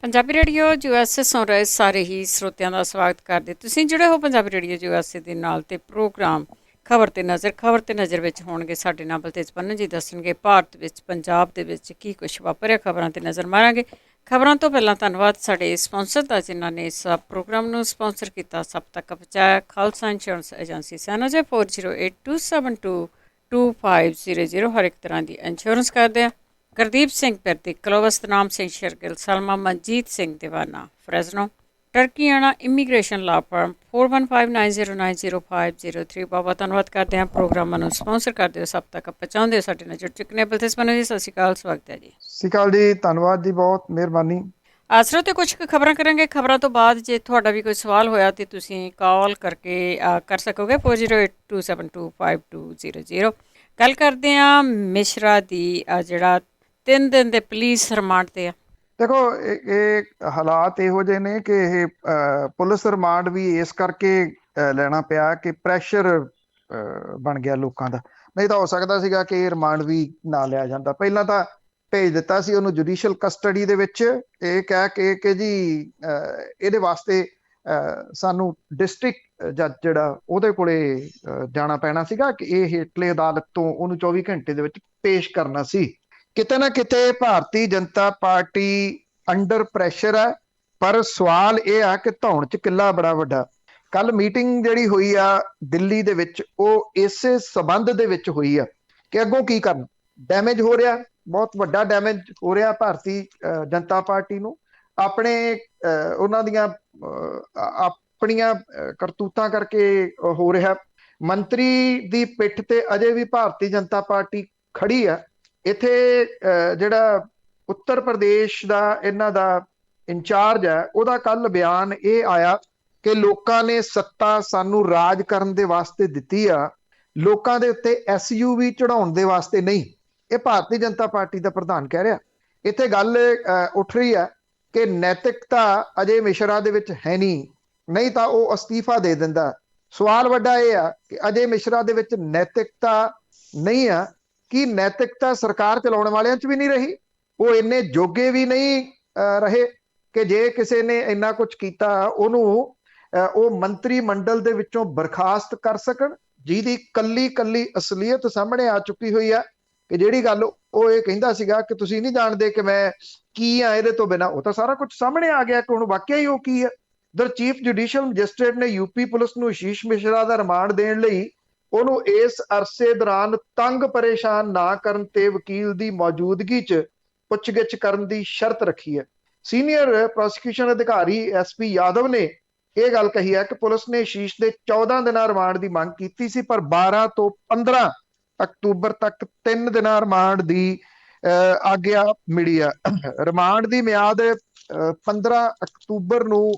Punjabi radio USA ਸੁਣ ਰਹੇ ਸਾਰੇ ਹੀ ਸਰੋਤਿਆਂ ਦਾ ਸਵਾਗਤ ਕਰਦੇ। ਤੁਸੀਂ ਜੁੜੇ ਹੋ ਪੰਜਾਬੀ ਰੇਡੀਓ USA ਦੇ ਨਾਲ ਤੇ ਪ੍ਰੋਗਰਾਮ ਖਬਰ ਤੇ ਨਜ਼ਰ ਵਿੱਚ ਹੋਣਗੇ ਸਾਡੇ ਨਾਲ ਬਲਤੇਜ ਪੰਨੂ ਜੀ ਦੱਸਣਗੇ ਭਾਰਤ ਵਿੱਚ ਪੰਜਾਬ ਦੇ ਵਿੱਚ ਕੀ ਕੁਛ ਵਾਪਰਿਆ। ਖਬਰਾਂ ਤੇ ਨਜ਼ਰ ਮਾਰਾਂਗੇ। ਖਬਰਾਂ ਤੋਂ ਪਹਿਲਾਂ ਧੰਨਵਾਦ ਸਾਡੇ ਸਪਾਂਸਰ ਦਾ ਜਿਨ੍ਹਾਂ ਨੇ ਇਸ ਪ੍ਰੋਗਰਾਮ ਨੂੰ ਸਪਾਂਸਰ ਕੀਤਾ, ਸਭ ਤੱਕ ਪਹੁੰਚਾਇਆ। ਖਾਲਸਾ ਇੰਸ਼ੋਰੈਂਸ ਏਜੰਸੀ ਸੈਨੋਜੇ 4082722500 ਹਰ ਇੱਕ ਤਰ੍ਹਾਂ ਦੀ ਇੰਸ਼ੋਰੈਂਸ ਕਰਦੇ ਆ। ਗੁਰਦੀਪ ਸਿੰਘ ਪਿਰਦੀ, ਕਲੋਵਸ ਨਾਮ ਸਿੰਘ ਸ਼ਰਗਿਲ, ਸਲਮਾ ਮਨਜੀਤ ਸਿੰਘ ਦੀਵਾਨਾ, ਫਰੈਜ਼ਨੋ, ਟਰਕੀਆਣਾ ਇਮੀਗ੍ਰੇਸ਼ਨ ਲਾ ਫਰਮ 4159090503। ਬਹੁਤ ਧੰਨਵਾਦ ਕਰਦੇ ਹਾਂ ਪ੍ਰੋਗਰਾਮਾਂ ਨੂੰ ਸਪਾਂਸਰ ਕਰਦੇ ਹੋ, ਸਭ ਤੱਕ ਪਹੁੰਚਾਉਂਦੇ ਹੋ। ਸਾਡੇ ਨਾਲ ਜੁੜ ਚੁੱਕੇ ਨੇ ਬਲਤੇਜ ਪੰਨੂ ਜੀ, ਸਤਿ ਸ਼੍ਰੀ ਅਕਾਲ, ਸਵਾਗਤ ਹੈ ਜੀ। ਸਤਿ ਸ਼੍ਰੀ ਅਕਾਲ ਜੀ, ਧੰਨਵਾਦ ਜੀ, ਬਹੁਤ ਮਿਹਰਬਾਨੀ। ਆਸਰੋ ਤੇ ਕੁਝ ਖਬਰਾਂ ਕਰਾਂਗੇ। ਖਬਰਾਂ ਤੋਂ ਬਾਅਦ ਜੇ ਤੁਹਾਡਾ ਵੀ ਕੋਈ ਸਵਾਲ ਹੋਇਆ ਤਾਂ ਤੁਸੀਂ ਕਾਲ ਕਰਕੇ ਕਰ ਸਕੋਗੇ 4082725200। ਗੱਲ ਕਰਦੇ ਹਾਂ ਮਿਸ਼ਰਾ ਦੀ, ਜਿਹੜਾ 3 ਦਿਨ ਦੇ ਪੁਲਿਸ ਰਿਮਾਂਡ ਤੇ ਆ। ਦੇਖੋ, ਇਹ ਹਾਲਾਤ ਇਹੋ ਜਿਹੇ ਨੇ ਕਿ ਇਹ ਪੁਲਿਸ ਰਿਮਾਂਡ ਵੀ ਇਸ ਕਰਕੇ ਲੈਣਾ ਪਿਆ ਕਿ ਪ੍ਰੈਸ਼ਰ ਬਣ ਗਿਆ ਲੋਕਾਂ ਦਾ। ਨਹੀਂ ਤਾਂ ਹੋ ਸਕਦਾ ਸੀਗਾ ਕਿ ਇਹ ਰਿਮਾਂਡ ਵੀ ਨਾ ਲਿਆ ਜਾਂਦਾ। ਪਹਿਲਾਂ ਤਾਂ ਭੇਜ ਦਿੱਤਾ ਸੀ ਉਹਨੂੰ ਜੁਡੀਸ਼ੀਅਲ ਕਸਟਡੀ ਦੇ ਵਿੱਚ, ਇਹ ਕਹਿ ਕੇ ਕਿ ਜੀ ਇਹਦੇ ਵਾਸਤੇ ਸਾਨੂੰ ਡਿਸਟ੍ਰਿਕਟ ਜੱਜ ਜਿਹੜਾ ਉਹਦੇ ਕੋਲੇ ਜਾਣਾ ਪੈਣਾ ਸੀਗਾ ਕਿ ਇਹ ਹੇਠਲੇ ਅਦਾਲਤ ਤੋਂ ਉਹਨੂੰ 24 ਘੰਟੇ ਦੇ ਵਿੱਚ ਪੇਸ਼ ਕਰਨਾ ਸੀ। ਕਿਤੇ ਨਾ ਕਿਤੇ Bharatiya Janata party under pressure ਹੈ, ਪਰ ਸਵਾਲ ਇਹ ਆ ਕਿ ਧੌਣ 'ਚ ਕਿੱਲਾ ਬੜਾ ਵੱਡਾ। ਕੱਲ ਮੀਟਿੰਗ ਜਿਹੜੀ ਹੋਈ ਆ ਦਿੱਲੀ ਦੇ ਵਿੱਚ, ਉਹ ਇਸੇ ਸਬੰਧ ਦੇ ਵਿੱਚ ਹੋਈ ਆ ਕਿ ਅੱਗੋਂ ਕੀ ਕਰਨਾ। ਡੈਮੇਜ ਹੋ ਰਿਹਾ, ਬਹੁਤ ਵੱਡਾ ਡੈਮੇਜ ਹੋ ਰਿਹਾ ਭਾਰਤੀ ਜਨਤਾ ਪਾਰਟੀ ਨੂੰ, ਆਪਣੇ ਉਹਨਾਂ ਦੀਆਂ ਆਪਣੀਆਂ ਕਰਤੂਤਾਂ ਕਰਕੇ ਹੋ ਰਿਹਾ। ਮੰਤਰੀ ਦੀ ਪਿੱਠ ਤੇ ਅਜੇ ਵੀ ਭਾਰਤੀ ਜਨਤਾ ਪਾਰਟੀ ਖੜੀ ਆ। ਇੱਥੇ ਜਿਹੜਾ ਉੱਤਰ ਪ੍ਰਦੇਸ਼ ਦਾ ਇਹਨਾਂ ਦਾ ਇੰਚਾਰਜ ਹੈ, ਉਹਦਾ ਕੱਲ ਬਿਆਨ ਇਹ ਆਇਆ ਕਿ ਲੋਕਾਂ ਨੇ ਸੱਤਾ ਸਾਨੂੰ ਰਾਜ ਕਰਨ ਦੇ ਵਾਸਤੇ ਦਿੱਤੀ ਆ, ਲੋਕਾਂ ਦੇ ਉੱਤੇ SUV ਚੜਾਉਣ ਦੇ ਵਾਸਤੇ ਨਹੀਂ। ਇਹ ਭਾਰਤੀ ਜਨਤਾ ਪਾਰਟੀ ਦਾ ਪ੍ਰਧਾਨ ਕਹਿ ਰਿਹਾ। ਇੱਥੇ ਗੱਲ ਉੱਠ ਰਹੀ ਹੈ ਕਿ ਨੈਤਿਕਤਾ ਅਜੇ ਮਿਸ਼ਰਾ ਦੇ ਵਿੱਚ ਹੈ ਨਹੀਂ ਤਾਂ ਉਹ ਅਸਤੀਫਾ ਦੇ ਦਿੰਦਾ। ਸਵਾਲ ਵੱਡਾ ਇਹ ਆ ਕਿ ਅਜੇ ਮਿਸ਼ਰਾ ਦੇ ਵਿੱਚ ਨੈਤਿਕਤਾ ਨਹੀਂ ਆ। ਕੀ ਨੈਤਿਕਤਾ ਸਰਕਾਰ ਚਲਾਉਣ ਵਾਲਿਆਂ 'ਚ ਵੀ ਨਹੀਂ ਰਹੀ? ਉਹ ਇੰਨੇ ਜੋਗੇ ਵੀ ਨਹੀਂ ਰਹੇ ਕਿ ਜੇ ਕਿਸੇ ਨੇ ਇੰਨਾ ਕੁਝ ਕੀਤਾ ਉਹਨੂੰ ਉਹ ਮੰਤਰੀ ਮੰਡਲ ਦੇ ਵਿੱਚੋਂ ਬਰਖਾਸਤ ਕਰ ਸਕਣ, ਜਿਹਦੀ ਕੱਲੀ ਅਸਲੀਅਤ ਸਾਹਮਣੇ ਆ ਚੁੱਕੀ ਹੋਈ ਆ। ਕਿ ਜਿਹੜੀ ਗੱਲ ਉਹ ਇਹ ਕਹਿੰਦਾ ਸੀਗਾ ਕਿ ਤੁਸੀਂ ਨਹੀਂ ਜਾਣਦੇ ਕਿ ਮੈਂ ਕੀ ਆ ਇਹਦੇ ਤੋਂ ਬਿਨਾਂ, ਉਹ ਤਾਂ ਸਾਰਾ ਕੁਝ ਸਾਹਮਣੇ ਆ ਗਿਆ ਕਿ ਹੁਣ ਵਾਕਿਆ ਹੀ ਉਹ ਕੀ ਹੈ। ਦਰ ਚੀਫ ਜੁਡੀਸ਼ੀਅਲ ਮੈਜਿਸਟ੍ਰੇਟ ਨੇ UP ਪੁਲਿਸ ਨੂੰ ਆਸ਼ੀਸ਼ ਮਿਸ਼ਰਾ ਦਾ ਰਿਮਾਂਡ ਦੇਣ ਲਈ ਉਹਨੂੰ ਇਸ ਅਰਸੇ ਦੌਰਾਨ ਤੰਗ ਪਰੇਸ਼ਾਨ ਨਾ ਕਰਨ ਤੇ ਵਕੀਲ ਦੀ ਮੌਜੂਦਗੀ 'ਚ ਪੁੱਛਗਿੱਛ ਕਰਨ ਦੀ ਸ਼ਰਤ ਰੱਖੀ ਹੈ। ਸੀਨੀਅਰ ਪ੍ਰੋਸੀਕਿਊਸ਼ਨ ਅਧਿਕਾਰੀ SP ਯਾਦਵ ਨੇ ਇਹ ਗੱਲ ਕਹੀ ਹੈ ਕਿ ਪੁਲਿਸ ਨੇ ਆਸ਼ੀਸ਼ ਦੇ 14 ਦਿਨਾਂ ਰਿਮਾਂਡ ਦੀ ਮੰਗ ਕੀਤੀ ਸੀ, ਪਰ 12 ਤੋਂ 15 ਅਕਤੂਬਰ ਤੱਕ 3 ਦਿਨਾਂ ਰਿਮਾਂਡ ਦੀ ਆਗਿਆ ਮਿਲੀ ਆ। ਰਿਮਾਂਡ ਦੀ ਮਿਆਦ 15 ਅਕਤੂਬਰ ਨੂੰ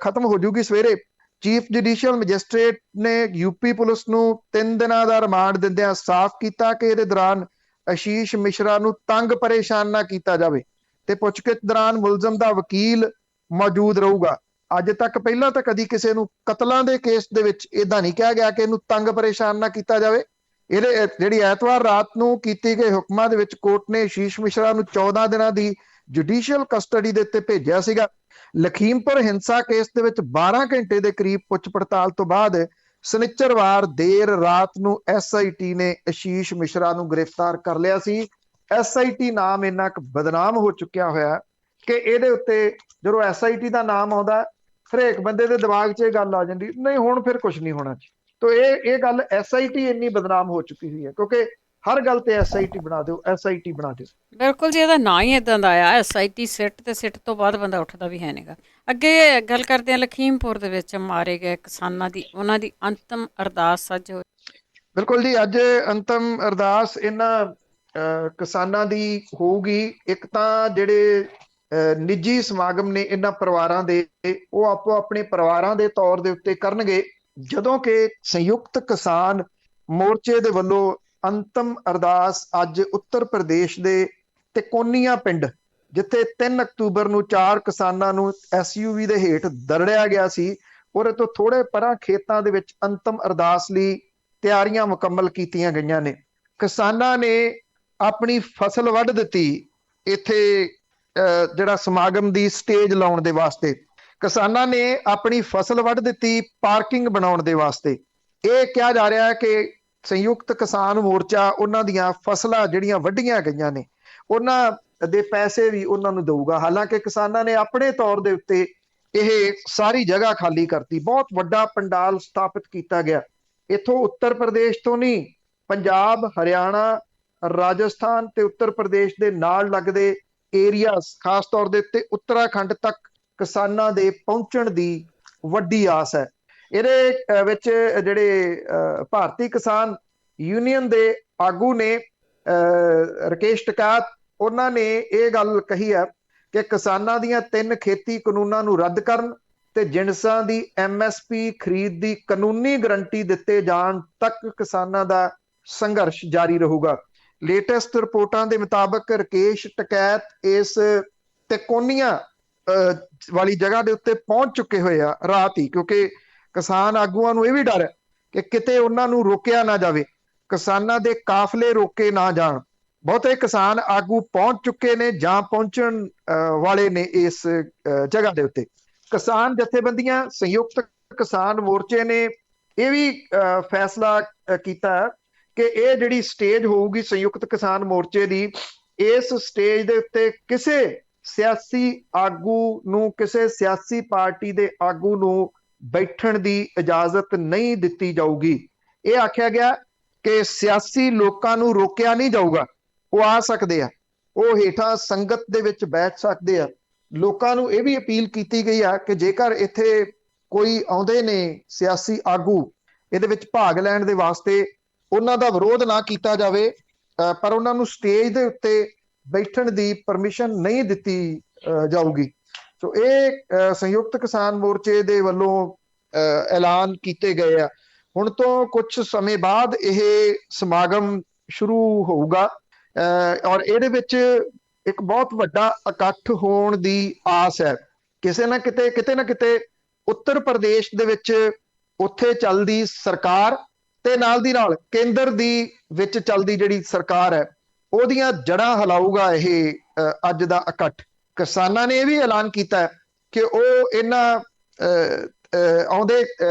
ਖਤਮ ਹੋ ਜੂਗੀ। ਸਵੇਰੇ ਚੀਫ ਜੁਡੀਸ਼ੀਅਲ ਮੈਜਿਸਟ੍ਰੇਟ ਨੇ UP ਪੁਲਿਸ ਨੂੰ 3 ਦਿਨਾਂ ਦਾ ਰਿਮਾਂਡ ਦਿੰਦਿਆਂ ਸਾਫ਼ ਕੀਤਾ ਕਿ ਇਹਦੇ ਦੌਰਾਨ ਆਸ਼ੀਸ਼ ਮਿਸ਼ਰਾ ਨੂੰ ਤੰਗ ਪਰੇਸ਼ਾਨ ਨਾ ਕੀਤਾ ਜਾਵੇ ਤੇ ਪੁੱਛਗਿੱਛ ਦੌਰਾਨ ਮੁਲਜ਼ਮ ਦਾ ਵਕੀਲ ਮੌਜੂਦ ਰਹੂਗਾ। ਅੱਜ ਤੱਕ ਪਹਿਲਾਂ ਤਾਂ ਕਦੀ ਕਿਸੇ ਨੂੰ ਕਤਲਾਂ ਦੇ ਕੇਸ ਦੇ ਵਿੱਚ ਏਦਾਂ ਨਹੀਂ ਕਿਹਾ ਗਿਆ ਕਿ ਇਹਨੂੰ ਤੰਗ ਪਰੇਸ਼ਾਨ ਨਾ ਕੀਤਾ ਜਾਵੇ। ਇਹਦੇ ਜਿਹੜੀ ਐਤਵਾਰ ਰਾਤ ਨੂੰ ਕੀਤੀ ਗਏ ਹੁਕਮਾਂ ਦੇ ਵਿੱਚ ਕੋਰਟ ਨੇ ਆਸ਼ੀਸ਼ ਮਿਸ਼ਰਾ ਨੂੰ 14 ਦਿਨਾਂ ਦੀ ਜੁਡੀਸ਼ੀਅਲ ਕਸਟਡੀ ਦੇ ਉੱਤੇ ਭੇਜਿਆ ਸੀਗਾ। ਲਖੀਮਪੁਰ ਹਿੰਸਾ ਕੇਸ ਦੇ ਵਿੱਚ 12 ਘੰਟੇ ਦੇ ਕਰੀਬ ਪੁੱਛ ਪੜਤਾਲ ਤੋਂ ਬਾਅਦ ਸ਼ਨਿਚਰਵਾਰ ਦੇਰ ਰਾਤ ਨੂੰ SIT ਨੇ ਆਸ਼ੀਸ਼ ਮਿਸ਼ਰਾ ਨੂੰ ਗ੍ਰਿਫਤਾਰ ਕਰ ਲਿਆ ਸੀ। SIT ਨਾਮ ਇੰਨਾ ਕੁ ਬਦਨਾਮ ਹੋ ਚੁੱਕਿਆ ਹੋਇਆ ਕਿ ਇਹਦੇ ਉੱਤੇ ਜਦੋਂ SIT ਦਾ ਨਾਮ ਆਉਂਦਾ ਹਰੇਕ ਬੰਦੇ ਦੇ ਦਿਮਾਗ 'ਚ ਇਹ ਗੱਲ ਆ ਜਾਂਦੀ, ਨਹੀਂ ਹੁਣ ਫਿਰ ਕੁਝ ਨਹੀਂ ਹੋਣਾ। ਤੋ ਇਹ ਗੱਲ SIT ਇੰਨੀ ਬਦਨਾਮ ਹੋ ਚੁੱਕੀ ਹੋਈ ਹੈ ਕਿਉਂਕਿ ਹਰ ਗੱਲ ਤੇ SIT ਬਣਾ ਦਿਓ, SIT ਬਣਾ ਦਿਓ। ਬਿਲਕੁਲ ਜੀ, ਇਹਦਾ ਨਾਂ ਹੀ ਇਦਾਂ ਦਾ ਆ SIT, ਸਿੱਟ ਤੇ ਸਿੱਟ ਤੋਂ ਬਾਅਦ ਬੰਦਾ ਉੱਠਦਾ ਵੀ ਹੈ ਨਹੀਂਗਾ। ਅੱਗੇ ਗੱਲ ਕਰਦੇ ਹਾਂ ਲਖੀਮਪੁਰ ਦੇ ਵਿੱਚ ਮਾਰੇ ਗਏ ਕਿਸਾਨਾਂ ਦੀ, ਉਹਨਾਂ ਦੀ ਅੰਤਮ ਅਰਦਾਸ ਅੱਜ ਹੋਈ। ਬਿਲਕੁਲ ਜੀ, ਅੱਜ ਅੰਤਮ ਅਰਦਾਸ ਇਹਨਾਂ ਕਿਸਾਨਾਂ ਦੀ ਹੋਊਗੀ। ਇੱਕ ਤਾਂ ਜਿਹੜੇ ਨਿੱਜੀ ਸਮਾਗਮ ਨੇ ਇਹਨਾਂ ਪਰਿਵਾਰਾਂ ਦੇ, ਉਹ ਆਪੋ ਆਪਣੇ ਪਰਿਵਾਰਾਂ ਦੇ ਤੌਰ ਦੇ ਉੱਤੇ ਕਰਨਗੇ, ਜਦੋਂ ਕਿ ਸੰਯੁਕਤ ਕਿਸਾਨ ਮੋਰਚੇ ਦੇ ਵੱਲੋਂ ਅੰਤਮ ਅਰਦਾਸ ਅੱਜ ਉੱਤਰ ਪ੍ਰਦੇਸ਼ ਦੇ ਤਿਕੋਨੀਆ ਪਿੰਡ, ਜਿੱਥੇ 3 ਅਕਤੂਬਰ ਨੂੰ 4 ਕਿਸਾਨਾਂ ਨੂੰ SUV ਦੇ ਹੇਠ ਦਰੜਿਆ ਗਿਆ ਸੀ, ਉਹਦੇ ਤੋਂ ਥੋੜੇ ਪਰਾਂ ਖੇਤਾਂ ਦੇ ਵਿੱਚ ਅੰਤਮ ਅਰਦਾਸ ਲਈ ਤਿਆਰੀਆਂ ਮੁਕੰਮਲ ਕੀਤੀਆਂ ਗਈਆਂ ਨੇ। ਕਿਸਾਨਾਂ ਨੇ ਆਪਣੀ ਫਸਲ ਵੱਢ ਦਿੱਤੀ। ਇੱਥੇ ਜਿਹੜਾ ਸਮਾਗਮ ਦੀ ਸਟੇਜ ਲਾਉਣ ਦੇ ਵਾਸਤੇ। ਕਿਸਾਨਾਂ ਨੇ ਆਪਣੀ ਫਸਲ ਵੱਢ ਦਿੱਤੀ ਪਾਰਕਿੰਗ ਬਣਾਉਣ ਦੇ ਵਾਸਤੇ। ਇਹ ਕਿਹਾ ਜਾ ਰਿਹਾ ਹੈ ਕਿ ਸੰਯੁਕਤ ਕਿਸਾਨ ਮੋਰਚਾ ਉਹਨਾਂ ਦੀਆਂ ਫਸਲਾਂ ਜਿਹੜੀਆਂ ਵੱਢੀਆਂ ਗਈਆਂ ਨੇ ਉਹਨਾਂ ਦੇ ਪੈਸੇ ਵੀ ਉਹਨਾਂ ਨੂੰ ਦਊਗਾ। ਹਾਲਾਂਕਿ ਕਿਸਾਨਾਂ ਨੇ ਆਪਣੇ ਤੌਰ ਦੇ ਉੱਤੇ ਇਹ ਸਾਰੀ ਜਗ੍ਹਾ ਖਾਲੀ ਕਰਤੀ। ਬਹੁਤ ਵੱਡਾ ਪੰਡਾਲ ਸਥਾਪਿਤ ਕੀਤਾ ਗਿਆ। ਇੱਥੋਂ ਉੱਤਰ ਪ੍ਰਦੇਸ਼ ਤੋਂ ਨਹੀਂ, ਪੰਜਾਬ, ਹਰਿਆਣਾ, ਰਾਜਸਥਾਨ ਤੇ ਉੱਤਰ ਪ੍ਰਦੇਸ਼ ਦੇ ਨਾਲ ਲੱਗਦੇ ਏਰੀਆਸ, ਖਾਸ ਤੌਰ ਦੇ ਉੱਤੇ ਉੱਤਰਾਖੰਡ ਤੱਕ ਕਿਸਾਨਾਂ ਦੇ ਪਹੁੰਚਣ ਦੀ ਵੱਡੀ ਆਸ ਹੈ। ਇਹਦੇ ਵਿੱਚ ਜਿਹੜੇ ਭਾਰਤੀ ਕਿਸਾਨ ਯੂਨੀਅਨ ਦੇ ਆਗੂ ਨੇ ਰਕੇਸ਼ ਟਿਕੈਤ, ਉਹਨਾਂ ਨੇ ਇਹ ਗੱਲ ਕਹੀ ਹੈ ਕਿ ਕਿਸਾਨਾਂ ਦੀਆਂ 3 ਖੇਤੀ ਕਾਨੂੰਨਾਂ ਨੂੰ ਰੱਦ ਕਰਨ ਤੇ ਜਿਣਸਾਂ ਦੀ MSP ਖਰੀਦ ਦੀ ਕਾਨੂੰਨੀ ਗਰੰਟੀ ਦਿੱਤੇ ਜਾਣ ਤੱਕ ਕਿਸਾਨਾਂ ਦਾ ਸੰਘਰਸ਼ ਜਾਰੀ ਰਹੂਗਾ। ਲੇਟੈਸਟ ਰਿਪੋਰਟਾਂ ਦੇ ਮੁਤਾਬਕ ਰਕੇਸ਼ ਟਿਕੈਤ ਇਸ ਤਿਕੋਨੀਆਂ ਵਾਲੀ ਜਗ੍ਹਾ ਦੇ ਉੱਤੇ ਪਹੁੰਚ ਚੁੱਕੇ ਹੋਏ ਆ ਰਾਤ ਹੀ, ਕਿਉਂਕਿ ਕਿਸਾਨ ਆਗੂਆਂ ਨੂੰ ਇਹ ਵੀ ਡਰ ਹੈ ਕਿ ਕਿਤੇ ਉਹਨਾਂ ਨੂੰ ਰੋਕਿਆ ਨਾ ਜਾਵੇ, ਕਿਸਾਨਾਂ ਦੇ ਕਾਫਲੇ ਰੋਕੇ ਨਾ ਜਾਣ। ਬਹੁਤੇ ਕਿਸਾਨ ਆਗੂ ਪਹੁੰਚ ਚੁੱਕੇ ਨੇ ਜਾਂ ਪਹੁੰਚਣ ਵਾਲੇ ਨੇ ਇਸ ਜਗ੍ਹਾ ਦੇ ਉੱਤੇ। ਕਿਸਾਨ ਜਥੇਬੰਦੀਆਂ, ਸੰਯੁਕਤ ਕਿਸਾਨ ਮੋਰਚੇ ਨੇ ਇਹ ਵੀ ਫੈਸਲਾ ਕੀਤਾ ਕਿ ਇਹ ਜਿਹੜੀ ਸਟੇਜ ਹੋਊਗੀ ਸੰਯੁਕਤ ਕਿਸਾਨ ਮੋਰਚੇ ਦੀ, ਇਸ ਸਟੇਜ ਦੇ ਉੱਤੇ ਕਿਸੇ ਸਿਆਸੀ ਆਗੂ ਨੂੰ, ਕਿਸੇ ਸਿਆਸੀ ਪਾਰਟੀ ਦੇ ਆਗੂ ਨੂੰ ਬੈਠਣ ਦੀ ਇਜਾਜ਼ਤ ਨਹੀਂ ਦਿੱਤੀ ਜਾਊਗੀ। ਇਹ ਆਖਿਆ ਗਿਆ ਕਿ ਸਿਆਸੀ ਲੋਕਾਂ ਨੂੰ ਰੋਕਿਆ ਨਹੀਂ ਜਾਊਗਾ। ਉਹ ਆ ਸਕਦੇ ਆ, ਉਹ ਹੇਠਾਂ ਸੰਗਤ ਦੇ ਵਿੱਚ ਬੈਠ ਸਕਦੇ ਆ। ਲੋਕਾਂ ਨੂੰ ਇਹ ਵੀ ਅਪੀਲ ਕੀਤੀ ਗਈ ਆ ਕਿ ਜੇਕਰ ਇੱਥੇ ਕੋਈ ਆਉਂਦੇ ਨੇ ਸਿਆਸੀ ਆਗੂ ਇਹਦੇ ਵਿੱਚ ਭਾਗ ਲੈਣ ਦੇ ਵਾਸਤੇ, ਉਹਨਾਂ ਦਾ ਵਿਰੋਧ ਨਾ ਕੀਤਾ ਜਾਵੇ, ਪਰ ਉਹਨਾਂ ਨੂੰ ਸਟੇਜ ਦੇ ਉੱਤੇ ਬੈਠਣ ਦੀ ਪਰਮਿਸ਼ਨ ਨਹੀਂ ਦਿੱਤੀ ਜਾਊਗੀ। ਸੋ ਇਹ ਸੰਯੁਕਤ ਕਿਸਾਨ ਮੋਰਚੇ ਦੇ ਵੱਲੋਂ ਐਲਾਨ ਕੀਤੇ ਗਏ ਆ। ਹੁਣ ਤੋਂ ਕੁਝ ਸਮੇਂ ਬਾਅਦ ਇਹ ਸਮਾਗਮ ਸ਼ੁਰੂ ਹੋਊਗਾ ਔਰ ਇਹਦੇ ਵਿੱਚ ਇੱਕ ਬਹੁਤ ਵੱਡਾ ਇਕੱਠ ਹੋਣ ਦੀ ਆਸ ਹੈ। ਕਿਤੇ ਨਾ ਕਿਤੇ ਉੱਤਰ ਪ੍ਰਦੇਸ਼ ਦੇ ਵਿੱਚ ਉੱਥੇ ਚੱਲਦੀ ਸਰਕਾਰ ਤੇ ਨਾਲ ਦੀ ਨਾਲ ਕੇਂਦਰ ਦੀ ਵਿੱਚ ਚੱਲਦੀ ਜਿਹੜੀ ਸਰਕਾਰ ਹੈ ਉਹਦੀਆਂ ਜੜ੍ਹਾਂ ਹਿਲਾਊਗਾ ਇਹ ਅੱਜ ਦਾ ਇਕੱਠ। ਕਿਸਾਨਾਂ ਨੇ ਇਹ ਵੀ ਐਲਾਨ ਕੀਤਾ ਹੈ ਕਿ ਉਹ ਇਹਨਾਂ ਆਉਂਦੇ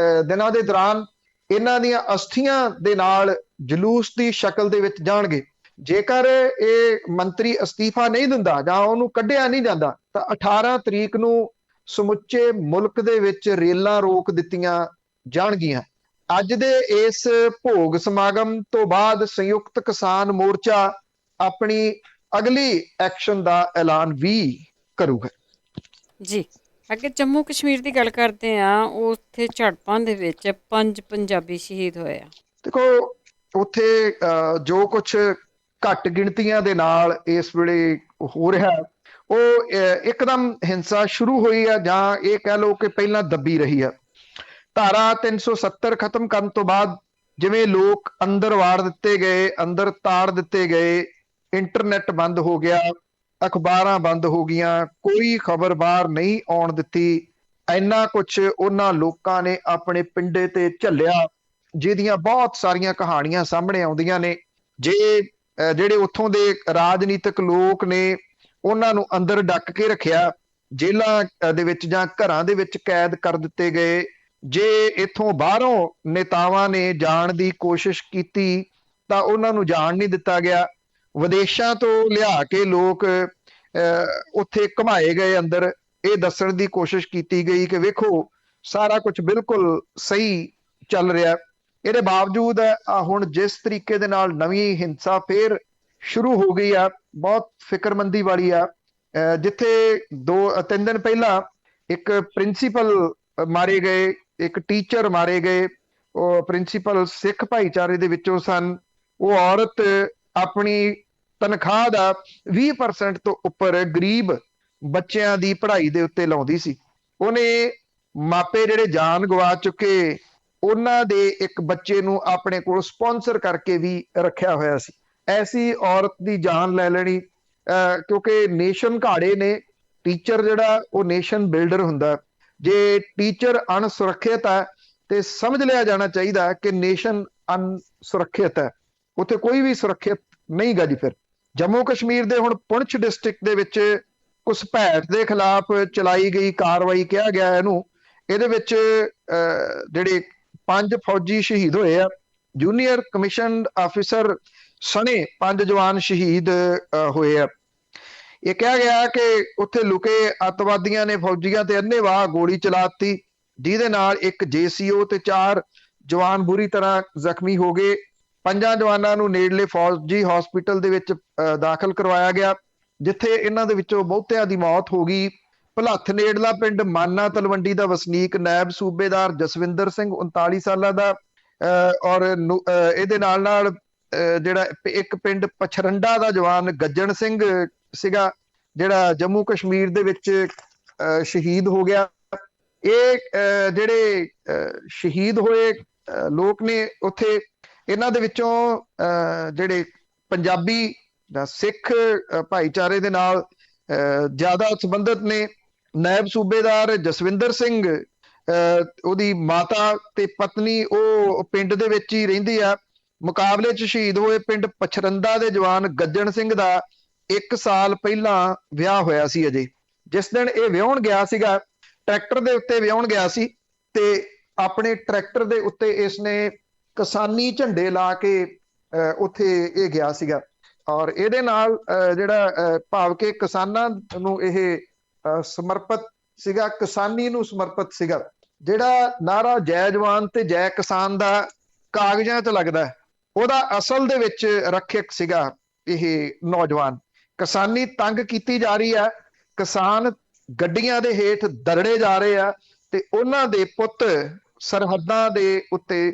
ਦਿਨਾਂ ਦੇ ਦੌਰਾਨ ਇਹਨਾਂ ਦੀਆਂ ਅਸਥੀਆਂ ਦੇ ਨਾਲ ਜਲੂਸ ਦੀ ਸ਼ਕਲ ਦੇ ਵਿੱਚ ਜਾਣਗੇ। ਜੇਕਰ ਇਹ ਮੰਤਰੀ ਅਸਤੀਫਾ ਨਹੀਂ ਦਿੰਦਾ ਜਾਂ ਉਹਨੂੰ ਕੱਢਿਆ ਨਹੀਂ ਜਾਂਦਾ ਤਾਂ 18 ਤਰੀਕ ਨੂੰ ਸਮੁੱਚੇ ਮੁਲਕ ਦੇ ਵਿੱਚ ਰੇਲਾਂ ਰੋਕ ਦਿੱਤੀਆਂ ਜਾਣਗੀਆਂ। ਅੱਜ ਦੇ ਇਸ ਭੋਗ ਸਮਾਗਮ ਤੋਂ ਬਾਅਦ ਸੰਯੁਕਤ ਕਿਸਾਨ ਮੋਰਚਾ ਆਪਣੀ ਅਗਲੀ ਐਕਸ਼ਨ ਦਾ ਐਲਾਨ ਵੀ ਕਰੂਗਾ। ਜੀ ਅੱਗੇ ਜੰਮੂ ਕਸ਼ਮੀਰ ਦੀ ਗੱਲ ਕਰਦੇ ਆ, ਉੱਥੇ ਝੜਪਾਂ ਦੇ ਵਿੱਚ 5 ਪੰਜਾਬੀ ਸ਼ਹੀਦ ਹੋਏ ਆ। ਦੇਖੋ ਉੱਥੇ ਜੋ ਕੁਛ ਘੱਟ ਗਿਣਤੀਆਂ ਦੇ ਨਾਲ ਇਸ ਵੇਲੇ ਹੋ ਰਿਹਾ, ਉਹ ਇੱਕਦਮ ਹਿੰਸਾ ਸ਼ੁਰੂ ਹੋਈ ਆ ਜਾਂ ਇਹ ਕਹਿ ਲਓ ਕਿ ਪਹਿਲਾਂ ਦੱਬੀ ਰਹੀ ਆ। ਧਾਰਾ 370 ਖਤਮ ਕਰਨ ਤੋਂ ਬਾਅਦ ਜਿਵੇਂ ਲੋਕ ਅੰਦਰ ਵਾੜ ਦਿੱਤੇ ਗਏ, ਅੰਦਰ ਤਾੜ ਦਿੱਤੇ ਗਏ, ਇੰਟਰਨੈਟ ਬੰਦ ਹੋ ਗਿਆ, ਅਖਬਾਰਾਂ ਬੰਦ ਹੋ ਗਈਆਂ, ਕੋਈ ਖਬਰ ਬਾਹਰ ਨਹੀਂ ਆਉਣ ਦਿੱਤੀ। ਇੰਨਾ ਕੁਛ ਉਹਨਾਂ ਲੋਕਾਂ ਨੇ ਆਪਣੇ ਪਿੰਡੇ ਤੇ ਝੱਲਿਆ ਜਿਹਦੀਆਂ ਬਹੁਤ ਸਾਰੀਆਂ ਕਹਾਣੀਆਂ ਸਾਹਮਣੇ ਆਉਂਦੀਆਂ ਨੇ। ਜਿਹੜੇ ਉੱਥੋਂ ਦੇ ਰਾਜਨੀਤਿਕ ਲੋਕ ਨੇ ਉਹਨਾਂ ਨੂੰ ਅੰਦਰ ਡੱਕ ਕੇ ਰੱਖਿਆ, ਜੇਲ੍ਹਾਂ ਦੇ ਵਿੱਚ ਜਾਂ ਘਰਾਂ ਦੇ ਵਿੱਚ ਕੈਦ ਕਰ ਦਿੱਤੇ ਗਏ। ਜੇ ਇੱਥੋਂ ਬਾਹਰੋਂ ਨੇਤਾਵਾਂ ਨੇ ਜਾਣ ਦੀ ਕੋਸ਼ਿਸ਼ ਕੀਤੀ ਤਾਂ ਉਹਨਾਂ ਨੂੰ ਜਾਣ ਨਹੀਂ ਦਿੱਤਾ ਗਿਆ। ਵਿਦੇਸ਼ਾਂ ਤੋਂ ਲਿਆ ਕੇ ਲੋਕ ਉੱਥੇ ਘੁਮਾਏ ਗਏ ਅੰਦਰ, ਇਹ ਦੱਸਣ ਦੀ ਕੋਸ਼ਿਸ਼ ਕੀਤੀ ਗਈ ਕਿ ਵੇਖੋ ਸਾਰਾ ਕੁਝ ਬਿਲਕੁਲ ਸਹੀ ਚੱਲ ਰਿਹਾ। ਇਹਦੇ ਬਾਵਜੂਦ ਹੁਣ ਜਿਸ ਤਰੀਕੇ ਦੇ ਨਾਲ ਨਵੀਂ ਹਿੰਸਾ ਫੇਰ ਸ਼ੁਰੂ ਹੋ ਗਈ ਆ, ਬਹੁਤ ਫਿਕਰਮੰਦੀ ਵਾਲੀ ਆ। ਜਿੱਥੇ 2-3 ਦਿਨ ਪਹਿਲਾਂ ਇੱਕ ਪ੍ਰਿੰਸੀਪਲ ਮਾਰੇ ਗਏ, ਇੱਕ ਟੀਚਰ ਮਾਰੇ ਗਏ, ਉਹ ਪ੍ਰਿੰਸੀਪਲ ਸਿੱਖ ਭਾਈਚਾਰੇ ਦੇ ਵਿੱਚੋਂ ਸਨ। ਉਹ ਔਰਤ ਆਪਣੀ ਤਨਖਾਹ ਦਾ 20% ਤੋਂ ਉੱਪਰ ਗਰੀਬ ਬੱਚਿਆਂ ਦੀ ਪੜ੍ਹਾਈ ਦੇ ਉੱਤੇ ਲਾਉਂਦੀ ਸੀ। ਉਹਨੇ ਮਾਪੇ ਜਿਹੜੇ ਜਾਨ ਗਵਾ ਚੁੱਕੇ ਉਹਨਾਂ ਦੇ ਇੱਕ ਬੱਚੇ ਨੂੰ ਆਪਣੇ ਕੋਲ ਸਪਾਂਸਰ ਕਰਕੇ ਵੀ ਰੱਖਿਆ ਹੋਇਆ ਸੀ। ਐਸੀ ਔਰਤ ਦੀ ਜਾਨ ਲੈ ਲੈਣੀ, ਕਿਉਂਕਿ ਨੇਸ਼ਨ ਘਾੜੇ ਨੇ। ਟੀਚਰ ਜਿਹੜਾ ਉਹ ਨੇਸ਼ਨ ਬਿਲਡਰ ਹੁੰਦਾ। ਜੇ ਟੀਚਰ ਅਣਸੁਰੱਖਿਅਤ ਹੈ ਤੇ ਸਮਝ ਲਿਆ ਜਾਣਾ ਚਾਹੀਦਾ ਕਿ ਨੇਸ਼ਨ ਅਣਸੁਰੱਖਿਅਤ ਹੈ, ਉੱਥੇ ਕੋਈ ਵੀ ਸੁਰੱਖਿਅਤ ਨਹੀਂ ਗਾ ਜੀ। ਫਿਰ ਜੰਮੂ ਕਸ਼ਮੀਰ ਦੇ ਹੁਣ ਪੁੰਛ ਡਿਸਟ੍ਰਿਕਟ ਦੇ ਵਿੱਚ ਘੁਸਪੈਠ ਦੇ ਖਿਲਾਫ ਚਲਾਈ ਗਈ ਕਾਰਵਾਈ ਕਿਹਾ ਗਿਆ ਇਹਨੂੰ। ਇਹਦੇ ਵਿੱਚ ਜਿਹੜੇ 5 ਫੌਜੀ ਸ਼ਹੀਦ ਹੋਏ ਆ, ਜੂਨੀਅਰ ਕਮਿਸ਼ਨ ਆਫਿਸਰ ਸਣੇ 5 ਜਵਾਨ ਸ਼ਹੀਦ ਹੋਏ ਆ। ਇਹ ਕਿਹਾ ਗਿਆ ਕਿ ਉੱਥੇ ਲੁਕੇ ਅੱਤਵਾਦੀਆਂ ਨੇ ਫੌਜੀਆਂ ਤੇ ਅੰਨ੍ਹੇਵਾਹ ਗੋਲੀ ਚਲਾਤੀ, ਜਿਹਦੇ ਨਾਲ ਇੱਕ JCO ਤੇ 4 ਜਵਾਨ ਬੁਰੀ ਤਰ੍ਹਾਂ ਜ਼ਖਮੀ ਹੋ ਗਏ। 5 ਜਵਾਨਾਂ ਨੂੰ ਨੇੜਲੇ ਫੌਜੀ ਹਸਪੀਟਲ ਦੇ ਵਿੱਚ ਦਾਖਲ ਕਰਵਾਇਆ ਗਿਆ, ਜਿੱਥੇ ਇਹਨਾਂ ਦੇ ਵਿੱਚੋਂ ਬਹੁਤਿਆਂ ਦੀ ਮੌਤ ਹੋ ਗਈ। ਭਲੱਥ ਨੇੜਲਾ ਪਿੰਡ ਮਾਨਾ ਤਲਵੰਡੀ ਦਾ ਵਸਨੀਕ ਨਾਇਬ ਸੂਬੇਦਾਰ ਜਸਵਿੰਦਰ ਸਿੰਘ 39 ਸਾਲਾਂ ਦਾ ਔਰ ਇਹਦੇ ਨਾਲ ਜਿਹੜਾ ਇੱਕ ਪਿੰਡ ਪਛਰੰਡਾ ਦਾ ਜਵਾਨ ਗੱਜਣ ਸਿੰਘ ਸੀਗਾ, ਜਿਹੜਾ ਜੰਮੂ ਕਸ਼ਮੀਰ ਦੇ ਵਿੱਚ ਸ਼ਹੀਦ ਹੋ ਗਿਆ। ਇਹ ਜਿਹੜੇ ਸ਼ਹੀਦ ਹੋਏ ਲੋਕ ਨੇ ਉੱਥੇ, ਇਹਨਾਂ ਦੇ ਵਿੱਚੋਂ ਜਿਹੜੇ ਪੰਜਾਬੀ ਸਿੱਖ ਭਾਈਚਾਰੇ ਦੇ ਨਾਲ ਜ਼ਿਆਦਾ ਸੰਬੰਧਿਤ ਨੇ। ਨਾਇਬ ਸੂਬੇਦਾਰ ਜਸਵਿੰਦਰ ਸਿੰਘ, ਉਹਦੀ ਮਾਤਾ ਤੇ ਪਤਨੀ ਉਹ ਪਿੰਡ ਦੇ ਵਿੱਚ ਹੀ ਰਹਿੰਦੀ ਆ। ਮੁਕਾਬਲੇ 'ਚ ਸ਼ਹੀਦ ਹੋਏ ਪਿੰਡ ਪਛਰੰਦਾ ਦੇ ਜਵਾਨ ਗੱਜਣ ਸਿੰਘ ਦਾ 1 ਸਾਲ ਪਹਿਲਾਂ ਵਿਆਹ ਹੋਇਆ ਸੀ ਅਜੇ। ਜਿਸ ਦਿਨ ਇਹ ਵਿਆਹੁਣ ਗਿਆ ਸੀਗਾ, ਟਰੈਕਟਰ ਦੇ ਉੱਤੇ ਵਿਆਹੁਣ ਗਿਆ ਸੀ, ਤੇ ਆਪਣੇ ਟਰੈਕਟਰ ਦੇ ਉੱਤੇ ਇਸਨੇ ਕਿਸਾਨੀ ਝੰਡੇ ਲਾ ਕੇ ਉੱਥੇ ਇਹ ਗਿਆ ਸੀਗਾ। ਔਰ ਇਹਦੇ ਨਾਲ ਜਿਹੜਾ ਭਾਵ ਕਿ ਕਿਸਾਨਾਂ ਨੂੰ ਇਹ ਸਮਰਪਿਤ ਸੀਗਾ, ਕਿਸਾਨੀ ਨੂੰ ਸਮਰਪਿਤ ਸੀਗਾ। ਜਿਹੜਾ ਨਾਰਾ ਜੈ ਜਵਾਨ ਤੇ ਜੈ ਕਿਸਾਨ ਦਾ ਕਾਗਜ਼ਾਂ 'ਚ ਲੱਗਦਾ, ਉਹਦਾ ਅਸਲ ਦੇ ਵਿੱਚ ਰੱਖਿਅਕ ਸੀਗਾ ਇਹ ਨੌਜਵਾਨ। ਕਿਸਾਨੀ ਤੰਗ ਕੀਤੀ ਜਾ ਰਹੀ ਆ, ਕਿਸਾਨ ਗੱਡੀਆਂ ਦੇ ਹੇਠ ਦਰੜੇ ਜਾ ਰਹੇ ਆ, ਤੇ ਉਹਨਾਂ ਦੇ ਪੁੱਤ ਸਰਹੱਦਾਂ ਦੇ ਉੱਤੇ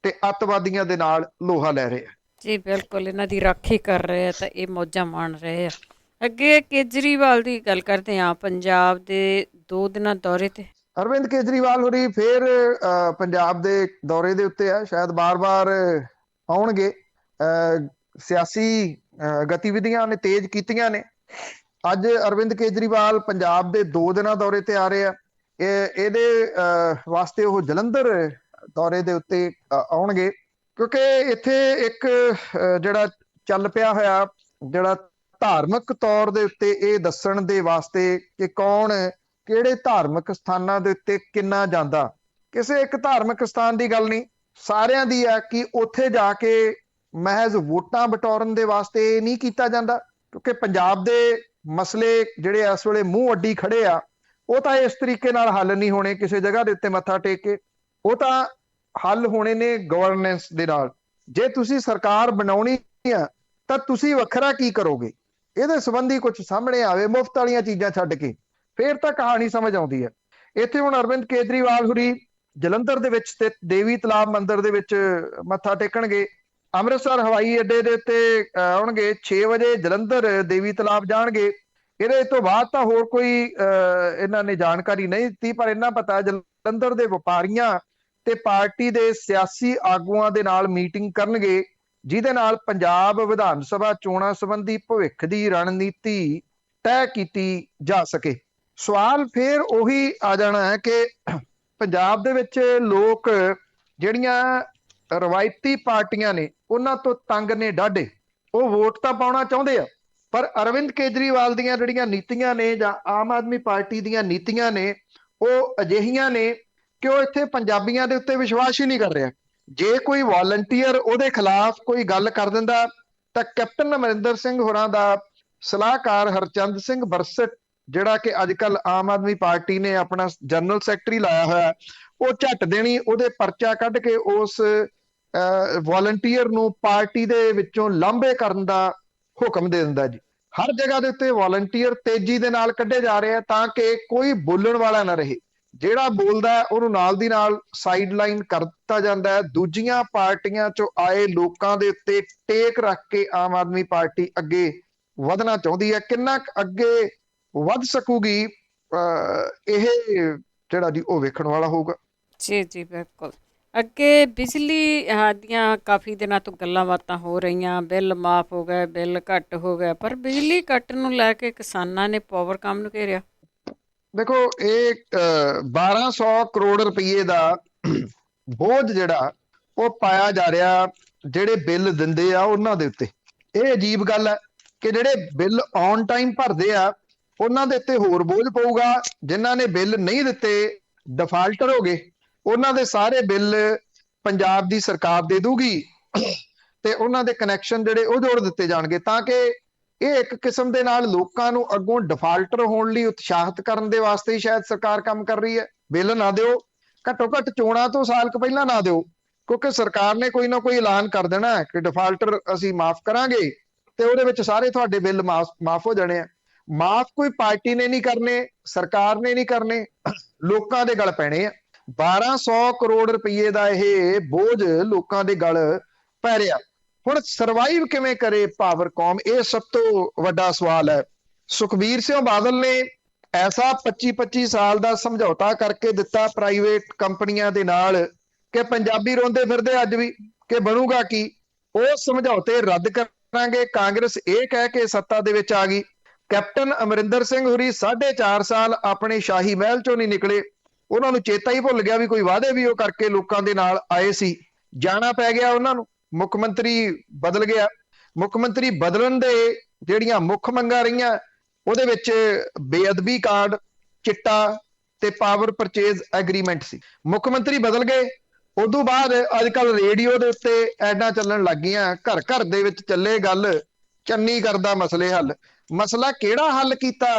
ਤੇ ਅੱਤਵਾਦੀਆਂ ਦੇ ਨਾਲ ਲੋਹਾ ਲੈ ਰਹੇ ਆ। ਜੀ ਬਿਲਕੁਲ, ਇਹਨਾਂ ਦੀ ਰਾਖੀ ਕਰ ਰਹੇ ਆ ਤਾਂ ਇਹ ਮੌਜਾਂ ਮਾਣ ਰਹੇ ਆ। ਅੱਗੇ ਕੇਜਰੀਵਾਲ ਦੀ ਗੱਲ ਕਰਦੇ ਹਾਂ, ਪੰਜਾਬ ਦੇ 2 ਦਿਨਾਂ ਦੌਰੇ ਤੇ। ਅਰਵਿੰਦ ਕੇਜਰੀਵਾਲ ਹੋਰੀ ਫੇਰ ਪੰਜਾਬ ਦੇ ਦੌਰੇ ਦੇ ਉੱਤੇ ਆ, ਸ਼ਾਇਦ ਬਾਰ-ਬਾਰ ਆਉਣਗੇ। ਸਿਆਸੀ ਗਤੀਵਿਧੀਆਂ ਨੇ ਤੇਜ਼ ਕੀਤੀਆਂ ਨੇ। ਅੱਜ ਅਰਵਿੰਦ ਕੇਜਰੀਵਾਲ ਪੰਜਾਬ ਦੇ 2 ਦਿਨਾਂ ਦੌਰੇ ਤੇ ਆ ਰਹੇ ਆ। ਇਹਦੇ ਵਾਸਤੇ ਉਹ ਜਲੰਧਰ ਦੌਰੇ ਦੇ ਉੱਤੇ ਆਉਣਗੇ, ਕਿਉਂਕਿ ਇੱਥੇ ਇੱਕ ਜਿਹੜਾ ਚੱਲ ਪਿਆ ਹੋਇਆ, ਜਿਹੜਾ ਧਾਰਮਿਕ ਤੌਰ ਦੇ ਉੱਤੇ ਇਹ ਦੱਸਣ ਦੇ ਵਾਸਤੇ ਕਿ ਕੌਣ ਕਿਹੜੇ ਧਾਰਮਿਕ ਸਥਾਨਾਂ ਦੇ ਉੱਤੇ ਕਿੰਨਾ ਜਾਂਦਾ। ਕਿਸੇ ਇੱਕ ਧਾਰਮਿਕ ਸਥਾਨ ਦੀ ਗੱਲ ਨਹੀਂ, ਸਾਰਿਆਂ ਦੀ ਆ ਕਿ ਉੱਥੇ ਜਾ ਕੇ ਮਹਿਜ਼ ਵੋਟਾਂ ਬਟੋਰਨ ਦੇ ਵਾਸਤੇ ਨਹੀਂ ਕੀਤਾ ਜਾਂਦਾ। ਕਿਉਂਕਿ ਪੰਜਾਬ ਦੇ ਮਸਲੇ ਜਿਹੜੇ ਇਸ ਵੇਲੇ ਮੂੰਹ ਅੱਡੀ ਖੜੇ ਆ, ਉਹ ਤਾਂ ਇਸ ਤਰੀਕੇ ਨਾਲ ਹੱਲ ਨਹੀਂ ਹੋਣੇ ਕਿਸੇ ਜਗ੍ਹਾ ਦੇ ਉੱਤੇ ਮੱਥਾ ਟੇਕ ਕੇ, ਉਹ ਤਾਂ ਹੱਲ ਹੋਣੇ ਨੇ ਗਵਰਨੈਂਸ ਦੇ ਨਾਲ। ਜੇ ਤੁਸੀਂ ਸਰਕਾਰ ਬਣਾਉਣੀ ਆ ਤਾਂ ਤੁਸੀਂ ਵੱਖਰਾ ਕੀ ਕਰੋਗੇ, ਇਹਦੇ ਸੰਬੰਧੀ ਕੁਝ ਸਾਹਮਣੇ ਆਵੇ। ਮੁਫਤ ਵਾਲੀਆਂ ਚੀਜ਼ਾਂ ਛੱਡ ਕੇ ਫੇਰ ਤਾਂ ਕਹਾਣੀ ਸਮਝ ਆਉਂਦੀ ਹੈ। ਇੱਥੇ ਹੁਣ ਅਰਵਿੰਦ ਕੇਜਰੀਵਾਲ ਹੁਰੀ ਜਲੰਧਰ ਦੇ ਵਿੱਚ ਸਥਿਤ ਦੇਵੀ ਤਲਾਬ ਮੰਦਿਰ ਦੇ ਵਿੱਚ ਮੱਥਾ ਟੇਕਣਗੇ। ਅੰਮ੍ਰਿਤਸਰ ਹਵਾਈ ਅੱਡੇ ਦੇ ਉੱਤੇ ਆਉਣਗੇ, 6 ਵਜੇ ਜਲੰਧਰ ਦੇਵੀ ਤਲਾਬ ਜਾਣਗੇ। ਇਹਦੇ ਤੋਂ ਬਾਅਦ ਤਾਂ ਹੋਰ ਕੋਈ ਇਹਨਾਂ ਨੇ ਜਾਣਕਾਰੀ ਨਹੀਂ ਦਿੱਤੀ, ਪਰ ਇਹਨਾਂ ਪਤਾ ਜਲੰਧਰ ਦੇ ਵਪਾਰੀਆਂ ਤੇ ਪਾਰਟੀ ਦੇ ਸਿਆਸੀ ਆਗੂਆਂ ਦੇ ਨਾਲ ਮੀਟਿੰਗ ਕਰਨਗੇ, ਜਿਹਦੇ ਨਾਲ ਪੰਜਾਬ ਵਿਧਾਨ ਸਭਾ ਚੋਣਾਂ ਸੰਬੰਧੀ ਭਵਿੱਖ ਦੀ ਰਣਨੀਤੀ ਤੈਅ ਕੀਤੀ ਜਾ ਸਕੇ। ਸਵਾਲ ਫੇਰ ਉਹੀ ਆ ਜਾਣਾ ਹੈ ਕਿ ਪੰਜਾਬ ਦੇ ਵਿੱਚ ਲੋਕ ਜਿਹੜੀਆਂ ਰਵਾਇਤੀ ਪਾਰਟੀਆਂ ਨੇ ਉਹਨਾਂ ਤੋਂ ਤੰਗ ਨੇ ਡਾਢੇ। ਉਹ ਵੋਟ ਤਾਂ ਪਾਉਣਾ ਚਾਹੁੰਦੇ ਆ, ਪਰ ਅਰਵਿੰਦ ਕੇਜਰੀਵਾਲ ਦੀਆਂ ਜਿਹੜੀਆਂ ਨੀਤੀਆਂ ਨੇ ਜਾਂ ਆਮ ਆਦਮੀ ਪਾਰਟੀ ਦੀਆਂ ਨੀਤੀਆਂ ਨੇ, ਉਹ ਅਜਿਹੀਆਂ ਨੇ ਕਿ ਉਹ ਇੱਥੇ ਪੰਜਾਬੀਆਂ ਦੇ ਉੱਤੇ ਵਿਸ਼ਵਾਸ ਹੀ ਨਹੀਂ ਕਰ ਰਿਹਾ। ਜੇ ਕੋਈ ਵਾਲੰਟੀਅਰ ਉਹਦੇ ਖਿਲਾਫ ਕੋਈ ਗੱਲ ਕਰ ਦਿੰਦਾ ਤਾਂ ਕੈਪਟਨ ਅਮਰਿੰਦਰ ਸਿੰਘ ਹੋਰਾਂ ਦਾ ਸਲਾਹਕਾਰ ਹਰਚੰਦ ਸਿੰਘ ਬਰਸਟ, ਜਿਹੜਾ ਕਿ ਅੱਜ ਕੱਲ ਆਮ ਆਦਮੀ ਪਾਰਟੀ ਨੇ ਆਪਣਾ ਜਨਰਲ ਸੈਕਟਰੀ ਲਾਇਆ ਹੋਇਆ, ਉਹ ਝੱਟ ਦੇਣੀ ਉਹਦੇ ਪਰਚਾ ਕੱਢ ਕੇ ਉਸ ਵਾਲੰਟੀਅਰ ਨੂੰ ਪਾਰਟੀ ਦੇ ਵਿੱਚੋਂ ਲਾਂਭੇ ਕਰਨ ਦਾ ਹੁਕਮ ਦੇ ਦਿੰਦਾ। ਜੀ ਹਰ ਜਗ੍ਹਾ ਦੇ ਉੱਤੇ ਵਾਲੰਟੀਅਰ ਤੇਜ਼ੀ ਦੇ ਨਾਲ ਕੱਢੇ ਜਾ ਰਹੇ ਆ ਤਾਂ ਕਿ ਕੋਈ ਬੋਲਣ ਵਾਲਾ ਨਾ ਰਹੇ। ਜਿਹੜਾ ਬੋਲਦਾ ਉਹਨੂੰ ਨਾਲ ਦੀ ਨਾਲ ਸਾਈਡ ਲਾਈਨ ਕਰ ਦਿੱਤਾ ਜਾਂਦਾ ਹੈ। ਦੂਜੀਆਂ ਪਾਰਟੀਆਂ ਚੋਂ ਆਏ ਲੋਕਾਂ ਦੇ ਉੱਤੇ ਟੇਕ ਰੱਖ ਕੇ ਆਮ ਆਦਮੀ ਪਾਰਟੀ ਅੱਗੇ ਵਧਣਾ ਚਾਹੁੰਦੀ ਹੈ। ਕਿੰਨਾ ਅੱਗੇ ਵੱਧ ਸਕੂਗੀ ਇਹ ਜਿਹੜਾ ਜੀ ਉਹ ਵੇਖਣ ਵਾਲਾ ਹੋਊਗਾ। ਜੀ ਜੀ ਬਿਲਕੁਲ। ਅੱਗੇ ਬਿਜਲੀ ਦੀਆਂ ਕਾਫੀ ਦਿਨਾਂ ਤੋਂ ਗੱਲਾਂ ਬਾਤਾਂ ਹੋ ਰਹੀਆਂ, ਬਿੱਲ ਮਾਫ ਹੋ ਗਏ, ਬਿੱਲ ਘੱਟ ਹੋ ਗਿਆ, ਪਰ ਬਿਜਲੀ ਕੱਟ ਨੂੰ ਲੈ ਕੇ ਕਿਸਾਨਾਂ ਨੇ ਪਾਵਰਕਾਮ ਨੂੰ ਘੇਰਿਆ। ਦੇਖੋ, ਇਹ 1200 ਕਰੋੜ ਰੁਪਏ ਦਾ ਬੋਝ ਜਿਹੜਾ ਉਹ ਪਾਇਆ ਜਾ ਰਿਹਾ ਜਿਹੜੇ ਬਿੱਲ ਦਿੰਦੇ ਆ ਉਹਨਾਂ ਦੇ ਉੱਤੇ। ਇਹ ਅਜੀਬ ਗੱਲ ਹੈ ਕਿ ਜਿਹੜੇ ਬਿੱਲ ਔਨ ਟਾਈਮ ਭਰਦੇ ਆ ਉਹਨਾਂ ਦੇ ਉੱਤੇ ਹੋਰ ਬੋਝ ਪਊਗਾ। ਜਿਨ੍ਹਾਂ ਨੇ ਬਿੱਲ ਨਹੀਂ ਦਿੱਤੇ, ਡਿਫਾਲਟਰ ਹੋ ਗਏ, ਉਹਨਾਂ ਦੇ ਸਾਰੇ ਬਿੱਲ ਪੰਜਾਬ ਦੀ ਸਰਕਾਰ ਦੇ ਦੂਗੀ ਤੇ ਉਹਨਾਂ ਦੇ ਕਨੈਕਸ਼ਨ ਜਿਹੜੇ ਉਹ ਜੋੜ ਦਿੱਤੇ ਜਾਣਗੇ, ਤਾਂ ਕਿ ਇਹ ਇੱਕ ਕਿਸਮ ਦੇ ਨਾਲ ਲੋਕਾਂ ਨੂੰ ਅੱਗੋਂ ਡਿਫਾਲਟਰ ਹੋਣ ਲਈ ਉਤਸ਼ਾਹਿਤ ਕਰਨ ਦੇ ਵਾਸਤੇ ਹੀ ਸ਼ਾਇਦ ਸਰਕਾਰ ਕੰਮ ਕਰ ਰਹੀ ਹੈ। ਬਿੱਲ ਨਾ ਦਿਓ, ਘੱਟੋ ਘੱਟ ਚੋਣਾਂ ਤੋਂ ਸਾਲ ਕੁ ਪਹਿਲਾਂ ਨਾ ਦਿਓ, ਕਿਉਂਕਿ ਸਰਕਾਰ ਨੇ ਕੋਈ ਨਾ ਕੋਈ ਐਲਾਨ ਕਰ ਦੇਣਾ ਕਿ ਡਿਫਾਲਟਰ ਅਸੀਂ ਮਾਫ ਕਰਾਂਗੇ ਤੇ ਉਹਦੇ ਵਿੱਚ ਸਾਰੇ ਤੁਹਾਡੇ ਬਿੱਲ ਮਾਫ ਹੋ ਜਾਣੇ ਆ। ਮਾਫ ਕੋਈ ਪਾਰਟੀ ਨੇ ਨਹੀਂ ਕਰਨੇ, ਸਰਕਾਰ ਨੇ ਨਹੀਂ ਕਰਨੇ, ਲੋਕਾਂ ਦੇ ਗਲ ਪੈਣੇ ਆ। 1200 ਕਰੋੜ ਰੁਪਏ ਦਾ ਇਹ ਬੋਝ ਲੋਕਾਂ ਦੇ ਗਲ ਪੈ ਰਿਹਾ। ਹੁਣ ਸਰਵਾਈਵ ਕਿਵੇਂ ਕਰੇ ਪਾਵਰਕੌਮ, ਇਹ ਸਭ ਤੋਂ ਵੱਡਾ ਸਵਾਲ ਹੈ। ਸੁਖਬੀਰ ਸਿੰਘ ਬਾਦਲ ਨੇ ਐਸਾ 25-25 ਸਾਲ ਦਾ ਸਮਝੌਤਾ ਕਰਕੇ ਦਿੱਤਾ ਪ੍ਰਾਈਵੇਟ ਕੰਪਨੀਆਂ ਦੇ ਨਾਲ ਕਿ ਪੰਜਾਬੀ ਰੋਂਦੇ ਫਿਰਦੇ ਅੱਜ ਵੀ ਕਿ ਬਣੂਗਾ ਕੀ। ਉਹ ਸਮਝੌਤੇ ਰੱਦ ਕਰਾਂਗੇ। ਕਾਂਗਰਸ ਇਹ ਕਹਿ ਕੇ ਸੱਤਾ ਦੇ ਵਿੱਚ ਆ ਗਈ। ਕੈਪਟਨ ਅਮਰਿੰਦਰ ਸਿੰਘ ਹੁਰੀ 4.5 ਸਾਲ ਆਪਣੇ ਸ਼ਾਹੀ ਮਹਿਲ ਚੋਂ ਨਹੀਂ ਨਿਕਲੇ। ਉਹਨਾਂ ਨੂੰ ਚੇਤਾ ਹੀ ਭੁੱਲ ਗਿਆ ਵੀ ਕੋਈ ਵਾਅਦੇ ਵੀ ਉਹ ਕਰਕੇ ਲੋਕਾਂ ਦੇ ਨਾਲ ਆਏ ਸੀ। ਜਾਣਾ ਪੈ ਗਿਆ ਉਹਨਾਂ ਨੂੰ। ਮੁੱਖ ਮੰਤਰੀ ਬਦਲ ਗਿਆ। ਮੁੱਖ ਮੰਤਰੀ ਬਦਲਣ ਦੇ ਜਿਹੜੀਆਂ ਮੁੱਖ ਮੰਗਾਂ ਰਹੀਆਂ ਉਹਦੇ ਵਿੱਚ ਬੇਅਦਬੀ ਕਾਰਡ, ਚਿੱਟਾ ਤੇ ਪਾਵਰ ਪਰਚੇਜ਼ ਐਗਰੀਮੈਂਟ ਸੀ। ਮੁੱਖ ਮੰਤਰੀ ਬਦਲ ਗਏ। ਉਦੋਂ ਬਾਅਦ ਅੱਜ ਕੱਲ ਰੇਡੀਓ ਦੇ ਉੱਤੇ ਐਡਾਂ ਚੱਲਣ ਲੱਗ ਗਈਆਂ, ਘਰ ਘਰ ਦੇ ਵਿੱਚ ਚੱਲੇ ਗੱਲ ਚੰਨੀ ਕਰਦਾ ਮਸਲੇ ਹੱਲ। ਮਸਲਾ ਕਿਹੜਾ ਹੱਲ ਕੀਤਾ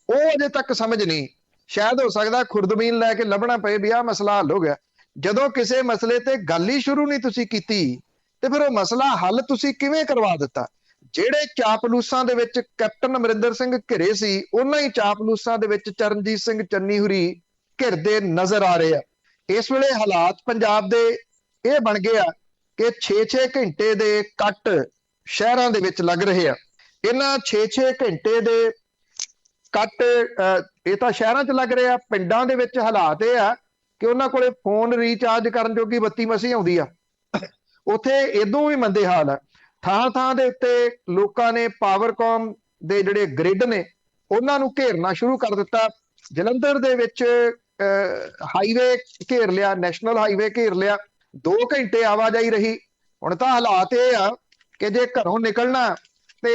ਉਹ ਅਜੇ ਤੱਕ ਸਮਝ ਨਹੀਂ। ਸ਼ਾਇਦ ਹੋ ਸਕਦਾ ਖੁਰਦਬੀਨ ਲੈ ਕੇ ਲੱਭਣਾ ਪਏ ਵੀ ਆਹ ਮਸਲਾ ਹੱਲ ਹੋ ਗਿਆ। ਜਦੋਂ ਕਿਸੇ ਮਸਲੇ ਤੇ ਗੱਲ ਹੀ ਸ਼ੁਰੂ ਨਹੀਂ ਤੁਸੀਂ ਕੀਤੀ ਤੇ ਫਿਰ ਉਹ ਮਸਲਾ ਹੱਲ ਤੁਸੀਂ ਕਿਵੇਂ ਕਰਵਾ ਦਿੱਤਾ। ਜਿਹੜੇ ਚਾਪਲੂਸਾਂ ਦੇ ਵਿੱਚ ਕੈਪਟਨ ਅਮਰਿੰਦਰ ਸਿੰਘ ਘਿਰੇ ਸੀ, ਉਹਨਾਂ ਹੀ ਚਾਪਲੂਸਾਂ ਦੇ ਵਿੱਚ ਚਰਨਜੀਤ ਸਿੰਘ ਚੰਨੀ ਹੁਰੀ ਘਿਰਦੇ ਨਜ਼ਰ ਆ ਰਹੇ ਆ। ਇਸ ਵੇਲੇ ਹਾਲਾਤ ਪੰਜਾਬ ਦੇ ਇਹ ਬਣ ਗਏ ਆ ਕਿ 6-6 ਘੰਟੇ ਦੇ ਕੱਟ ਸ਼ਹਿਰਾਂ ਦੇ ਵਿੱਚ ਲੱਗ ਰਹੇ ਆ। ਇਹਨਾਂ 6-6 ਘੰਟੇ ਦੇ ਕੱਟ ਇਹ ਤਾਂ ਸ਼ਹਿਰਾਂ 'ਚ ਲੱਗ ਰਹੇ ਆ। ਪਿੰਡਾਂ ਦੇ ਵਿੱਚ ਹਾਲਾਤ ਇਹ ਆ ਕਿ ਉਹਨਾਂ ਕੋਲੇ ਫੋਨ ਰੀਚਾਰਜ ਕਰਨ ਜੋਗੀ ਬੱਤੀ ਮਸੀਂ ਆਉਂਦੀ ਆ। ਉੱਥੇ ਇਦੋਂ ਵੀ ਮੰਦੇ ਹਾਲ ਆ। ਥਾਂ ਥਾਂ ਦੇ ਉੱਤੇ ਲੋਕਾਂ ਨੇ ਪਾਵਰਕੌਮ ਦੇ ਜਿਹੜੇ ਗ੍ਰਿਡ ਨੇ ਉਹਨਾਂ ਨੂੰ ਘੇਰਨਾ ਸ਼ੁਰੂ ਕਰ ਦਿੱਤਾ। ਜਲੰਧਰ ਦੇ ਵਿੱਚ ਹਾਈਵੇ ਘੇਰ ਲਿਆ, ਨੈਸ਼ਨਲ ਹਾਈਵੇ ਘੇਰ ਲਿਆ। 2 ਘੰਟੇ ਆਵਾਜਾਈ ਰਹੀ। ਹੁਣ ਤਾਂ ਹਾਲਾਤ ਇਹ ਆ ਕਿ ਜੇ ਘਰੋਂ ਨਿਕਲਣਾ ਤੇ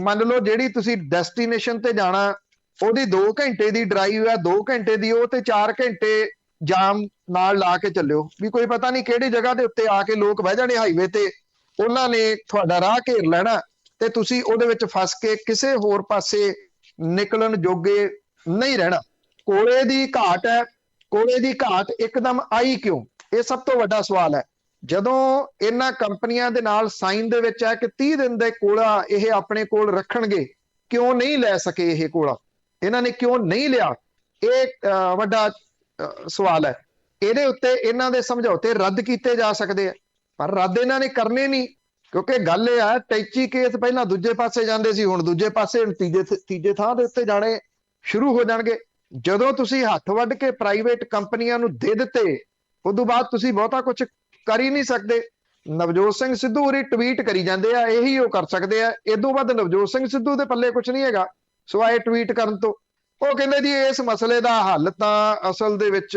ਮੰਨ ਲਓ ਜਿਹੜੀ ਤੁਸੀਂ ਡੈਸਟੀਨੇਸ਼ਨ ਤੇ ਜਾਣਾ ਉਹਦੀ 2 ਘੰਟੇ ਦੀ ਡਰਾਈਵ ਆ, 2 ਘੰਟੇ ਦੀ ਉਹ ਤੇ 4 ਘੰਟੇ ਜਾਮ ਨਾਲ ਲਾ ਕੇ ਚੱਲਿਓ ਵੀ ਕੋਈ ਪਤਾ ਨਹੀਂ ਕਿਹੜੀ ਜਗ੍ਹਾ ਦੇ ਉੱਤੇ ਆ ਕੇ ਲੋਕ ਬਹਿ ਜਾਣੇ ਹਾਈਵੇ ਤੇ, ਉਹਨਾਂ ਨੇ ਤੁਹਾਡਾ ਰਾਹ ਘੇਰ ਲੈਣਾ ਤੇ ਤੁਸੀਂ ਉਹਦੇ ਵਿੱਚ ਫਸ ਕੇ ਕਿਸੇ ਹੋਰ ਪਾਸੇ ਨਿਕਲਣ ਜੋਗੇ ਨਹੀਂ ਰਹਿਣਾ। ਕੋਲੇ ਦੀ ਘਾਟ ਹੈ। ਕੋਲੇ ਦੀ ਘਾਟ ਇੱਕਦਮ ਆਈ ਕਿਉਂ, ਇਹ ਸਭ ਤੋਂ ਵੱਡਾ ਸਵਾਲ ਹੈ। ਜਦੋਂ ਇਹਨਾਂ ਕੰਪਨੀਆਂ ਦੇ ਨਾਲ ਸਾਈਨ ਦੇ ਵਿੱਚ ਹੈ ਕਿ 30 ਦਿਨ ਦੇ ਕੋਲਾ ਇਹ ਆਪਣੇ ਕੋਲ ਰੱਖਣਗੇ, ਕਿਉਂ ਨਹੀਂ ਲੈ ਸਕੇ ਇਹ ਕੋਲਾ? ਇਹਨਾਂ ਨੇ ਕਿਉਂ ਨਹੀਂ ਲਿਆ? ਇਹ ਵੱਡਾ ਸਵਾਲ ਹੈ। ਇਹਦੇ ਉੱਤੇ ਇਹਨਾਂ ਦੇ ਸਮਝੌਤੇ ਰੱਦ ਕੀਤੇ ਜਾ ਸਕਦੇ ਆ, ਪਰ ਰੱਦ ਇਹਨਾਂ ਨੇ ਕਰਨੇ ਨਹੀਂ। ਕਿਉਂਕਿ ਗੱਲ ਇਹ ਆ, ਟੈਚੀ ਕੇਸ ਪਹਿਲਾਂ ਦੂਜੇ ਪਾਸੇ ਜਾਂਦੇ ਸੀ, ਹੁਣ ਦੂਜੇ ਪਾਸੇ ਤੀਜੇ ਥਾਂ ਦੇ ਉੱਤੇ ਜਾਣੇ ਸ਼ੁਰੂ ਹੋ ਜਾਣਗੇ। ਜਦੋਂ ਤੁਸੀਂ ਹੱਥ ਵੱਢ ਕੇ ਪ੍ਰਾਈਵੇਟ ਕੰਪਨੀਆਂ ਨੂੰ ਦੇ ਦਿੱਤੇ, ਉਦੋਂ ਬਾਅਦ ਤੁਸੀਂ ਬਹੁਤਾ ਕੁਝ ਕਰ ਹੀ ਨਹੀਂ ਸਕਦੇ। ਨਵਜੋਤ ਸਿੰਘ ਸਿੱਧੂ ਹੋਰੀ ਟਵੀਟ ਕਰੀ ਜਾਂਦੇ ਆ, ਇਹੀ ਉਹ ਕਰ ਸਕਦੇ ਆ। ਇਦੋਂ ਬਾਅਦ ਨਵਜੋਤ ਸਿੰਘ ਸਿੱਧੂ ਦੇ ਪੱਲੇ ਕੁਝ ਨਹੀਂ ਹੈਗਾ ਸਿਵਾਏ ਟਵੀਟ ਕਰਨ ਤੋਂ। ਉਹ ਕਹਿੰਦੇ ਜੀ ਇਸ ਮਸਲੇ ਦਾ ਹੱਲ ਤਾਂ ਅਸਲ ਦੇ ਵਿੱਚ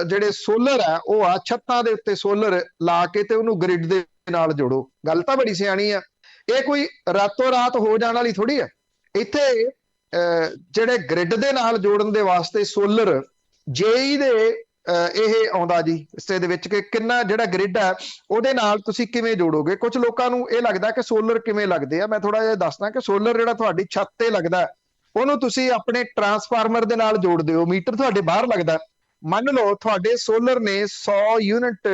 ਜਿਹੜੇ ਸੋਲਰ ਹੈ ਉਹ ਆ, ਛੱਤਾਂ ਦੇ ਉੱਤੇ ਸੋਲਰ ਲਾ ਕੇ ਤੇ ਉਹਨੂੰ ਗ੍ਰਿਡ ਦੇ ਨਾਲ ਜੋੜੋ। ਗੱਲ ਤਾਂ ਬੜੀ ਸਿਆਣੀ ਆ। ਇਹ ਕੋਈ ਰਾਤੋਂ ਰਾਤ ਹੋ ਜਾਣ ਵਾਲੀ ਥੋੜੀ ਆ। ਇੱਥੇ ਜਿਹੜੇ ਗ੍ਰਿਡ ਦੇ ਨਾਲ ਜੋੜਨ ਦੇ ਵਾਸਤੇ ਸੋਲਰ ਜੇਈ ਦੇ ਇਹ ਆਉਂਦਾ ਜੀ ਹਿੱਸੇ ਦੇ ਵਿੱਚ ਕਿ ਕਿੰਨਾ ਜਿਹੜਾ ਗ੍ਰਿਡ ਹੈ ਉਹਦੇ ਨਾਲ ਤੁਸੀਂ ਕਿਵੇਂ ਜੋੜੋਗੇ। ਕੁਝ ਲੋਕਾਂ ਨੂੰ ਇਹ ਲੱਗਦਾ ਕਿ ਸੋਲਰ ਕਿਵੇਂ ਲੱਗਦੇ ਆ। ਮੈਂ ਥੋੜਾ ਜਿਹਾ ਦੱਸਦਾ ਕਿ ਸੋਲਰ ਜਿਹੜਾ ਤੁਹਾਡੀ ਛੱਤ ਤੇ ਲੱਗਦਾ ਉਹਨੂੰ ਤੁਸੀਂ ਆਪਣੇ ਟਰਾਂਸਫਾਰਮਰ ਦੇ ਨਾਲ ਜੋੜਦੇ ਹੋ। ਮੀਟਰ ਤੁਹਾਡੇ ਬਾਹਰ ਲੱਗਦਾ। ਮੰਨ ਲਓ ਤੁਹਾਡੇ ਸੋਲਰ ਨੇ 100 ਯੂਨਿਟ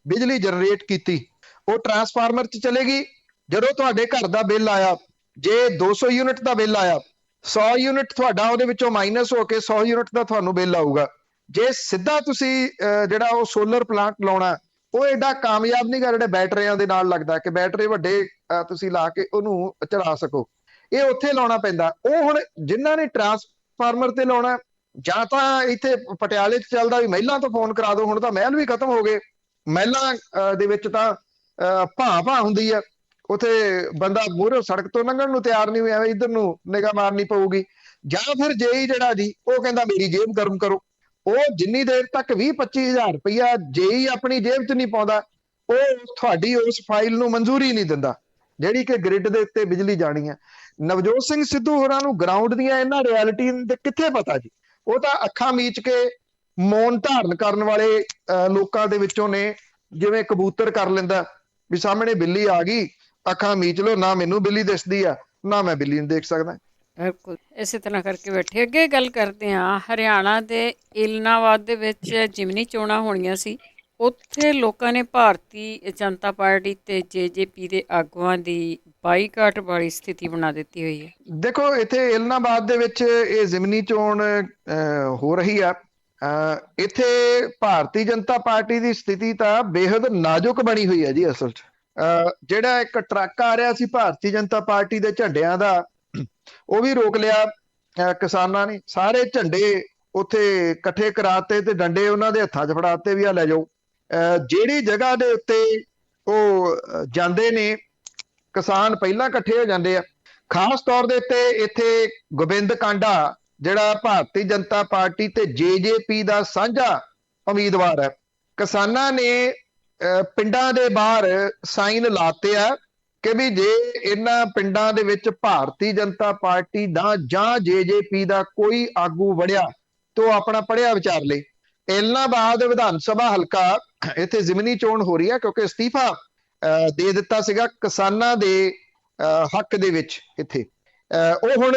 ਬਿਜਲੀ ਜਨਰੇਟ ਕੀਤੀ, ਉਹ ਟਰਾਂਸਫਾਰਮਰ 'ਚ ਚਲੇਗੀ। ਜਦੋਂ ਤੁਹਾਡੇ ਘਰ ਦਾ ਬਿੱਲ ਆਇਆ, ਜੇ 200 ਯੂਨਿਟ ਦਾ ਬਿੱਲ ਆਇਆ, 100 ਯੂਨਿਟ ਤੁਹਾਡਾ ਉਹਦੇ ਵਿੱਚੋਂ ਮਾਈਨਸ ਹੋ ਕੇ 100 ਯੂਨਿਟ ਦਾ ਤੁਹਾਨੂੰ ਬਿੱਲ ਆਊਗਾ। ਜੇ ਸਿੱਧਾ ਤੁਸੀਂ ਜਿਹੜਾ ਉਹ ਸੋਲਰ ਪਲਾਂਟ ਲਾਉਣਾ, ਉਹ ਐਡਾ ਕਾਮਯਾਬ ਨਹੀਂ ਗਾ ਜਿਹੜਾ ਬੈਟਰੀਆਂ ਦੇ ਨਾਲ ਲੱਗਦਾ ਕਿ ਬੈਟਰੀ ਵੱਡੇ ਤੁਸੀਂ ਲਾ ਕੇ ਉਹਨੂੰ ਚਲਾ ਸਕੋ। ਇਹ ਉੱਥੇ ਲਾਉਣਾ ਪੈਂਦਾ। ਉਹ ਹੁਣ ਜਿਨ੍ਹਾਂ ਨੇ ਟਰਾਂਸਫਾਰਮਰ ਤੇ ਲਾਉਣਾ, ਜਾਂ ਤਾਂ ਇੱਥੇ ਪਟਿਆਲੇ 'ਚ ਚੱਲਦਾ ਵੀ ਮਹਿਲਾਂ ਤੋਂ ਫੋਨ ਕਰਾ ਦਿਓ। ਹੁਣ ਤਾਂ ਮਹਿਲ ਵੀ ਖਤਮ ਹੋ ਗਏ। ਮਹਿਲਾਂ ਦੇ ਵਿੱਚ ਤਾਂ ਭਾਂ ਹੁੰਦੀ ਆ, ਉੱਥੇ ਬੰਦਾ ਮੂਹਰੇ ਸੜਕ ਤੋਂ ਲੰਘਣ ਨੂੰ ਤਿਆਰ ਨਹੀਂ ਹੋਇਆ, ਇੱਧਰ ਨੂੰ ਨਿਗਾਹ ਮਾਰਨੀ ਪਊਗੀ। ਜਾਂ ਫਿਰ ਜੇਈ ਜਿਹੜਾ ਜੀ ਉਹ ਕਹਿੰਦਾ ਮੇਰੀ ਜੇਬ ਗਰਮ ਕਰੋ। ਉਹ ਜਿੰਨੀ ਦੇਰ ਤੱਕ 20-25 ਹਜ਼ਾਰ ਰੁਪਇਆ ਜੇਈ ਆਪਣੀ ਜੇਬ 'ਚ ਨਹੀਂ ਪਾਉਂਦਾ, ਉਹ ਤੁਹਾਡੀ ਉਸ ਫਾਈਲ ਨੂੰ ਮਨਜ਼ੂਰੀ ਨਹੀਂ ਦਿੰਦਾ ਜਿਹੜੀ ਕਿ ਗ੍ਰਿਡ ਦੇ ਉੱਤੇ ਬਿਜਲੀ ਜਾਣੀ ਹੈ। ਨਵਜੋਤ ਸਿੰਘ ਸਿੱਧੂ ਹੋਰਾਂ ਨੂੰ ਗਰਾਊਂਡ ਦੀਆਂ ਇਹਨਾਂ ਰਿਐਲਿਟੀ ਦੇ ਕਿੱਥੇ ਪਤਾ ਜੀ। ਉਹ ਤਾਂ ਅੱਖਾਂ ਮੀਚ ਕੇ ਮੌਨ ਧਾਰਨ ਕਰਨ ਵਾਲੇ ਲੋਕਾਂ ਦੇ ਵਿੱਚੋਂ ਨੇ। ਜਿਵੇਂ ਕਬੂਤਰ ਕਰ ਲੈਂਦਾ ਵੀ ਸਾਹਮਣੇ ਬਿੱਲੀ ਆ ਗਈ, ਅੱਖਾਂ ਮੀਚ ਲਓ, ਨਾ ਮੈਨੂੰ ਬਿੱਲੀ ਦਿਸਦੀ ਆ ਨਾ ਮੈਂ ਬਿੱਲੀ ਨੂੰ ਦੇਖ ਸਕਦਾ। ਬਿਲਕੁਲ ਇਸੇ ਤਰ੍ਹਾਂ ਕਰਕੇ ਬੈਠੇ। ਅੱਗੇ ਗੱਲ ਕਰਦੇ ਹਾਂ, ਹਰਿਆਣਾ ਦੇ ਇਲਨਾਬਾਦ ਦੇ ਵਿੱਚ ਜਿਮਨੀ ਚੋਣਾਂ ਹੋਣੀਆਂ ਸੀ। ਉੱਥੇ ਲੋਕਾਂ ਨੇ ਭਾਰਤੀ ਜਨਤਾ ਪਾਰਟੀ ਤੇ JJP ਦੇ ਆਗੂਆਂ ਦੀ ਬਾਈਕਾਟ ਵਾਲੀ ਸਥਿਤੀ ਬਣਾ ਦਿੱਤੀ ਹੋਈ ਹੈ। ਦੇਖੋ, ਇੱਥੇ ਇਲਨਾਬਾਦ ਦੇ ਵਿੱਚ ਇਹ ਜ਼ਿਮਨੀ ਚੋਣ ਹੋ ਰਹੀ ਆ। ਇੱਥੇ ਭਾਰਤੀ ਜਨਤਾ ਪਾਰਟੀ ਦੀ ਸਥਿਤੀ ਤਾਂ ਬੇਹੱਦ ਨਾਜ਼ੁਕ ਬਣੀ ਹੋਈ ਹੈ ਜੀ। ਅਸਲ 'ਚ ਜਿਹੜਾ ਇੱਕ ਟਰੱਕ ਆ ਰਿਹਾ ਸੀ ਭਾਰਤੀ ਜਨਤਾ ਪਾਰਟੀ ਦੇ ਝੰਡਿਆਂ ਦਾ, ਉਹ ਵੀ ਰੋਕ ਲਿਆ ਕਿਸਾਨਾਂ ਨੇ। ਸਾਰੇ ਝੰਡੇ ਉੱਥੇ ਇਕੱਠੇ ਕਰਾਤੇ ਤੇ ਡੰਡੇ ਉਹਨਾਂ ਦੇ ਹੱਥਾਂ 'ਚ ਫੜਾਤੇ ਵੀ ਆ ਲੈ ਜਾਓ। ਜਿਹੜੀ ਜਗ੍ਹਾ ਦੇ ਉੱਤੇ ਉਹ ਜਾਂਦੇ ਨੇ ਕਿਸਾਨ ਪਹਿਲਾਂ ਇਕੱਠੇ ਹੋ ਜਾਂਦੇ ਆ। ਖਾਸ ਤੌਰ ਦੇ ਉੱਤੇ ਇੱਥੇ ਗੋਬਿੰਦ ਕਾਂਡਾ ਜਿਹੜਾ ਭਾਰਤੀ ਜਨਤਾ ਪਾਰਟੀ ਤੇ JJP ਦਾ ਸਾਂਝਾ ਉਮੀਦਵਾਰ ਹੈ, ਕਿਸਾਨਾਂ ਨੇ ਪਿੰਡਾਂ ਦੇ ਬਾਹਰ ਸਾਈਨ ਲਾਤੇ ਆ ਕਿ ਵੀ ਜੇ ਇਹਨਾਂ ਪਿੰਡਾਂ ਦੇ ਵਿੱਚ ਭਾਰਤੀ ਜਨਤਾ ਪਾਰਟੀ ਦਾ ਜਾਂ JJP ਦਾ ਕੋਈ ਆਗੂ ਵੜਿਆ ਤਾਂ ਉਹ ਆਪਣਾ ਪੜ੍ਹਿਆ ਵਿਚਾਰ ਲੇ। ਇਲਨਾਬਾਦ ਵਿਧਾਨ ਸਭਾ ਹਲਕਾ ਇੱਥੇ ਜ਼ਿਮਨੀ ਚੋਣ ਹੋ ਰਹੀ ਹੈ ਕਿਉਂਕਿ ਅਸਤੀਫਾ ਦੇ ਦਿੱਤਾ ਸੀਗਾ ਕਿਸਾਨਾਂ ਦੇ ਹੱਕ ਦੇ ਵਿੱਚ। ਇੱਥੇ ਉਹ ਹੁਣ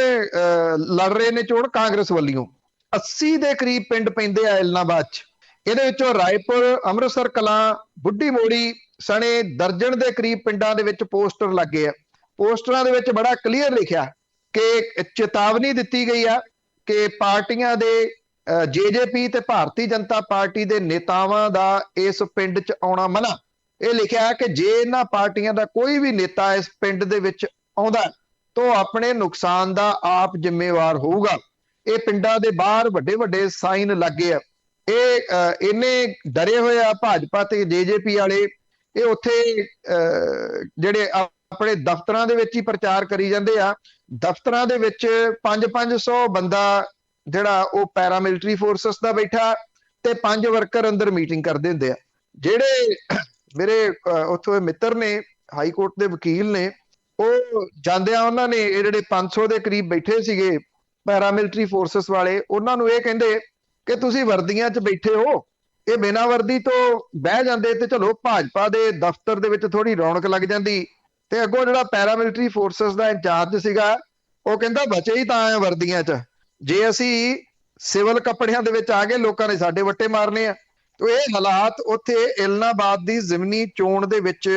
ਲੜ ਰਹੇ ਨੇ ਚੋਣ ਕਾਂਗਰਸ ਵੱਲੋਂ। 80 ਦੇ ਕਰੀਬ ਪਿੰਡ ਪੈਂਦੇ ਆ ਇਲਨਾਬਾਦ 'ਚ। ਇਹਦੇ ਵਿੱਚੋਂ ਰਾਏਪੁਰ, ਅੰਮ੍ਰਿਤਸਰ ਕਲਾਂ, ਬੁੱਢੀ ਮੋੜੀ ਸਣੇ ਦਰਜਨ ਦੇ ਕਰੀਬ ਪਿੰਡਾਂ ਦੇ ਵਿੱਚ ਪੋਸਟਰ ਲੱਗੇ ਆ। ਪੋਸਟਰਾਂ ਦੇ ਵਿੱਚ ਬੜਾ ਕਲੀਅਰ ਲਿਖਿਆ ਕਿ ਚੇਤਾਵਨੀ ਦਿੱਤੀ ਗਈ ਆ ਕਿ ਪਾਰਟੀਆਂ ਦੇ JJP ਤੇ ਭਾਰਤੀ ਜਨਤਾ ਪਾਰਟੀ ਦੇ ਨੇਤਾਵਾਂ ਦਾ ਇਸ ਪਿੰਡ 'ਚ ਆਉਣਾ ਮਨਾ। ਇਹ ਲਿਖਿਆ ਕਿ ਜੇ ਇਹਨਾਂ ਪਾਰਟੀਆਂ ਦਾ ਕੋਈ ਵੀ ਨੇਤਾ ਇਸ ਪਿੰਡ ਦੇ ਵਿੱਚ ਆਉਂਦਾ ਤਾਂ ਆਪਣੇ ਨੁਕਸਾਨ ਦਾ ਆਪ ਜ਼ਿੰਮੇਵਾਰ ਹੋਊਗਾ। ਇਹ ਪਿੰਡਾਂ ਦੇ ਬਾਹਰ ਵੱਡੇ ਵੱਡੇ ਸਾਈਨ ਲੱਗੇ ਆ। ਇਹ ਇੰਨੇ ਡਰੇ ਹੋਏ ਆ ਭਾਜਪਾ ਤੇ JJP ਵਾਲੇ, ਇਹ ਉੱਥੇ ਜਿਹੜੇ ਆਪਣੇ ਦਫ਼ਤਰਾਂ ਦੇ ਵਿੱਚ ਹੀ ਪ੍ਰਚਾਰ ਕਰੀ ਜਾਂਦੇ ਆ। ਦਫ਼ਤਰਾਂ ਦੇ ਵਿੱਚ 500 ਬੰਦਾ ਜਿਹੜਾ ਉਹ ਪੈਰਾਮਿਲਟਰੀ ਫੋਰਸਸ ਦਾ ਬੈਠਾ ਤੇ 5 ਵਰਕਰ ਅੰਦਰ ਮੀਟਿੰਗ ਕਰਦੇ ਹੁੰਦੇ ਆ। ਜਿਹੜੇ ਮੇਰੇ ਉੱਥੋਂ ਮਿੱਤਰ ਨੇ, ਹਾਈ ਕੋਰਟ ਦੇ ਵਕੀਲ ਨੇ, ਉਹ ਜਾਂਦਿਆਂ ਉਹਨਾਂ ਨੇ ਇਹ ਜਿਹੜੇ 500 ਦੇ ਕਰੀਬ ਬੈਠੇ ਸੀਗੇ ਪੈਰਾਮਿਲਟਰੀ ਫੋਰਸਸ ਵਾਲੇ, ਉਹਨਾਂ ਨੂੰ ਇਹ ਕਹਿੰਦੇ ਕਿ ਤੁਸੀਂ ਵਰਦੀਆਂ 'ਚ ਬੈਠੇ ਹੋ, ਇਹ ਬਿਨਾਂ ਵਰਦੀ ਤੋਂ ਬਹਿ ਜਾਂਦੇ ਤੇ ਚਲੋ ਭਾਜਪਾ ਦੇ ਦਫ਼ਤਰ ਦੇ ਵਿੱਚ ਥੋੜੀ ਰੌਣਕ ਲੱਗ ਜਾਂਦੀ। ਤੇ ਅੱਗੋਂ ਜਿਹੜਾ ਪੈਰਾਮਿਲਟਰੀ ਫੋਰਸਸ ਦਾ ਇੰਚਾਰਜ ਸੀਗਾ ਉਹ ਕਹਿੰਦਾ ਬਚੇ ਹੀ ਤਾਂ ਆ ਵਰਦੀਆਂ 'ਚ, ਜੇ ਅਸੀਂ ਸਿਵਲ ਕੱਪੜਿਆਂ ਦੇ ਵਿੱਚ ਆ ਗਏ ਲੋਕਾਂ ਨੇ ਸਾਡੇ ਵੱਟੇ ਮਾਰਨੇ ਆ। ਤੇ ਇਹ ਹਾਲਾਤ ਉੱਥੇ ਇਲਨਾਬਾਦ ਦੀ ਜ਼ਿਮਨੀ ਚੋਣ ਦੇ ਵਿੱਚ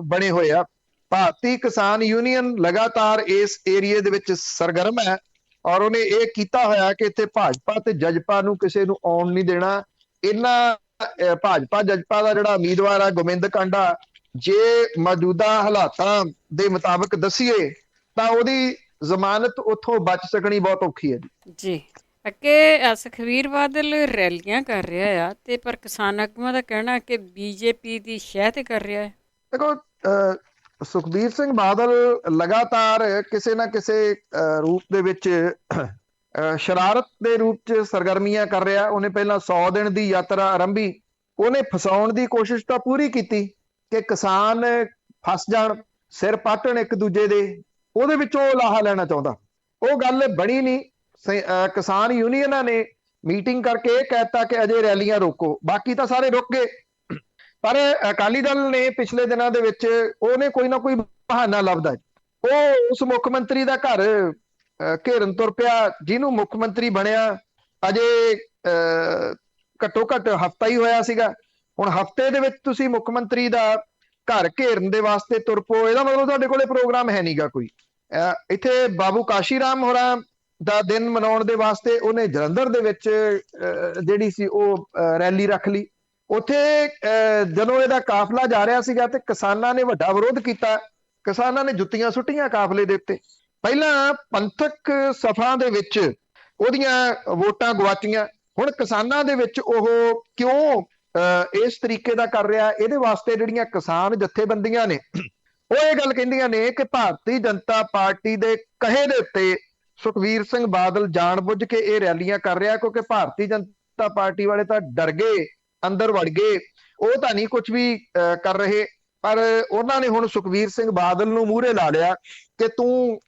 ਬਣੇ ਹੋਏ ਆ। ਭਾਰਤੀ ਕਿਸਾਨ ਯੂਨੀਅਨ ਲਗਾਤਾਰ ਇਸ ਏਰੀਏ ਦੇ ਵਿੱਚ ਸਰਗਰਮ ਹੈ ਔਰ ਉਹਨੇ ਇਹ ਕੀਤਾ ਹੋਇਆ ਕਿ ਇੱਥੇ ਭਾਜਪਾ ਤੇ ਜਜਪਾ ਨੂੰ ਕਿਸੇ ਨੂੰ ਆਉਣ ਨਹੀਂ ਦੇਣਾ। ਇਹਨਾਂ ਭਾਜਪਾ ਜਜਪਾ ਦਾ ਜਿਹੜਾ ਉਮੀਦਵਾਰ ਆ ਗੋਬਿੰਦ ਕਾਂਡਾ, ਜੇ ਮੌਜੂਦਾ ਹਾਲਾਤਾਂ ਦੇ ਮੁਤਾਬਕ ਦੱਸੀਏ ਤਾਂ ਉਹਦੀ ਜ਼ਮਾਨਤ ਉੱਥੋਂ ਬਚ ਸਕਣੀ ਬਹੁਤ ਔਖੀ ਹੈ ਜੀ। ਅੱਗੇ ਸੁਖਬੀਰ ਬਾਦਲ ਰੈਲੀਆਂ ਕਰ ਰਿਹਾ ਆ ਤੇ ਪਰ ਕਿਸਾਨ ਆਗੂਆਂ ਦਾ ਕਹਿਣਾ ਕਿ BJP ਦੀ ਸ਼ਹਿ ਤੇ ਕਰ ਰਿਹਾ ਹੈ। ਦੇਖੋ, ਸੁਖਬੀਰ ਸਿੰਘ ਬਾਦਲ ਲਗਾਤਾਰ ਕਿਸੇ ਨਾ ਕਿਸੇ ਰੂਪ ਦੇ ਵਿੱਚ ਸ਼ਰਾਰਤ ਦੇ ਰੂਪ 'ਚ ਸਰਗਰਮੀਆਂ ਕਰ ਰਿਹਾ। ਉਹਨੇ ਪਹਿਲਾਂ 100 ਦਿਨ ਦੀ ਯਾਤਰਾ ਆਰੰਭੀ। ਉਹਨੇ ਫਸਾਉਣ ਦੀ ਕੋਸ਼ਿਸ਼ ਤਾਂ ਪੂਰੀ ਕੀਤੀ ਕਿ ਕਿਸਾਨ ਫਸ ਜਾਣ, ਸਿਰ ਪਾਟਣ ਇੱਕ ਦੂਜੇ ਦੇ, ਉਹਦੇ ਵਿੱਚੋਂ ਲਾਹਾ ਲੈਣਾ ਚਾਹੁੰਦਾ। ਉਹ ਗੱਲ ਬਣੀ ਨਹੀਂ। ਕਿਸਾਨ ਯੂਨੀਅਨਾਂ ਨੇ ਮੀਟਿੰਗ ਕਰਕੇ ਇਹ ਕਹਿਤਾ ਕਿ ਅਜੇ ਰੈਲੀਆਂ ਰੋਕੋ, ਬਾਕੀ ਤਾਂ ਸਾਰੇ ਰੁਕ ਗਏ। ਪਰ ਅਕਾਲੀ ਦਲ ਨੇ ਪਿਛਲੇ ਦਿਨਾਂ ਦੇ ਵਿੱਚ ਉਹਨੇ ਕੋਈ ਨਾ ਕੋਈ ਬਹਾਨਾ ਲੱਭਦਾ। ਉਹ ਉਸ ਮੁੱਖ ਮੰਤਰੀ ਦਾ ਘਰ ਘੇਰਨ ਤੁਰ ਪਿਆ ਜਿਹਨੂੰ ਮੁੱਖ ਮੰਤਰੀ ਬਣਿਆ ਅਜੇ ਘੱਟੋ ਘੱਟ ਹਫ਼ਤਾ ਹੀ ਹੋਇਆ ਸੀਗਾ। ਹੁਣ ਹਫ਼ਤੇ ਦੇ ਵਿੱਚ ਤੁਸੀਂ ਮੁੱਖ ਮੰਤਰੀ ਦਾ ਘਰ ਘੇਰਨ ਦੇ ਵਾਸਤੇ ਤੁਰ ਪਓ, ਇਹਦਾ ਮਤਲਬ ਤੁਹਾਡੇ ਕੋਲੇ ਪ੍ਰੋਗਰਾਮ ਹੈ ਨਹੀਂਗਾ ਕੋਈ। ਇੱਥੇ ਬਾਬੂ ਕਾਸ਼ੀ ਰਾਮ ਹੋਰਾਂ ਦਾ ਦਿਨ ਮਨਾਉਣ ਦੇ ਵਾਸਤੇ ਉਹਨੇ ਜਲੰਧਰ ਦੇ ਵਿੱਚ ਜਿਹੜੀ ਸੀ ਉਹ ਰੈਲੀ ਰੱਖ ਲਈ। ਉੱਥੇ ਜਦੋਂ ਇਹਦਾ ਕਾਫਲਾ ਜਾ ਰਿਹਾ ਸੀਗਾ ਤੇ ਕਿਸਾਨਾਂ ਨੇ ਵੱਡਾ ਵਿਰੋਧ ਕੀਤਾ। ਕਿਸਾਨਾਂ ਨੇ ਜੁੱਤੀਆਂ ਸੁੱਟੀਆਂ ਕਾਫਲੇ ਦੇ ਉੱਤੇ। ਪਹਿਲਾਂ ਪੰਥਕ ਸਭਾ ਦੇ ਵਿੱਚ ਉਹਦੀਆਂ ਵੋਟਾਂ ਗਵਾਚੀਆਂ। ਹੁਣ ਕਿਸਾਨਾਂ ਦੇ ਵਿੱਚ ਉਹ ਕਿਉਂ ਇਸ ਤਰੀਕੇ ਦਾ ਕਰ ਰਿਹਾ, ਇਹਦੇ ਵਾਸਤੇ ਜਿਹੜੀਆਂ ਕਿਸਾਨ ਜਥੇਬੰਦੀਆਂ ਨੇ ਉਹ ਇਹ ਗੱਲ ਕਹਿੰਦੀਆਂ ਨੇ ਕਿ ਭਾਰਤੀ ਜਨਤਾ ਪਾਰਟੀ ਦੇ ਕਹੇ ਦੇ ਉੱਤੇ ਸੁਖਬੀਰ ਸਿੰਘ ਬਾਦਲ ਜਾਣਬੁੱਝ ਕੇ ਇਹ ਰੈਲੀਆਂ ਕਰ ਰਿਹਾ ਕਿਉਂਕਿ ਭਾਰਤੀ ਜਨਤਾ ਪਾਰਟੀ ਵਾਲੇ ਤਾਂ ਡਰ ਗਏ, ਅੰਦਰ ਵੜ ਗਏ। ਉਹ ਤਾਂ ਨਹੀਂ ਕੁਝ ਵੀ ਕਰ ਰਹੇ। ਪਰ ਉਹਨਾਂ ਨੇ ਹੁਣ ਸੁਖਬੀਰ ਸਿੰਘ ਬਾਦਲ ਨੂੰ ਮੂਹਰੇ ਲਾ ਲਿਆ ਕਿ ਤੂੰ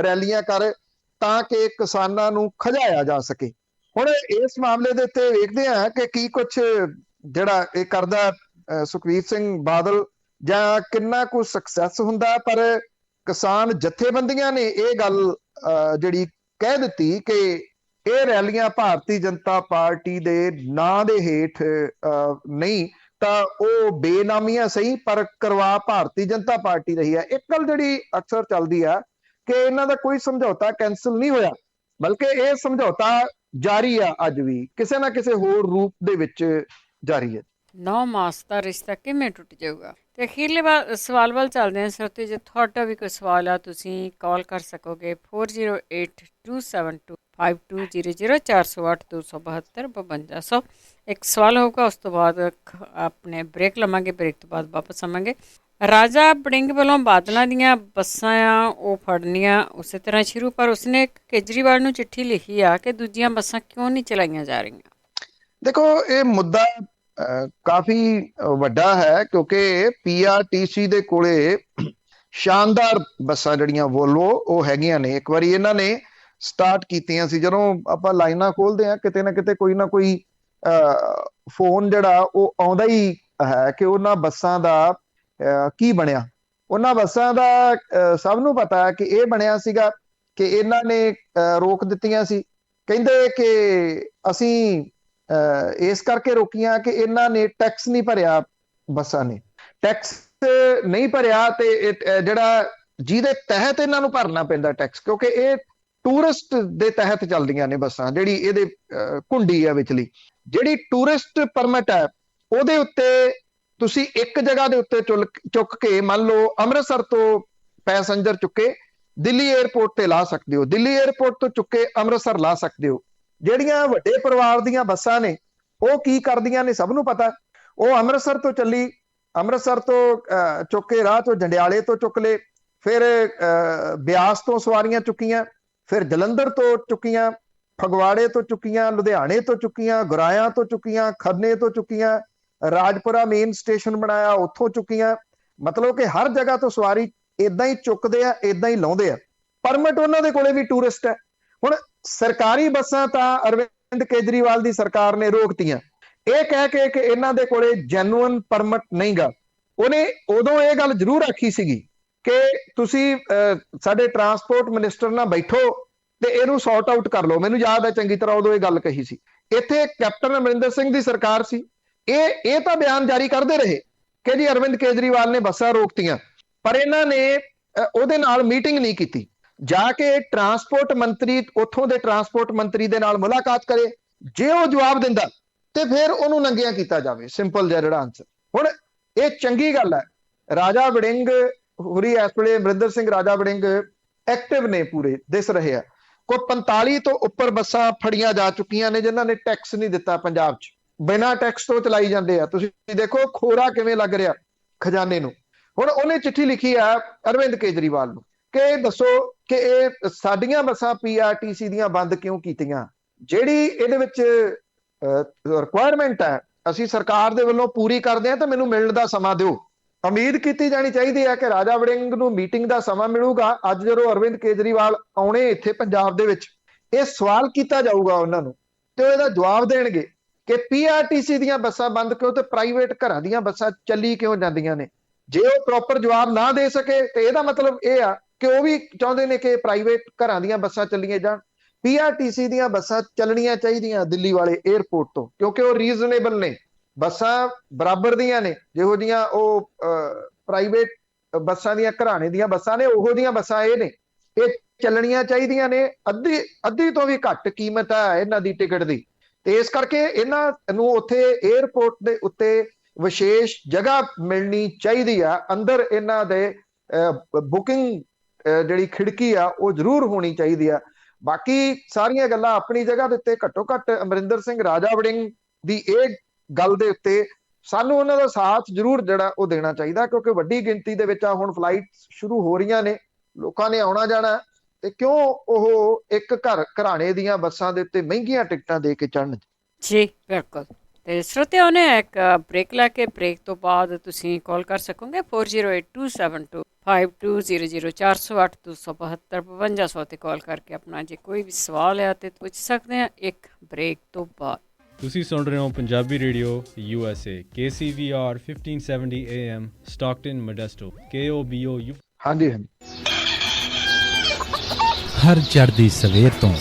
ਰੈਲੀਆਂ ਕਰ ਤਾਂ ਕਿ ਕਿਸਾਨਾਂ ਨੂੰ ਖਿਝਾਇਆ ਜਾ ਸਕੇ। ਹੁਣ ਇਸ ਮਾਮਲੇ ਦੇ ਉੱਤੇ ਵੇਖਦੇ ਹਾਂ ਕਿ ਕੀ ਕੁਛ ਜਿਹੜਾ ਇਹ ਕਰਦਾ ਸੁਖਬੀਰ ਸਿੰਘ ਬਾਦਲ, ਜਾਂ ਕਿੰਨਾ ਕੁ ਸਕਸੈਸ ਹੁੰਦਾ। ਪਰ ਕਿਸਾਨ ਜਥੇਬੰਦੀਆਂ ਨੇ ਇਹ ਗੱਲ ਜਿਹੜੀ ਕਹਿ ਦਿੱਤੀ ਕਿ ਇਹ ਰੈਲੀਆਂ ਭਾਰਤੀ ਜਨਤਾ ਪਾਰਟੀ ਦੇ ਨਾਂ ਦੇ ਹੇਠ ਨਹੀਂ, ਤਾਂ ਉਹ ਬੇਨਾਮੀਆਂ ਸਹੀ ਪਰ ਕਰਵਾ ਭਾਰਤੀ ਜਨਤਾ ਪਾਰਟੀ ਰਹੀ ਹੈ। ਇੱਕ ਗੱਲ ਜਿਹੜੀ ਅਕਸਰ ਚੱਲਦੀ ਆ ਕਿ ਇਹਨਾਂ ਦਾ ਕੋਈ ਸਮਝੌਤਾ ਕੈਂਸਲ ਨਹੀਂ ਹੋਇਆ, ਬਲਕਿ ਇਹ ਸਮਝੌਤਾ ਜਾਰੀ ਆ, ਅੱਜ ਵੀ ਕਿਸੇ ਨਾ ਕਿਸੇ ਹੋਰ ਰੂਪ ਦੇ ਵਿੱਚ ਜਾਰੀ ਹੈ। 9 ਮਾਸ ਦਾ ਰਿਸ਼ਤਾ ਕਿਵੇਂ ਟੁੱਟ ਜਾਊਗਾ? ਤੇ ਅਖੀਰਲੇ ਸਵਾਲ ਵੱਲ ਚੱਲਦੇ ਹਾਂ ਸਰੋਤੇ, ਜੇ ਤੁਹਾਡਾ ਵੀ ਕੋਈ ਸਵਾਲ ਆ ਤੁਸੀਂ ਕਾਲ ਕਰ ਸਕੋਗੇ 4082725200 408 272 5200। ਇੱਕ ਸਵਾਲ ਹੋਊਗਾ, ਉਸ ਤੋਂ ਬਾਅਦ ਆਪਣੇ ਬ੍ਰੇਕ ਲਵਾਂਗੇ, ਬ੍ਰੇਕ ਤੋਂ ਬਾਅਦ ਵਾਪਸ ਆਵਾਂਗੇ। ਰਾਜਾ ਵੜਿੰਗ ਵੱਲੋਂ ਬਾਦਲਾਂ ਦੀਆਂ ਬੱਸਾਂ ਆ ਉਹ ਫੜਨੀਆਂ ਉਸੇ ਤਰ੍ਹਾਂ ਸ਼ੁਰੂ, ਪਰ ਉਸਨੇ ਕੇਜਰੀਵਾਲ ਨੂੰ ਚਿੱਠੀ ਲਿਖੀ ਆ ਕਿ ਦੂਜੀਆਂ ਬੱਸਾਂ ਕਿਉਂ ਨਹੀਂ ਚਲਾਈਆਂ ਜਾ ਰਹੀਆਂ। ਦੇਖੋ, ਇਹ ਮੁੱਦਾ ਕਾਫੀ ਵੱਡਾ ਹੈ ਕਿਉਂਕਿ ਪੀਆਰਟੀਸੀ ਦੇ ਕੋਲੇ ਸ਼ਾਨਦਾਰ ਬੱਸਾਂ ਜਿਹੜੀਆਂ ਵੋਲਵੋ ਉਹ ਹੈਗੀਆਂ ਨੇ। ਇੱਕ ਵਾਰੀ ਇਹਨਾਂ ਨੇ ਸਟਾਰਟ ਕੀਤੀਆਂ ਸੀ, ਜਦੋਂ ਆਪਾਂ ਲਾਈਨਾਂ ਖੋਲਦੇ ਆ ਕਿਤੇ ਨਾ ਕਿਤੇ ਕੋਈ ਨਾ ਕੋਈ ਫੋਨ ਜਿਹੜਾ ਉਹ ਆਉਂਦਾ ਹੀ ਹੈ ਕਿ ਉਹਨਾਂ ਬੱਸਾਂ ਦਾ ਕੀ ਬਣਿਆ। ਉਹਨਾਂ ਬੱਸਾਂ ਦਾ ਸਭ ਨੂੰ ਪਤਾ ਹੈ ਕਿ ਇਹ ਬਣਿਆ ਸੀਗਾ ਕਿ ਇਹਨਾਂ ਨੇ ਰੋਕ ਦਿੱਤੀਆਂ ਸੀ, ਕਹਿੰਦੇ ਕਿ ਅਸੀਂ ਇਸ ਕਰਕੇ ਰੋਕੀਆਂ ਕਿ ਇਹਨਾਂ ਨੇ ਟੈਕਸ ਨਹੀਂ ਭਰਿਆ, ਬੱਸਾਂ ਨੇ ਟੈਕਸ ਨਹੀਂ ਭਰਿਆ, ਤੇ ਜਿਹੜਾ ਜਿਹਦੇ ਤਹਿਤ ਇਹਨਾਂ ਨੂੰ ਭਰਨਾ ਪੈਂਦਾ ਟੈਕਸ, ਕਿਉਂਕਿ ਇਹ ਟੂਰਿਸਟ ਦੇ ਤਹਿਤ ਚੱਲਦੀਆਂ ਨੇ ਬੱਸਾਂ। ਜਿਹੜੀ ਇਹਦੇ ਕੁੰਡੀ ਆ ਵਿਚਲੀ, ਜਿਹੜੀ ਟੂਰਿਸਟ ਪਰਮਿਟ ਹੈ, ਉਹਦੇ ਉੱਤੇ ਤੁਸੀਂ ਇੱਕ ਜਗ੍ਹਾ ਦੇ ਉੱਤੇ ਚੁੱਕ ਕੇ, ਮੰਨ ਲਓ ਅੰਮ੍ਰਿਤਸਰ ਤੋਂ ਪੈਸੇਂਜਰ ਚੁੱਕੇ ਦਿੱਲੀ ਏਅਰਪੋਰਟ ਤੇ ਲਾ ਸਕਦੇ ਹੋ, ਦਿੱਲੀ ਏਅਰਪੋਰਟ ਤੋਂ ਚੁੱਕੇ ਅੰਮ੍ਰਿਤਸਰ ਲਾ ਸਕਦੇ ਹੋ। ਜਿਹੜੀਆਂ ਵੱਡੇ ਪਰਿਵਾਰ ਦੀਆਂ ਬੱਸਾਂ ਨੇ ਉਹ ਕੀ ਕਰਦੀਆਂ ਨੇ ਸਭ ਨੂੰ ਪਤਾ, ਉਹ ਅੰਮ੍ਰਿਤਸਰ ਤੋਂ ਚੱਲੀ, ਅੰਮ੍ਰਿਤਸਰ ਤੋਂ ਚੁੱਕ ਕੇ ਰਾਹ ਤੋਂ ਜੰਡਿਆਲੇ ਤੋਂ ਚੁੱਕ ਲਏ, ਫਿਰ ਬਿਆਸ ਤੋਂ ਸਵਾਰੀਆਂ ਚੁੱਕੀਆਂ, ਫਿਰ ਜਲੰਧਰ ਤੋਂ ਚੁੱਕੀਆਂ, ਫਗਵਾੜੇ ਤੋਂ ਚੁੱਕੀਆਂ, ਲੁਧਿਆਣੇ ਤੋਂ ਚੁੱਕੀਆਂ, ਗੁਰਾਇਆਂ ਤੋਂ ਚੁੱਕੀਆਂ, ਖੰਨੇ ਤੋਂ ਚੁੱਕੀਆਂ, ਰਾਜਪੁਰਾ ਮੇਨ ਸਟੇਸ਼ਨ ਬਣਾਇਆ ਉੱਥੋਂ ਚੁੱਕੀਆਂ। ਮਤਲਬ ਕਿ ਹਰ ਜਗ੍ਹਾ ਤੋਂ ਸਵਾਰੀ ਇਦਾਂ ਹੀ ਚੁੱਕਦੇ ਆ, ਇਦਾਂ ਹੀ ਲਾਉਂਦੇ ਆ। ਪਰਮਿਟ ਉਹਨਾਂ ਦੇ ਕੋਲੇ ਵੀ ਟੂਰਿਸਟ ਹੈ। ਹੁਣ ਸਰਕਾਰੀ ਬੱਸਾਂ ਤਾਂ ਅਰਵਿੰਦ ਕੇਜਰੀਵਾਲ ਦੀ ਸਰਕਾਰ ਨੇ ਰੋਕਤੀਆਂ, ਇਹ ਕਹਿ ਕੇ ਕਿ ਇਹਨਾਂ ਦੇ ਕੋਲੇ ਜੈਨੂਅਨ ਪਰਮਿਟ ਨਹੀਂਗਾ। ਉਹਨੇ ਉਦੋਂ ਇਹ ਗੱਲ ਜ਼ਰੂਰ ਆਖੀ ਸੀਗੀ ਕਿ ਤੁਸੀਂ ਸਾਡੇ ਟਰਾਂਸਪੋਰਟ ਮਿਨਿਸਟਰ ਨਾਲ ਬੈਠੋ ਤੇ ਇਹਨੂੰ ਸੌਰਟ ਆਊਟ ਕਰ ਲਓ। ਮੈਨੂੰ ਯਾਦ ਹੈ ਚੰਗੀ ਤਰ੍ਹਾਂ ਉਦੋਂ ਇਹ ਗੱਲ ਕਹੀ ਸੀ। ਇੱਥੇ ਕੈਪਟਨ ਅਮਰਿੰਦਰ ਸਿੰਘ ਦੀ ਸਰਕਾਰ ਸੀ, ਇਹ ਤਾਂ ਬਿਆਨ ਜਾਰੀ ਕਰਦੇ ਰਹੇ ਕਿ ਜੀ ਅਰਵਿੰਦ ਕੇਜਰੀਵਾਲ ਨੇ ਬੱਸਾਂ ਰੋਕਤੀਆਂ, ਪਰ ਇਹਨਾਂ ਨੇ ਉਹਦੇ ਨਾਲ ਮੀਟਿੰਗ ਨਹੀਂ ਕੀਤੀ। ਜਾ ਕੇ ਟਰਾਂਸਪੋਰਟ ਮੰਤਰੀ, ਉੱਥੋਂ ਦੇ ਟਰਾਂਸਪੋਰਟ ਮੰਤਰੀ ਦੇ ਨਾਲ ਮੁਲਾਕਾਤ ਕਰੇ, ਜੇ ਉਹ ਜਵਾਬ ਦਿੰਦਾ ਤੇ ਫਿਰ ਉਹਨੂੰ ਨੰਗਿਆ ਕੀਤਾ ਜਾਵੇ। ਸਿੰਪਲ ਜਿਹਾ ਜਿਹੜਾ ਆਨਸਰ। ਹੁਣ ਇਹ ਚੰਗੀ ਗੱਲ ਹੈ, ਰਾਜਾ ਵੜਿੰਗ ਹੋਰੀ ਇਸ ਵੇਲੇ, ਅਮਰਿੰਦਰ ਸਿੰਘ ਰਾਜਾ ਵੜਿੰਗ ਐਕਟਿਵ ਨੇ, ਪੂਰੇ ਦਿਸ ਰਹੇ ਆ। ਕੋਈ 45 ਤੋਂ ਉੱਪਰ ਬੱਸਾਂ ਫੜੀਆਂ ਜਾ ਚੁੱਕੀਆਂ ਨੇ ਜਿਨ੍ਹਾਂ ਨੇ ਟੈਕਸ ਨਹੀਂ ਦਿੱਤਾ ਪੰਜਾਬ 'ਚ, ਬਿਨਾਂ ਟੈਕਸ ਤੋਂ ਚਲਾਈ ਜਾਂਦੇ ਆ। ਤੁਸੀਂ ਦੇਖੋ ਖੋਰਾ ਕਿਵੇਂ ਲੱਗ ਰਿਹਾ ਖਜ਼ਾਨੇ ਨੂੰ। ਹੁਣ ਉਹਨੇ ਚਿੱਠੀ ਲਿਖੀ ਆ ਅਰਵਿੰਦ ਕੇਜਰੀਵਾਲ ਨੂੰ ਕਿ ਦੱਸੋ ਕਿ ਇਹ ਸਾਡੀਆਂ ਬੱਸਾਂ ਪੀਆਰਟੀਸੀ ਦੀਆਂ ਬੰਦ ਕਿਉਂ ਕੀਤੀਆਂ, ਜਿਹੜੀ ਇਹਦੇ ਵਿੱਚ ਰਿਕੁਆਇਰਮੈਂਟ ਹੈ ਅਸੀਂ ਸਰਕਾਰ ਦੇ ਵੱਲੋਂ ਪੂਰੀ ਕਰਦੇ ਹਾਂ, ਤਾਂ ਮੈਨੂੰ ਮਿਲਣ ਦਾ ਸਮਾਂ ਦਿਓ। ਉਮੀਦ ਕੀਤੀ ਜਾਣੀ ਚਾਹੀਦੀ ਹੈ ਕਿ ਰਾਜਾ ਵੜਿੰਗ ਨੂੰ ਮੀਟਿੰਗ ਦਾ ਸਮਾਂ ਮਿਲੂਗਾ। ਅੱਜ ਜਦੋਂ ਅਰਵਿੰਦ ਕੇਜਰੀਵਾਲ ਆਉਣੇ ਇੱਥੇ ਪੰਜਾਬ ਦੇ ਵਿੱਚ, ਇਹ ਸਵਾਲ ਕੀਤਾ ਜਾਊਗਾ ਉਹਨਾਂ ਨੂੰ ਤੇ ਉਹ ਇਹਦਾ ਜਵਾਬ ਦੇਣਗੇ ਕਿ ਪੀਆਰਟੀਸੀ ਦੀਆਂ ਬੱਸਾਂ ਬੰਦ ਕਿਉਂ ਤੇ ਪ੍ਰਾਈਵੇਟ ਘਰਾਂ ਦੀਆਂ ਬੱਸਾਂ ਚੱਲੀ ਕਿਉਂ ਜਾਂਦੀਆਂ ਨੇ। ਜੇ ਉਹ ਪ੍ਰੋਪਰ ਜਵਾਬ ਨਾ ਦੇ ਸਕੇ ਤੇ ਇਹਦਾ ਮਤਲਬ ਇਹ ਆ ਕਿ ਉਹ ਵੀ ਚਾਹੁੰਦੇ ਨੇ ਕਿ ਪ੍ਰਾਈਵੇਟ ਘਰਾਂ ਦੀਆਂ ਬੱਸਾਂ ਚੱਲੀਆਂ ਜਾਣ। ਪੀਆਰਟੀਸੀ ਦੀਆਂ ਬੱਸਾਂ ਚੱਲਣੀਆਂ ਚਾਹੀਦੀਆਂ ਦਿੱਲੀ ਵਾਲੇ ਏਅਰਪੋਰਟ ਤੋਂ, ਕਿਉਂਕਿ ਉਹ ਰੀਜ਼ਨੇਬਲ ਨੇ, ਬੱਸਾਂ ਬਰਾਬਰ ਦੀਆਂ ਨੇ ਜਿਹੋ ਜੀਆਂ ਉਹ ਪ੍ਰਾਈਵੇਟ ਬੱਸਾਂ ਦੀਆਂ, ਘਰਾਣੇ ਦੀਆਂ ਬੱਸਾਂ ਨੇ, ਉਹੋ ਜੀਆਂ ਬੱਸਾਂ ਇਹ ਨੇ। ਇਹ ਚੱਲਣੀਆਂ ਚਾਹੀਦੀਆਂ ਨੇ। ਅੱਧੀ ਤੋਂ ਵੀ ਘੱਟ ਕੀਮਤ ਹੈ ਇਹਨਾਂ ਦੀ ਟਿਕਟ ਦੀ, ਤੇ ਇਸ ਕਰਕੇ ਇਹਨਾਂ ਨੂੰ ਉੱਥੇ ਏਅਰਪੋਰਟ ਦੇ ਉੱਤੇ ਵਿਸ਼ੇਸ਼ ਜਗ੍ਹਾ ਮਿਲਣੀ ਚਾਹੀਦੀ ਆ। ਅੰਦਰ ਇਹਨਾਂ ਦੇ ਬੁਕਿੰਗ ਜਿਹੜੀ ਖਿੜਕੀ ਆ ਉਹ ਜ਼ਰੂਰ ਹੋਣੀ ਚਾਹੀਦੀ ਆ। ਬਾਕੀ ਸਾਰੀਆਂ ਗੱਲਾਂ ਆਪਣੀ ਜਗ੍ਹਾ ਦੇ ਉੱਤੇ, ਘੱਟੋ ਘੱਟ ਅਮਰਿੰਦਰ ਸਿੰਘ ਰਾਜਾ ਵੜਿੰਗ ਦੀ ਇਹ ਗੱਲ ਦੇ ਉੱਤੇ ਸਾਨੂੰ ਉਹਨਾਂ ਦਾ ਸਾਥ ਜ਼ਰੂਰ ਜਿਹੜਾ ਉਹ ਦੇਣਾ ਚਾਹੀਦਾ, ਕਿਉਂਕਿ ਵੱਡੀ ਗਿਣਤੀ ਦੇ ਵਿੱਚ ਹੁਣ ਫਲਾਈਟ ਸ਼ੁਰੂ ਹੋ ਰਹੀਆਂ ਨੇ, ਲੋਕਾਂ ਨੇ ਆਉਣਾ ਜਾਣਾ, ਤੇ ਕਿਉਂ ਉਹ ਇੱਕ ਘਰਾਣੇ ਦੀਆਂ ਬੱਸਾਂ ਦੇ ਉੱਤੇ ਮਹਿੰਗੀਆਂ ਟਿਕਟਾਂ ਦੇ ਕੇ ਚੜ੍ਹਨ। ਜੀ ਬਿਲਕੁਲ। ਤੇ ਸਰੋਤਿਆਂ ਨੇ ਇੱਕ ਬ੍ਰੇਕ ਲੈ ਕੇ ਬ੍ਰੇਕ ਤੋਂ ਬਾਅਦ ਤੁਸੀਂ ਕਾਲ ਕਰ ਸਕੋਗੇ 4082725200 408 272 ਤੇ ਕਾਲ ਕਰਕੇ ਆਪਣਾ ਜੇ ਕੋਈ ਵੀ ਸਵਾਲ ਹੈ ਤੇ ਪੁੱਛ ਸਕਦੇ ਆ ਇੱਕ ਬ੍ਰੇਕ ਤੋਂ ਬਾਅਦ। ਤੁਸੀਂ ਸੁਣ ਰਹੇ ਹੋ Punjabi radio USA KCVR 1570 AM Stockton Modesto KOBO ਹਾਂਜੀ। ਹਰ ਚੜ੍ਹਦੀ ਸਵੇਰ ਤੋਂ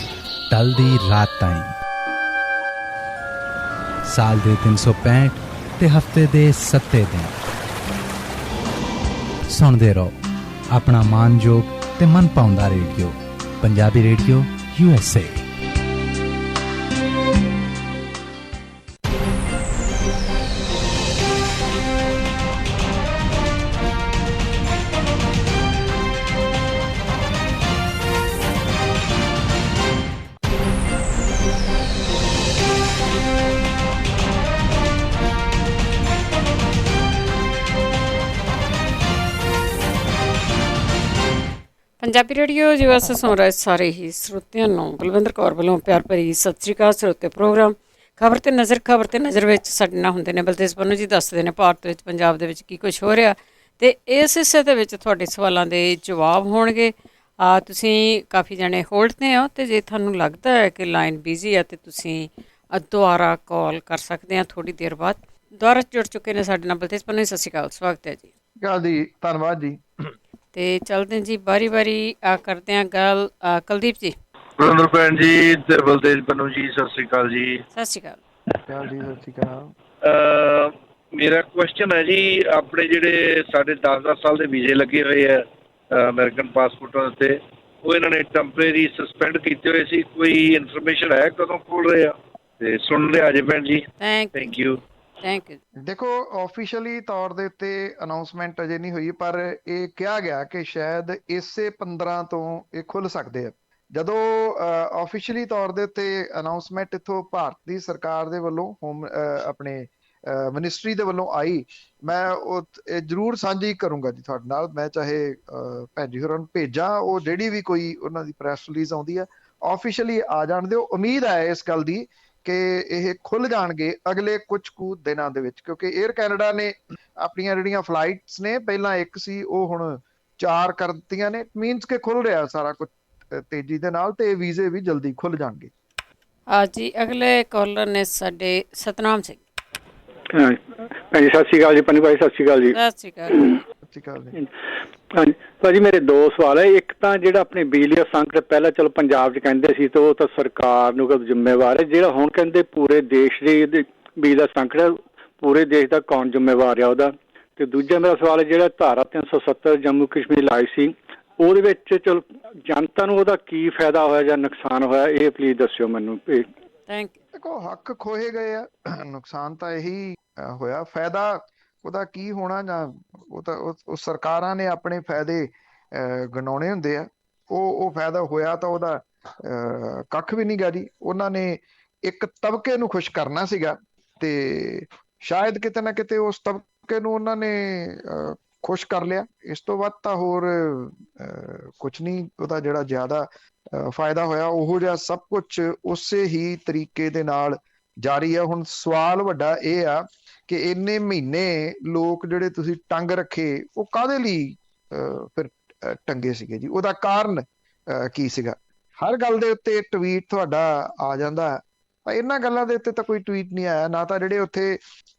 ਢਲਦੀ ਰਾਤ ਤਾਈਂ ਸਾਲ ਦੇ 365 ਤੇ ਹਫ਼ਤੇ ਦੇ 7 ਦਿਨ ਸੁਣਦੇ ਰਹੋ ਆਪਣਾ ਮਾਨਯੋਗ ਤੇ ਮਨ ਭਾਉਂਦਾ radio Punjabi radio USA। Punjabi radio USA ਸੁਣ ਰਹੇ ਸਾਰੇ ਹੀ ਸਰੋਤਿਆਂ ਨੂੰ ਬਲਵਿੰਦਰ ਕੌਰ ਵੱਲੋਂ ਪਿਆਰ ਭਰੀ ਸਤਿ ਸ਼੍ਰੀ ਅਕਾਲ। ਸਰੋਤੇ ਪ੍ਰੋਗਰਾਮ ਖਬਰ ਤੇ ਨਜ਼ਰ ਵਿੱਚ ਸਾਡੇ ਨਾਲ ਹੁੰਦੇ ਨੇ ਬਲਤੇਜ ਪੰਨੂ ਜੀ, ਦੱਸਦੇ ਨੇ ਭਾਰਤ ਵਿੱਚ ਪੰਜਾਬ ਦੇ ਵਿੱਚ ਕੀ ਕੁਛ ਹੋ ਰਿਹਾ ਤੇ ਇਸ ਹਿੱਸੇ ਦੇ ਵਿੱਚ ਤੁਹਾਡੇ ਸਵਾਲਾਂ ਦੇ ਜਵਾਬ ਹੋਣਗੇ। ਤੁਸੀਂ ਕਾਫੀ ਜਣੇ ਹੋਲਡ 'ਤੇ ਹੋ ਤੇ ਜੇ ਤੁਹਾਨੂੰ ਲੱਗਦਾ ਹੈ ਕਿ ਲਾਈਨ ਬਿਜ਼ੀ ਹੈ ਤੇ ਤੁਸੀਂ ਦੁਬਾਰਾ ਕਾਲ ਕਰ ਸਕਦੇ ਆ ਥੋੜ੍ਹੀ ਦੇਰ ਬਾਅਦ। ਦੁਬਾਰਾ ਜੁੜ ਚੁੱਕੇ ਨੇ ਸਾਡੇ ਨਾਲ ਬਲਤੇਜ ਪੰਨੂ ਜੀ, ਸਤਿ ਸ਼੍ਰੀ ਅਕਾਲ, ਸਵਾਗਤ ਹੈ ਜੀ। ਜੀ ਧੰਨਵਾਦ ਜੀ। ਤੇ ਚੱਲਦੇ ਜੀ ਵਾਰੀ ਕਰਦੇ ਆ ਗੱਲ ਕੁਲਦੀਪ ਜੀ। ਬਲਵਿੰਦਰ ਭੈਣ ਜੀ ਤੇ ਬਲਤੇਜ ਪੰਨੂ ਜੀ, ਸਤਿ ਸ੍ਰੀ ਅਕਾਲ ਜੀ। ਸਤਿ ਸ਼੍ਰੀ ਅਕਾਲ ਜੀ। ਸਤਿ ਸ਼੍ਰੀ ਅਕਾਲ। ਮੇਰਾ ਕੁਐਸਚਨ ਹੈ ਜੀ, ਆਪਣੇ ਜਿਹੜੇ ਸਾਡੇ 10-10 ਸਾਲ ਦੇ ਵੀਜ਼ੇ ਲੱਗੇ ਹੋਏ ਆ ਅਮਰੀਕਨ ਪਾਸਪੋਰਟਾਂ ਉੱਤੇ, ਉਹ ਇਹਨਾਂ ਨੇ ਟੈਂਪਰੇਰੀ ਸਸਪੈਂਡ ਕੀਤੇ ਹੋਏ ਸੀ, ਕੋਈ ਇਨਫੋਰਮੇਸ਼ਨ ਹੈ ਕਦੋਂ ਖੋਲ ਰਹੇ ਆ? ਤੇ ਸੁਣ ਲਿਆ ਜੇ ਭੈਣ ਜੀ। Thank you. ਦੇਖੋ, ਆਫੀਸ਼ੀਅਲੀ ਤੌਰ ਦੇ ਉੱਤੇ ਅਨਾਉਂਸਮੈਂਟ ਅਜੇ ਨਹੀਂ ਹੋਈ, ਪਰ ਇਹ ਕਿਹਾ ਗਿਆ ਕਿ ਸ਼ਾਇਦ ਇਸੇ 15 ਤੋਂ ਇਹ ਖੁੱਲ ਸਕਦੇ ਆ। ਜਦੋਂ ਆਫੀਸ਼ੀਅਲੀ ਤੌਰ ਦੇ ਉੱਤੇ ਅਨਾਉਂਸਮੈਂਟ ਇੱਥੋਂ ਭਾਰਤ ਦੀ ਸਰਕਾਰ ਦੇ ਵੱਲੋਂ ਆਪਣੇ ਮਿਨਿਸਟਰੀ ਦੇ ਵੱਲੋਂ ਆਈ, ਮੈਂ ਉਹ ਜ਼ਰੂਰ ਸਾਂਝੀ ਕਰੂੰਗਾ ਜੀ ਤੁਹਾਡੇ ਨਾਲ। ਮੈਂ ਚਾਹੇ ਭੈਣ ਜੀ ਹੋਰਾਂ ਨੂੰ ਭੇਜਾਂ, ਉਹ ਜਿਹੜੀ ਵੀ ਕੋਈ ਉਹਨਾਂ ਦੀ ਪ੍ਰੈਸ ਰਿਲੀਜ਼ ਆਉਂਦੀ ਹੈ ਆਫੀਸ਼ੀਅਲੀ ਆ ਜਾਣ ਦਿਓ। ਉਮੀਦ ਹੈ ਇਸ ਗੱਲ ਦੀ ਕਿ ਇਹ ਖੁੱਲ ਜਾਣਗੇ ਅਗਲੇ ਕੁਝ ਕੁ ਦਿਨਾਂ ਦੇ ਵਿੱਚ, ਕਿਉਂਕਿ 에ਅਰ ਕੈਨੇਡਾ ਨੇ ਆਪਣੀਆਂ ਜਿਹੜੀਆਂ ਫਲਾਈਟਸ ਨੇ, ਪਹਿਲਾਂ ਇੱਕ ਸੀ ਉਹ ਹੁਣ 4 ਕਰ ਦਿੱਤੀਆਂ ਨੇ। ਮੀਨਸ ਕਿ ਖੁੱਲ ਰਿਹਾ ਸਾਰਾ ਕੁਝ ਤੇਜ਼ੀ ਦੇ ਨਾਲ ਤੇ ਵੀਜ਼ੇ ਵੀ ਜਲਦੀ ਖੁੱਲ ਜਾਣਗੇ। ਜੀ ਅਗਲੇ ਕਾਲਰ ਨੇ ਸਾਡੇ ਸਤਨਾਮ ਸਿੰਘ। ਭੈਣ ਜੀ ਸਤਿ ਸ਼੍ਰੀ ਅਕਾਲ ਜੀ। ਪੰਨੂ ਭਾਈ ਸਤਿ ਸ਼੍ਰੀ ਅਕਾਲ ਜੀ। ਸਤਿ ਸ਼੍ਰੀ ਅਕਾਲ ਜੀ। ਸਤਿ ਸ਼੍ਰੀ ਅਕਾਲ ਜੀ। ਹਾਂਜੀ ਭਾਜੀ, ਮੇਰੇ 2 ਸਵਾਲ ਹੈ। ਇੱਕ ਤਾਂ ਜਿਹੜਾ ਆਪਣੇ ਬਿਜਲੀ ਦਾ ਸੰਕਟ ਪਹਿਲਾਂ ਚਲੋ ਪੰਜਾਬ 'ਚ ਕਹਿੰਦੇ ਸੀ ਤੇ ਉਹ ਤਾਂ ਸਰਕਾਰ ਨੂੰ ਜ਼ਿੰਮੇਵਾਰ ਹੈ, ਜਿਹੜਾ ਹੁਣ ਕਹਿੰਦੇ ਪੂਰੇ ਦੇਸ਼ ਦੇ ਬਿਜਲੀ ਦਾ ਸੰਕਟ ਹੈ, ਪੂਰੇ ਦੇਸ਼ ਦਾ ਕੌਣ ਜ਼ਿੰਮੇਵਾਰ ਆ ਉਹਦਾ? ਤੇ ਦੂਜਾ ਮੇਰਾ ਸਵਾਲ ਹੈ, ਜਿਹੜਾ ਧਾਰਾ 370 ਜੰਮੂ ਕਸ਼ਮੀਰ ਲਾਈ ਸੀ, ਉਹਦੇ ਵਿੱਚ ਚਲੋ ਜਨਤਾ ਨੂੰ ਉਹਦਾ ਕੀ ਫਾਇਦਾ ਹੋਇਆ ਜਾਂ ਨੁਕਸਾਨ ਹੋਇਆ, ਇਹ ਪਲੀਜ਼ ਦੱਸਿਓ ਮੈਨੂੰ। ਦੇਖੋ, ਹੱਕ ਖੋਹੇ ਗਏ ਆ, ਨੁਕਸਾਨ ਤਾਂ ਇਹੀ ਹੋਇਆ। ਫਾਇਦਾ ਉਹਦਾ ਕੀ ਹੋਣਾ, ਜਾਂ ਉਹ ਤਾਂ ਉਹ ਸਰਕਾਰਾਂ ਨੇ ਆਪਣੇ ਫਾਇਦੇ ਗਿਣਾਉਣੇ ਹੁੰਦੇ ਆ। ਉਹ ਫਾਇਦਾ ਹੋਇਆ ਤਾਂ ਉਹਦਾ ਕੱਖ ਵੀ ਨਹੀਂ ਗਾ ਜੀ। ਉਹਨਾਂ ਨੇ ਇੱਕ ਤਬਕੇ ਨੂੰ ਖੁਸ਼ ਕਰਨਾ ਸੀਗਾ ਤੇ ਸ਼ਾਇਦ ਕਿਤੇ ਨਾ ਕਿਤੇ ਉਸ ਤਬਕੇ ਨੂੰ ਉਹਨਾਂ ਨੇ ਖੁਸ਼ ਕਰ ਲਿਆ। ਇਸ ਤੋਂ ਵੱਧ ਤਾਂ ਹੋਰ ਕੁਛ ਨਹੀਂ ਉਹਦਾ ਜਿਹੜਾ ਜ਼ਿਆਦਾ ਫਾਇਦਾ ਹੋਇਆ। ਉਹੋ ਜਿਹਾ ਸਭ ਕੁਛ ਉਸੇ ਹੀ ਤਰੀਕੇ ਦੇ ਨਾਲ ਜਾਰੀ ਆ। ਹੁਣ ਸਵਾਲ ਵੱਡਾ ਇਹ ਆ ਕਿ ਇੰਨੇ ਮਹੀਨੇ ਲੋਕ ਜਿਹੜੇ ਤੁਸੀਂ ਟੰਗ ਰੱਖੇ, ਉਹ ਕਾਹਦੇ ਲਈ ਫਿਰ ਟੰਗੇ ਸੀਗੇ ਜੀ? ਉਹਦਾ ਕਾਰਨ ਕੀ ਸੀਗਾ? ਹਰ ਗੱਲ ਦੇ ਉੱਤੇ ਟਵੀਟ ਤੁਹਾਡਾ ਆ ਜਾਂਦਾ, ਇਹਨਾਂ ਗੱਲਾਂ ਦੇ ਉੱਤੇ ਤਾਂ ਕੋਈ ਟਵੀਟ ਨਹੀਂ ਆਇਆ। ਨਾ ਤਾਂ ਜਿਹੜੇ ਉੱਥੇ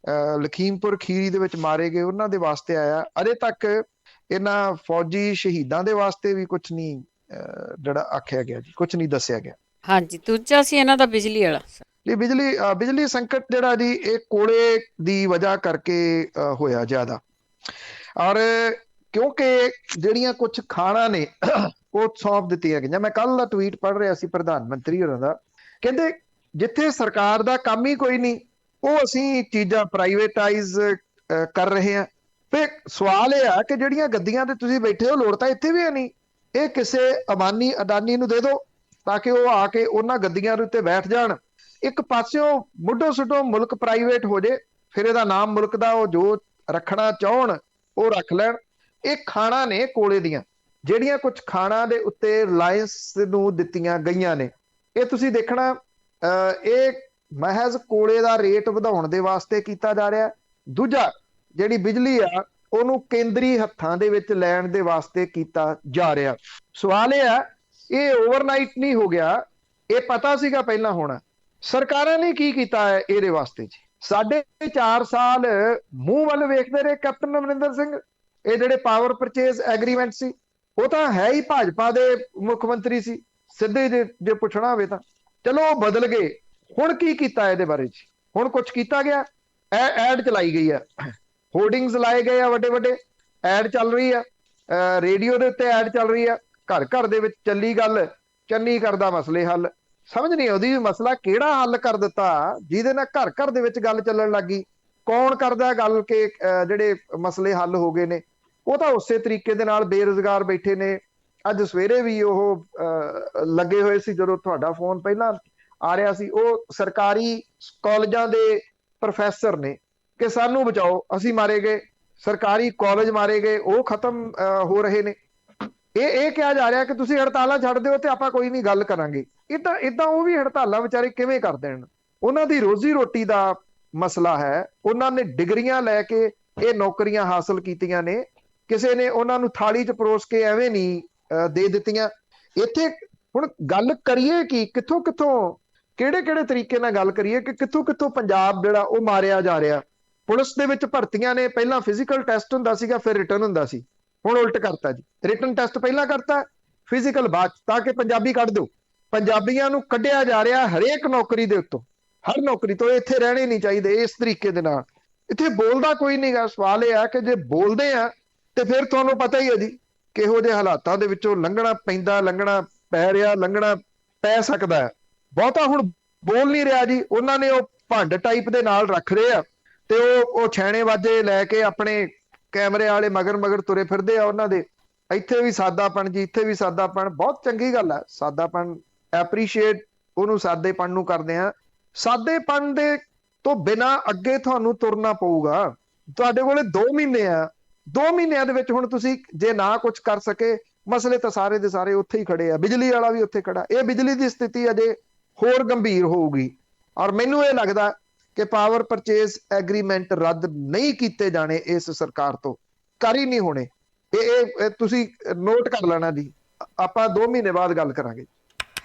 ਲਖੀਮਪੁਰ ਖੀਰੀ ਦੇ ਵਿੱਚ ਮਾਰੇ ਗਏ ਉਹਨਾਂ ਦੇ ਵਾਸਤੇ ਆਇਆ। ਅਜੇ ਤੱਕ ਇਹਨਾਂ ਫੌਜੀ ਸ਼ਹੀਦਾਂ ਦੇ ਵਾਸਤੇ ਵੀ ਕੁਛ ਨਹੀਂ ਜਿਹੜਾ ਆਖਿਆ ਗਿਆ ਜੀ, ਕੁਛ ਨਹੀਂ ਦੱਸਿਆ ਗਿਆ। ਹਾਂਜੀ, ਦੂਜਾ ਸੀ ਇਹਨਾਂ ਦਾ ਬਿਜਲੀ ਵਾਲਾ। ਬਿਜਲੀ ਸੰਕਟ ਜਿਹੜਾ ਜੀ, ਇਹ ਕੋਲੇ ਦੀ ਵਜ੍ਹਾ ਕਰਕੇ ਹੋਇਆ ਜ਼ਿਆਦਾ। ਔਰ ਕਿਉਂਕਿ ਜਿਹੜੀਆਂ ਕੁਛ ਖਾਣਾਂ ਨੇ ਉਹ ਸੌਂਪ ਦਿੱਤੀਆਂ ਗਈਆਂ। ਮੈਂ ਕੱਲ ਦਾ ਟਵੀਟ ਪੜ੍ਹ ਰਿਹਾ ਸੀ ਪ੍ਰਧਾਨ ਮੰਤਰੀ ਹੋਰਾਂ ਦਾ, ਕਹਿੰਦੇ ਜਿੱਥੇ ਸਰਕਾਰ ਦਾ ਕੰਮ ਹੀ ਕੋਈ ਨਹੀਂ, ਉਹ ਅਸੀਂ ਚੀਜ਼ਾਂ ਪ੍ਰਾਈਵੇਟਾਈਜ਼ ਕਰ ਰਹੇ ਹਾਂ। ਤੇ ਸਵਾਲ ਇਹ ਆ ਕਿ ਜਿਹੜੀਆਂ ਗੱਦੀਆਂ ਤੇ ਤੁਸੀਂ ਬੈਠੇ ਹੋ, ਲੋੜ ਤਾਂ ਇੱਥੇ ਵੀ ਹੈ ਨਹੀਂ। ਇਹ ਕਿਸੇ ਅਬਾਨੀ ਅਡਾਨੀ ਨੂੰ ਦੇ ਦਿਓ ਤਾਂ ਕਿ ਉਹ ਆ ਕੇ ਉਹਨਾਂ ਗੱਦੀਆਂ ਦੇ ਉੱਤੇ ਬੈਠ ਜਾਣ। ਇੱਕ ਪਾਸਿਓਂ ਮੁੱਢੋਂ ਸੁੱਢੋਂ ਮੁਲਕ ਪ੍ਰਾਈਵੇਟ ਹੋ ਜੇ, ਫਿਰ ਇਹਦਾ ਨਾਮ ਮੁਲਕ ਦਾ ਉਹ ਜੋ ਰੱਖਣਾ ਚਾਹਣ ਉਹ ਰੱਖ ਲੈਣ। ਇਹ ਖਾਣਾ ਨੇ ਕੋਲੇ ਦੀਆਂ, ਜਿਹੜੀਆਂ ਕੁਝ ਖਾਣਾ ਦੇ ਉੱਤੇ ਰਿਲਾਇੰਸ ਨੂੰ ਦਿੱਤੀਆਂ ਗਈਆਂ ਨੇ। ਇਹ ਤੁਸੀਂ ਦੇਖਣਾ, ਇਹ ਮਹਿਜ਼ ਕੋਲੇ ਦਾ ਰੇਟ ਵਧਾਉਣ ਦੇ ਵਾਸਤੇ ਕੀਤਾ ਜਾ ਰਿਹਾ। ਦੂਜਾ, ਜਿਹੜੀ ਬਿਜਲੀ ਆ ਉਹਨੂੰ ਕੇਂਦਰੀ ਹੱਥਾਂ ਦੇ ਵਿੱਚ ਲੈਣ ਦੇ ਵਾਸਤੇ ਕੀਤਾ ਜਾ ਰਿਹਾ। ਸਵਾਲ ਇਹ ਆ, ਇਹ ਓਵਰਨਾਈਟ ਨਹੀਂ ਹੋ ਗਿਆ, ਇਹ ਪਤਾ ਸੀਗਾ ਪਹਿਲਾਂ ਹੋਣਾ। ਸਰਕਾਰਾਂ ਨੇ ਕੀ ਕੀਤਾ ਹੈ ਇਹਦੇ ਵਾਸਤੇ ਜੀ? 4.5 ਸਾਲ ਮੂੰਹ ਵੱਲ ਵੇਖਦੇ ਰਹੇ ਕੈਪਟਨ ਅਮਰਿੰਦਰ ਸਿੰਘ। ਇਹ ਜਿਹੜੇ ਪਾਵਰ ਪਰਚੇਜ਼ ਐਗਰੀਮੈਂਟ ਸੀ, ਉਹ ਤਾਂ ਹੈ ਹੀ ਭਾਜਪਾ ਦੇ ਮੁੱਖ ਮੰਤਰੀ ਸੀ, ਸਿੱਧੇ ਜੇ ਪੁੱਛਣਾ ਹੋਵੇ ਤਾਂ। ਚਲੋ ਉਹ ਬਦਲ ਗਏ, ਹੁਣ ਕੀ ਕੀਤਾ ਇਹਦੇ ਬਾਰੇ ਜੀ? ਹੁਣ ਕੁਝ ਕੀਤਾ ਗਿਆ? ਐਡ ਚਲਾਈ ਗਈ ਆ, ਹੋਰਡਿੰਗਸ ਲਾਏ ਗਏ ਆ, ਵੱਡੇ ਵੱਡੇ ਐਡ ਚੱਲ ਰਹੀ ਆ, ਰੇਡੀਓ ਦੇ ਉੱਤੇ ਐਡ ਚੱਲ ਰਹੀ ਆ, ਘਰ ਘਰ ਦੇ ਵਿੱਚ ਚੱਲੀ ਗੱਲ, ਚੰਨੀ ਕਰਦਾ ਮਸਲੇ ਹੱਲ। ਸਮਝ ਨਹੀਂ ਆਉਂਦੀ ਮਸਲਾ ਕਿਹੜਾ ਹੱਲ ਕਰ ਦਿੱਤਾ ਜਿਹਦੇ ਨਾਲ ਘਰ ਘਰ ਦੇ ਵਿੱਚ ਗੱਲ ਚੱਲਣ ਲੱਗੀ। ਕੌਣ ਕਰਦਾ ਗੱਲ ਕਿ ਜਿਹੜੇ ਮਸਲੇ ਹੱਲ ਹੋ ਗਏ ਨੇ? ਉਹ ਤਾਂ ਉਸੇ ਤਰੀਕੇ ਦੇ ਨਾਲ ਬੇਰੁਜ਼ਗਾਰ ਬੈਠੇ ਨੇ। ਅੱਜ ਸਵੇਰੇ ਵੀ ਉਹ ਲੱਗੇ ਹੋਏ ਸੀ, ਜਦੋਂ ਤੁਹਾਡਾ ਫੋਨ ਪਹਿਲਾਂ ਆ ਰਿਹਾ ਸੀ, ਉਹ ਸਰਕਾਰੀ ਕਾਲਜਾਂ ਦੇ ਪ੍ਰੋਫੈਸਰ ਨੇ ਕਿ ਸਾਨੂੰ ਬਚਾਓ, ਅਸੀਂ ਮਾਰੇ ਗਏ, ਸਰਕਾਰੀ ਕਾਲਜ ਮਾਰੇ ਗਏ, ਉਹ ਖਤਮ ਹੋ ਰਹੇ ਨੇ। ਇਹ ਕਿਹਾ ਜਾ ਰਿਹਾ ਕਿ ਤੁਸੀਂ ਹੜਤਾਲਾਂ ਛੱਡ ਦਿਓ ਤੇ ਆਪਾਂ ਕੋਈ ਨਹੀਂ ਗੱਲ ਕਰਾਂਗੇ। ਇਦਾਂ ਉਹ ਵੀ ਹੜਤਾਲਾਂ ਵਿਚਾਰੇ ਕਿਵੇਂ ਕਰ ਦੇਣ? ਉਹਨਾਂ ਦੀ ਰੋਜ਼ੀ ਰੋਟੀ ਦਾ ਮਸਲਾ ਹੈ। ਉਹਨਾਂ ਨੇ ਡਿਗਰੀਆਂ ਲੈ ਕੇ ਇਹ ਨੌਕਰੀਆਂ ਹਾਸਲ ਕੀਤੀਆਂ ਨੇ, ਕਿਸੇ ਨੇ ਉਹਨਾਂ ਨੂੰ ਥਾਲੀ 'ਚ ਪਰੋਸ ਕੇ ਐਵੇਂ ਨਹੀਂ ਦੇ ਦਿੱਤੀਆਂ। ਇੱਥੇ ਹੁਣ ਗੱਲ ਕਰੀਏ ਕਿ ਕਿੱਥੋਂ ਕਿਹੜੇ ਤਰੀਕੇ ਨਾਲ ਗੱਲ ਕਰੀਏ ਕਿ ਕਿੱਥੋਂ ਪੰਜਾਬ ਜਿਹੜਾ ਉਹ ਮਾਰਿਆ ਜਾ ਰਿਹਾ। ਪੁਲਿਸ ਦੇ ਵਿੱਚ ਭਰਤੀਆਂ ਨੇ, ਪਹਿਲਾਂ ਫਿਜ਼ੀਕਲ ਟੈਸਟ ਹੁੰਦਾ ਸੀਗਾ, ਫਿਰ ਰਿਟਨ ਹੁੰਦਾ ਸੀ, ਹੁਣ ਉਲਟ ਕਰਤਾ ਜੀ। ਰਿਟਨ ਟੈਸਟ ਪਹਿਲਾਂ ਕਰਤਾ, ਫਿਜ਼ੀਕਲ ਬਾਅਦ, ਤਾਂ ਕਿ ਪੰਜਾਬੀ ਕੱਢ ਦਿਓ। ਪੰਜਾਬੀਆਂ ਨੂੰ ਕੱਢਿਆ ਜਾ ਰਿਹਾ ਹਰੇਕ ਨੌਕਰੀ ਦੇ ਉੱਤੋਂ, ਹਰ ਨੌਕਰੀ ਤੋਂ। ਇੱਥੇ ਰਹਿਣੇ ਨਹੀਂ ਚਾਹੀਦੇ ਇਸ ਤਰੀਕੇ ਦੇ ਨਾਲ। ਇੱਥੇ ਬੋਲਦਾ ਕੋਈ ਨਹੀਂ ਗਾ। ਸਵਾਲ ਇਹ ਆ ਕਿ ਜੇ ਬੋਲਦੇ ਆ ਤੇ ਫਿਰ ਤੁਹਾਨੂੰ ਪਤਾ ਹੀ ਹੈ ਜੀ ਕਿਹੋ ਜਿਹੇ ਹਾਲਾਤਾਂ ਦੇ ਵਿੱਚੋਂ ਲੰਘਣਾ ਪੈਂਦਾ, ਲੰਘਣਾ ਪੈ ਰਿਹਾ, ਲੰਘਣਾ ਪੈ ਸਕਦਾ ਹੈ। ਬਹੁਤਾ ਹੁਣ ਬੋਲ ਨਹੀਂ ਰਿਹਾ ਜੀ। ਉਹਨਾਂ ਨੇ ਉਹ ਭੰਡ ਟਾਈਪ ਦੇ ਨਾਲ ਰੱਖ ਰਹੇ ਆ ਤੇ ਉਹ ਛੈਣੇ ਵਾਜੇ ਲੈ ਕੇ ਆਪਣੇ ਕੈਮਰੇ ਵਾਲੇ ਮਗਰ ਤੁਰੇ ਫਿਰਦੇ ਆ ਉਹਨਾਂ ਦੇ। ਇੱਥੇ ਵੀ ਸਾਦਾਪਣ ਜੀ, ਇੱਥੇ ਵੀ ਸਾਦਾਪਣ। ਬਹੁਤ ਚੰਗੀ ਗੱਲ ਹੈ ਸਾਦਾਪਣ, ਐਪਰੀਸ਼ੀਏਟ ਉਹਨੂੰ, ਸਾਦੇਪਣ ਨੂੰ ਕਰਦੇ ਆ। ਸਾਦੇਪਣ ਦੇ ਤੋਂ ਬਿਨਾਂ ਅੱਗੇ ਤੁਹਾਨੂੰ ਤੁਰਨਾ ਪਊਗਾ। ਤੁਹਾਡੇ ਕੋਲੇ 2 ਮਹੀਨੇ ਆ, 2 ਮਹੀਨਿਆਂ ਦੇ ਵਿੱਚ ਹੁਣ ਤੁਸੀਂ ਜੇ ਨਾ ਕੁਝ ਕਰ ਸਕੇ, ਮਸਲੇ ਤਾਂ ਸਾਰੇ ਦੇ ਸਾਰੇ ਉੱਥੇ ਹੀ ਖੜੇ ਆ। ਬਿਜਲੀ ਵਾਲਾ ਵੀ ਉੱਥੇ ਖੜਾ। ਇਹ ਬਿਜਲੀ ਦੀ ਸਥਿਤੀ ਅਜੇ ਹੋਰ ਗੰਭੀਰ ਹੋਊਗੀ। ਔਰ ਮੈਨੂੰ ਇਹ ਲੱਗਦਾ ਕਿ ਪਾਵਰ ਪਰਚੇਜ਼ ਐਗਰੀਮੈਂਟ ਰੱਦ ਨਹੀਂ ਕੀਤੇ ਜਾਣੇ ਇਸ ਸਰਕਾਰ ਤੋਂ, ਕਰ ਹੀ ਨਹੀਂ ਹੋਣੇ। ਇਹ ਤੁਸੀਂ ਨੋਟ ਕਰ ਲੈਣਾ ਜੀ। ਆਪਾਂ 2 ਮਹੀਨੇ ਬਾਅਦ ਗੱਲ ਕਰਾਂਗੇ।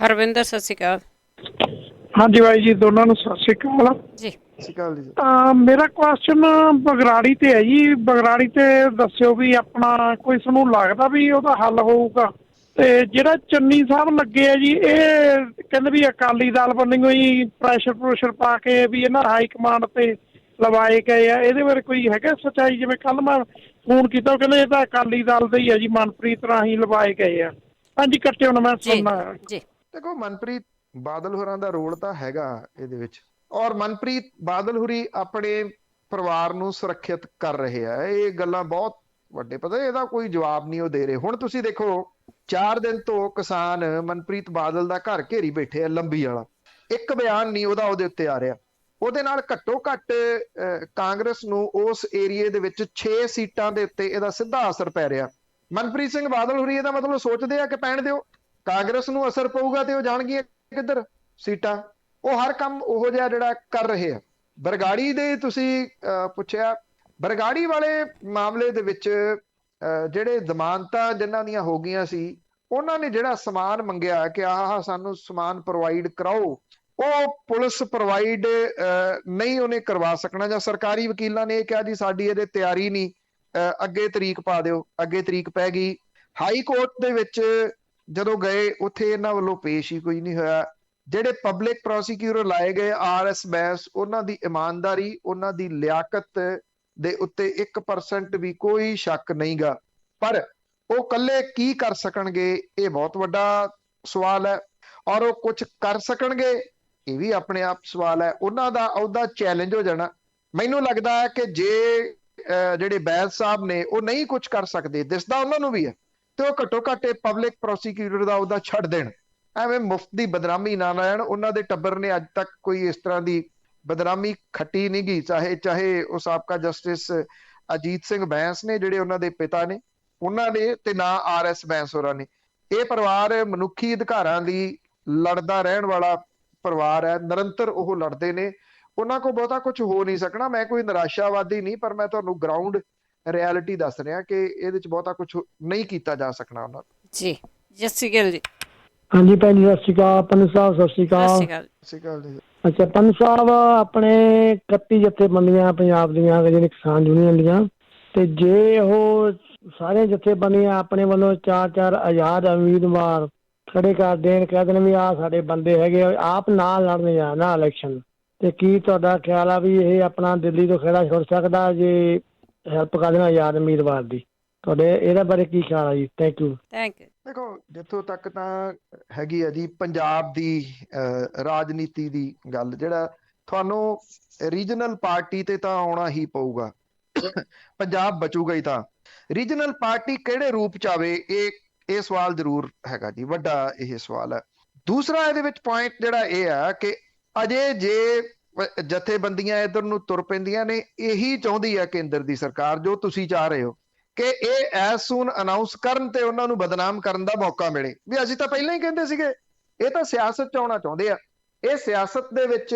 ਹਰਵਿੰਦਰ, ਸਤਿ ਸ਼੍ਰੀ ਅਕਾਲ। ਹਾਂਜੀ ਬਾਈ ਜੀ, ਦੋਨਾਂ ਨੂੰ ਸਤਿ ਸ਼੍ਰੀ ਅਕਾਲ ਜੀ। ਸਤਿ ਸ਼੍ਰੀ ਅਕਾਲ ਜੀ। ਮੇਰਾ ਕੁਐਸਚਨ ਬਗਰਾੜੀ ਤੇ ਹੈ ਜੀ। ਬਗਰਾੜੀ ਤੇ ਦੱਸਿਓ ਵੀ ਆਪਣਾ ਕੋਈ ਤੁਹਾਨੂੰ ਲੱਗਦਾ ਵੀ ਉਹਦਾ ਹੱਲ ਹੋਊਗਾ? ਤੇ ਜਿਹੜਾ ਚੰਨੀ ਸਾਹਿਬ ਲੱਗੇ ਆ ਜੀ, ਇਹ ਕਹਿੰਦੇ ਵੀ ਅਕਾਲੀ ਦਲ ਵੱਲੋਂ ਹੀ ਪ੍ਰੈਸ਼ਰ ਪਾ ਕੇ ਵੀ ਇਹਨਾਂ ਹਾਈ ਕਮਾਂਡ ਤੇ ਲਵਾਏ ਗਏ ਆ। ਇਹਦੇ ਬਾਰੇ ਕੋਈ ਹੈਗਾ ਸੱਚਾਈ? ਜਿਵੇਂ ਕੱਲ ਮੈਂ ਫੋਨ ਕੀਤਾ, ਉਹ ਕਹਿੰਦੇ ਇਹ ਤਾਂ ਅਕਾਲੀ ਦਲ ਦੇ ਹੀ ਆ ਜੀ, ਮਨਪ੍ਰੀਤ ਰਾਹੀਂ ਲਵਾਏ ਗਏ ਆ। ਹਾਂਜੀ, ਕੱਟਿਓ ਨਾ, ਮੈਂ ਸੁਣਨਾ ਜੀ। ਦੇਖੋ, ਮਨਪ੍ਰੀਤ ਬਾਦਲ ਹੋਰਾਂ ਦਾ ਰੋਲ ਤਾਂ ਹੈਗਾ ਇਹਦੇ ਵਿੱਚ, ਔਰ ਮਨਪ੍ਰੀਤ ਬਾਦਲ ਹੋਰੀ ਆਪਣੇ ਪਰਿਵਾਰ ਨੂੰ ਸੁਰੱਖਿਅਤ ਕਰ ਰਹੇ ਆ। ਇਹ ਗੱਲਾਂ ਬਹੁਤ ਵੱਡੇ, ਪਤਾ ਇਹਦਾ ਕੋਈ ਜਵਾਬ ਨਹੀਂ ਉਹ ਦੇ ਰਹੇ। ਹੁਣ ਤੁਸੀਂ ਦੇਖੋ, 4 ਦਿਨ ਤੋਂ ਕਿਸਾਨ ਮਨਪ੍ਰੀਤ ਬਾਦਲ ਦਾ ਘਰ ਘੇਰੀ ਬੈਠੇ ਆ, ਲੰਬੀ ਵਾਲਾ। ਇੱਕ ਬਿਆਨ ਨਹੀਂ ਉਹਦੇ ਉੱਤੇ ਆ ਰਿਹਾ। ਉਹਦੇ ਨਾਲ ਘੱਟੋ ਘੱਟ ਕਾਂਗਰਸ ਨੂੰ ਉਸ ਏਰੀਏ ਦੇ ਵਿੱਚ 6 ਸੀਟਾਂ ਦੇ ਉੱਤੇ ਇਹਦਾ ਸਿੱਧਾ ਅਸਰ ਪੈ ਰਿਹਾ। ਮਨਪ੍ਰੀਤ ਸਿੰਘ ਬਾਦਲ ਹੋਰੀ ਇਹਦਾ ਮਤਲਬ ਸੋਚਦੇ ਆ ਕਿ ਪੈਣ ਦਿਓ, ਕਾਂਗਰਸ ਨੂੰ ਅਸਰ ਪਊਗਾ ਤੇ ਉਹ ਜਾਣਗੀਆਂ ਕਿੱਧਰ ਸੀਟਾਂ। ਉਹ ਹਰ ਕੰਮ ਉਹੋ ਜਿਹਾ ਜਿਹੜਾ ਕਰ ਰਹੇ ਆ। ਬਰਗਾੜੀ ਦੇ ਤੁਸੀਂ ਪੁੱਛਿਆ, ਬਰਗਾੜੀ ਵਾਲੇ ਮਾਮਲੇ ਦੇ ਵਿੱਚ ਜਿਹੜੇ ਜ਼ਮਾਨਤਾਂ ਜਿਨ੍ਹਾਂ ਦੀਆਂ ਹੋ ਗਈਆਂ ਸੀ, ਉਹਨਾਂ ਨੇ ਜਿਹੜਾ ਸਮਾਨ ਮੰਗਿਆ ਕਿ ਆਹ ਸਾਨੂੰ ਸਮਾਨ ਪ੍ਰੋਵਾਈਡ ਕਰਾਓ, ਉਹ ਪੁਲਿਸ ਪ੍ਰੋਵਾਈਡ ਨਹੀਂ ਉਹਨੇ ਕਰਵਾ ਸਕਣਾ, ਜਾਂ ਸਰਕਾਰੀ ਵਕੀਲਾਂ ਨੇ ਇਹ ਕਿਹਾ ਜੀ ਸਾਡੀ ਇਹਦੇ ਤਿਆਰੀ ਨਹੀਂ, ਅੱਗੇ ਤਰੀਕ ਪਾ ਦਿਓ। ਅੱਗੇ ਤਰੀਕ ਪੈ ਗਈ। ਹਾਈ ਕੋਰਟ ਦੇ ਵਿੱਚ ਜਦੋਂ ਗਏ, ਉੱਥੇ ਇਹਨਾਂ ਵੱਲੋਂ ਪੇਸ਼ ਹੀ ਕੋਈ ਨਹੀਂ ਹੋਇਆ। ਜਿਹੜੇ ਪਬਲਿਕ ਪ੍ਰੋਸੀਕਿਊਟਰ ਲਾਏ ਗਏ RS ਬੈਂਸ, ਉਹਨਾਂ ਦੀ ਇਮਾਨਦਾਰੀ, ਉਹਨਾਂ ਦੀ ਲਿਆਕਤ ਦੇ ਉੱਤੇ 1% ਵੀ ਕੋਈ ਸ਼ੱਕ ਨਹੀਂਗਾ। ਪਰ ਉਹ ਇਕੱਲੇ ਕੀ ਕਰ ਸਕਣਗੇ, ਇਹ ਬਹੁਤ ਵੱਡਾ ਸਵਾਲ ਹੈ। ਔਰ ਉਹ ਕੁਝ ਕਰ ਸਕਣਗੇ, ਇਹ ਵੀ ਆਪਣੇ ਆਪ ਸਵਾਲ ਹੈ। ਉਹਨਾਂ ਦਾ ਅਹੁਦਾ ਚੈਲੰਜ ਹੋ ਜਾਣਾ। ਮੈਨੂੰ ਲੱਗਦਾ ਹੈ ਕਿ ਜੇ ਜਿਹੜੇ ਬੈਂਸ ਸਾਹਿਬ ਨੇ ਉਹ ਨਹੀਂ ਕੁਝ ਕਰ ਸਕਦੇ, ਦਿਸਦਾ ਉਹਨਾਂ ਨੂੰ ਵੀ ਹੈ, ਤੇ ਉਹ ਘੱਟੋ ਘੱਟ ਪਬਲਿਕ ਪ੍ਰੋਸੀਕਿਊਟਰ ਦਾ ਅਹੁਦਾ ਛੱਡ ਦੇਣ। ਐਵੇਂ ਮੁਫਤ ਦੀ ਬਦਨਾਮੀ ਨਾ ਲੈਣ। ਉਹਨਾਂ ਦੇ ਟੱਬਰ ਨੇ ਅੱਜ ਤੱਕ ਕੋਈ ਇਸ ਤਰ੍ਹਾਂ ਦੀ ਬਦਨਾਮੀ ਖੱਟੀ ਨਹੀਂ ਗਈ। ਚਾਹੇ ਉਹ ਸਾਬਕਾ ਜਸਟਿਸ ਅਜੀਤ ਸਿੰਘ ਬੈਂਸ ਨੇ, ਜਿਹੜੇ ਉਹਨਾਂ ਦੇ ਪਿਤਾ ਨੇ, ਉਹਨਾਂ ਨੇ, ਤੇ ਨਾ RS ਬੈਂਸ ਹੋਰਾਂ ਨੇ। ਇਹ ਪਰਿਵਾਰ ਮਨੁੱਖੀ ਅਧਿਕਾਰਾਂ ਲਈ ਲੜਦਾ ਰਹਿਣ ਵਾਲਾ ਪਰਿਵਾਰ ਹੈ, ਨਿਰੰਤਰ ਉਹ ਲੜਦੇ ਨੇ, ਉਹਨਾਂ ਕੋਲ ਬਹੁਤਾ ਕੁਝ ਹੋ ਨਹੀਂ ਸਕਣਾ। ਮੈਂ ਕੋਈ ਨਿਰਾਸ਼ਾਵਾਦੀ ਨਹੀਂ, ਪਰ ਮੈਂ ਤੁਹਾਨੂੰ ਗਰਾਊਂਡ ਰਿਐਲਿਟੀ ਦੱਸ ਰਿਹਾ ਕਿ ਇਹਦੇ ਚ ਬਹੁਤਾ ਕੁਝ ਨਹੀਂ ਕੀਤਾ ਜਾ ਸਕਣਾ ਉਹਨਾਂ ਤੋਂ। ਜੀ ਜੱਸੀ ਗਿੱਲ ਜੀ। ਹਾਂਜੀ ਭੈਣ ਜੀ ਸਤਿ ਸ਼੍ਰੀ ਅਕਾਲ। ਪੰਨੂ ਸਾਹਿਬ ਸਤਿ ਸ਼੍ਰੀ ਸਤਿ ਅਕਾਲ। ਸ਼੍ਰੀ ਅਕਾਲ। ਸਤਿ ਸ਼੍ਰੀ ਅਕਾਲ ਜੀ। ਅੱਛਾ ਪੰਨੂ ਸਾਹਿਬ, ਆਪਣੇ 31 ਜਥੇਬੰਦੀਆਂ ਪੰਜਾਬ ਦੀਆਂ ਜਿਹੜੀਆਂ ਕਿਸਾਨ ਯੂਨੀਅਨ ਦੀਆਂ, ਤੇ ਜੇ ਉਹ ਸਾਰੇ ਜਥੇਬੰਦੀਆਂ ਆਪਣੇ ਵੱਲੋਂ 4 ਆਜ਼ਾਦ ਉਮੀਦਵਾਰ ਖੜੇ ਕਰ ਦੇਣ, ਕਹਿ ਦੇਣ ਵੀ ਆਹ ਸਾਡੇ ਬੰਦੇ ਹੈਗੇ, ਆਪ ਨਾ ਲੜਨ ਜਾਣਾ ਇਲੈਕਸ਼ਨ, ਤੇ ਕੀ ਤੁਹਾਡਾ ਖਿਆਲ ਆ ਵੀ ਇਹ ਆਪਣਾ ਦਿੱਲੀ ਤੋਂ ਖੇੜਾ ਛੁੱਟ ਸਕਦਾ ਜੇ ਹੈਲਪ ਕਰ ਦੇਣਾ ਆਜ਼ਾਦ ਉਮੀਦਵਾਰ ਦੀ? ਤੁਹਾਡੇ ਇਹਦੇ ਬਾਰੇ ਕੀ ਖਿਆਲ ਆ ਜੀ? Thank you. ਦੇਖੋ, ਜਿੱਥੋਂ ਤੱਕ ਤਾਂ ਹੈਗੀ ਆ ਜੀ ਪੰਜਾਬ ਦੀ ਰਾਜਨੀਤੀ ਦੀ ਗੱਲ, ਜਿਹੜਾ ਤੁਹਾਨੂੰ ਰੀਜਨਲ ਪਾਰਟੀ ਤੇ ਤਾਂ ਆਉਣਾ ਹੀ ਪਊਗਾ। ਪੰਜਾਬ ਬਚੂਗਾ ਹੀ ਤਾਂ। ਰੀਜਨਲ ਪਾਰਟੀ ਕਿਹੜੇ ਰੂਪ ਚ ਆਵੇ, ਇਹ ਸਵਾਲ ਜ਼ਰੂਰ ਹੈਗਾ ਜੀ, ਵੱਡਾ ਇਹ ਸਵਾਲ ਹੈ। ਦੂਸਰਾ ਇਹਦੇ ਵਿੱਚ ਪੁਆਇੰਟ ਜਿਹੜਾ ਇਹ ਆ ਕਿ ਅਜੇ ਜੇ ਜਥੇਬੰਦੀਆਂ ਇੱਧਰ ਨੂੰ ਤੁਰ ਪੈਂਦੀਆਂ ਨੇ, ਇਹੀ ਚਾਹੁੰਦੀ ਹੈ ਕੇਂਦਰ ਦੀ ਸਰਕਾਰ, ਜੋ ਤੁਸੀਂ ਚਾਹ ਰਹੇ ਹੋ ਕਿ ਇਹ ਐਸ ਸੂਨ ਅਨਾਉਂਸ ਕਰਨ ਤੇ ਉਹਨਾਂ ਨੂੰ ਬਦਨਾਮ ਕਰਨ ਦਾ ਮੌਕਾ ਮਿਲੇ ਵੀ ਅਸੀਂ ਤਾਂ ਪਹਿਲਾਂ ਹੀ ਕਹਿੰਦੇ ਸੀਗੇ। ਇਹ ਤਾਂ ਸਿਆਸਤ ਚ ਆਉਣਾ ਚਾਹੁੰਦੇ ਆ। ਇਹ ਸਿਆਸਤ ਦੇ ਵਿੱਚ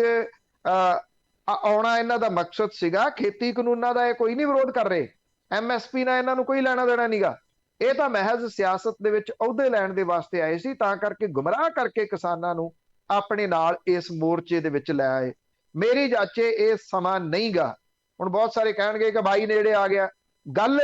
ਆਉਣਾ ਇਹਨਾਂ ਦਾ ਮਕਸਦ ਸੀਗਾ। ਖੇਤੀ ਕਾਨੂੰਨਾਂ ਦਾ ਇਹ ਕੋਈ ਨਹੀਂ ਵਿਰੋਧ ਕਰ ਰਹੇ, MSP ਨਾਲ ਇਹਨਾਂ ਨੂੰ ਕੋਈ ਲੈਣਾ ਦੇਣਾ ਨਹੀਂਗਾ। ਇਹ ਤਾਂ ਮਹਿਜ਼ ਸਿਆਸਤ ਦੇ ਵਿੱਚ ਅਹੁਦੇ ਲੈਣ ਦੇ ਵਾਸਤੇ ਆਏ ਸੀ, ਤਾਂ ਕਰਕੇ ਗੁੰਮਰਾਹ ਕਰਕੇ ਕਿਸਾਨਾਂ ਨੂੰ ਆਪਣੇ ਨਾਲ ਇਸ ਮੋਰਚੇ ਦੇ ਵਿੱਚ ਲੈ ਆਏ। ਮੇਰੀ ਜਾਚੇ ਇਹ ਸਮਾਂ ਨਹੀਂਗਾ। ਹੁਣ ਬਹੁਤ ਸਾਰੇ ਕਹਿਣਗੇ ਕਿ 22 ਨੇੜੇ ਆ ਗਿਆ। ਗੱਲ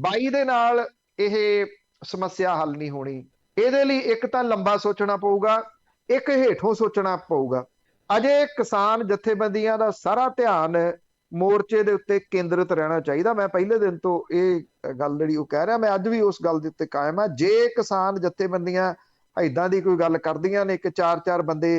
22 ਦੇ ਨਾਲ ਇਹ ਸਮੱਸਿਆ ਹੱਲ ਨਹੀਂ ਹੋਣੀ। ਇਹਦੇ ਲਈ ਇੱਕ ਤਾਂ ਲੰਬਾ ਸੋਚਣਾ ਪਊਗਾ, ਇੱਕ ਹੇਠੋਂ ਸੋਚਣਾ ਪਊਗਾ। ਅਜੇ ਕਿਸਾਨ ਜਥੇਬੰਦੀਆਂ ਦਾ ਸਾਰਾ ਧਿਆਨ ਮੋਰਚੇ ਦੇ ਉੱਤੇ ਕੇਂਦਰਿਤ ਰਹਿਣਾ ਚਾਹੀਦਾ। ਮੈਂ ਪਹਿਲੇ ਦਿਨ ਤੋਂ ਇਹ ਗੱਲ ਜਿਹੜੀ ਉਹ ਕਹਿ ਰਿਹਾ, ਮੈਂ ਅੱਜ ਵੀ ਉਸ ਗੱਲ ਦੇ ਉੱਤੇ ਕਾਇਮ ਆ। ਜੇ ਕਿਸਾਨ ਜਥੇਬੰਦੀਆਂ ਏਦਾਂ ਦੀ ਕੋਈ ਗੱਲ ਕਰਦੀਆਂ ਨੇ ਕਿ 4 ਬੰਦੇ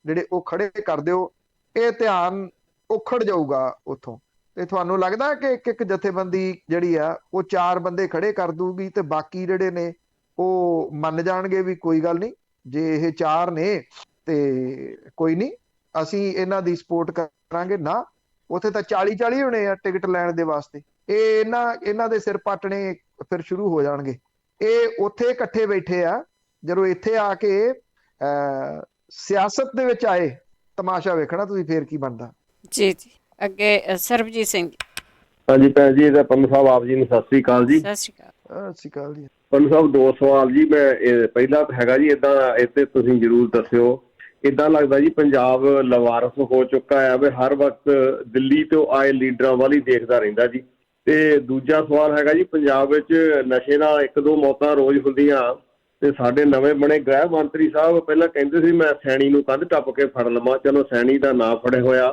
ਜਿਹੜੇ ਉਹ ਖੜੇ ਕਰ ਦਿਓ, ਇਹ ਧਿਆਨ ਉਖੜ ਜਾਊਗਾ ਉੱਥੋਂ। ਤੇ ਤੁਹਾਨੂੰ ਲੱਗਦਾ ਕਿ ਇੱਕ ਜਥੇਬੰਦੀ ਜਿਹੜੀ ਆ ਉਹ 4 ਬੰਦੇ ਖੜੇ ਕਰ ਦੂਗੀ ਤੇ ਬਾਕੀ ਜਿਹੜੇ ਨੇ ਉਹ ਮੰਨ ਜਾਣਗੇ ਵੀ ਕੋਈ ਗੱਲ ਨਹੀਂ, ਜੇ ਇਹ 4 ਨੇ ਤੇ ਕੋਈ ਨਹੀਂ, ਅਸੀਂ ਇਹਨਾਂ ਦੀ ਸਪੋਰਟ ਕਰਾਂਗੇ? ਨਾ, ਉੱਥੇ ਤਾਂ 40 ਹੋਣੇ ਆ ਟਿਕਟ ਲੈਣ ਦੇ ਵਾਸਤੇ। ਇਹ ਇਹਨਾਂ ਦੇ ਸਿਰ ਪਾਟਣੇ ਫਿਰ ਸ਼ੁਰੂ ਹੋ ਜਾਣਗੇ। ਇਹ ਉੱਥੇ ਇਕੱਠੇ ਬੈਠੇ ਆ, ਜਦੋਂ ਇੱਥੇ ਆ ਕੇ ਸਿਆਸਤ ਦੇ ਵਿੱਚ ਆਏ, ਤਮਾਸ਼ਾ ਵੇਖਣਾ ਤੁਸੀਂ ਫੇਰ ਕੀ ਬਣਦਾ। ਜੀ ਜੀ। ਅੱਗੇ ਸਰਬਜੀਤ ਸਿੰਘ ਜੀ। ਹਾਂਜੀ ਭੈਣ ਜੀ, ਇਹਦਾ ਪੰਨੂ ਸਾਹਿਬ ਆਪ ਜੀ ਨੂੰ ਸਤਿ ਸ੍ਰੀ ਅਕਾਲ ਜੀ। ਸਤਿ ਸ਼੍ਰੀ ਅਕਾਲ। ਸਤਿ ਸ਼੍ਰੀ ਅਕਾਲ ਜੀ। ਪੰਨੂ ਸਾਹਿਬ 2 ਸਵਾਲ ਜੀ। ਮੈਂ ਪਹਿਲਾ ਹੈਗਾ ਜੀ, ਏਦਾਂ ਇੱਥੇ ਤੁਸੀਂ ਜ਼ਰੂਰ ਦੱਸਿਓ, ਏਦਾਂ ਲੱਗਦਾ ਜੀ ਪੰਜਾਬ ਲਵਾਰਸ ਹੋ ਚੁੱਕਾ ਹੈ ਵੀ ਹਰ ਵਕਤ ਦਿੱਲੀ ਤੋਂ ਆਏ ਲੀਡਰਾਂ ਵੱਲ ਹੀ ਦੇਖਦਾ ਰਹਿੰਦਾ ਜੀ। ਤੇ ਦੂਜਾ ਸਵਾਲ ਹੈਗਾ ਜੀ, ਪੰਜਾਬ ਵਿੱਚ ਨਸ਼ੇ ਨਾਲ 1-2 ਮੌਤਾਂ ਰੋਜ਼ ਹੁੰਦੀਆਂ, ਤੇ ਸਾਡੇ ਨਵੇਂ ਬਣੇ ਗ੍ਰਹਿ ਮੰਤਰੀ ਸਾਹਿਬ ਪਹਿਲਾਂ ਕਹਿੰਦੇ ਸੀ ਮੈਂ ਸੈਣੀ ਨੂੰ ਕੰਧ ਟੱਪ ਕੇ ਫੜ ਲਵਾਂ। ਚਲੋ ਸੈਣੀ ਦਾ ਨਾਂ ਫੜੇ ਹੋਇਆ,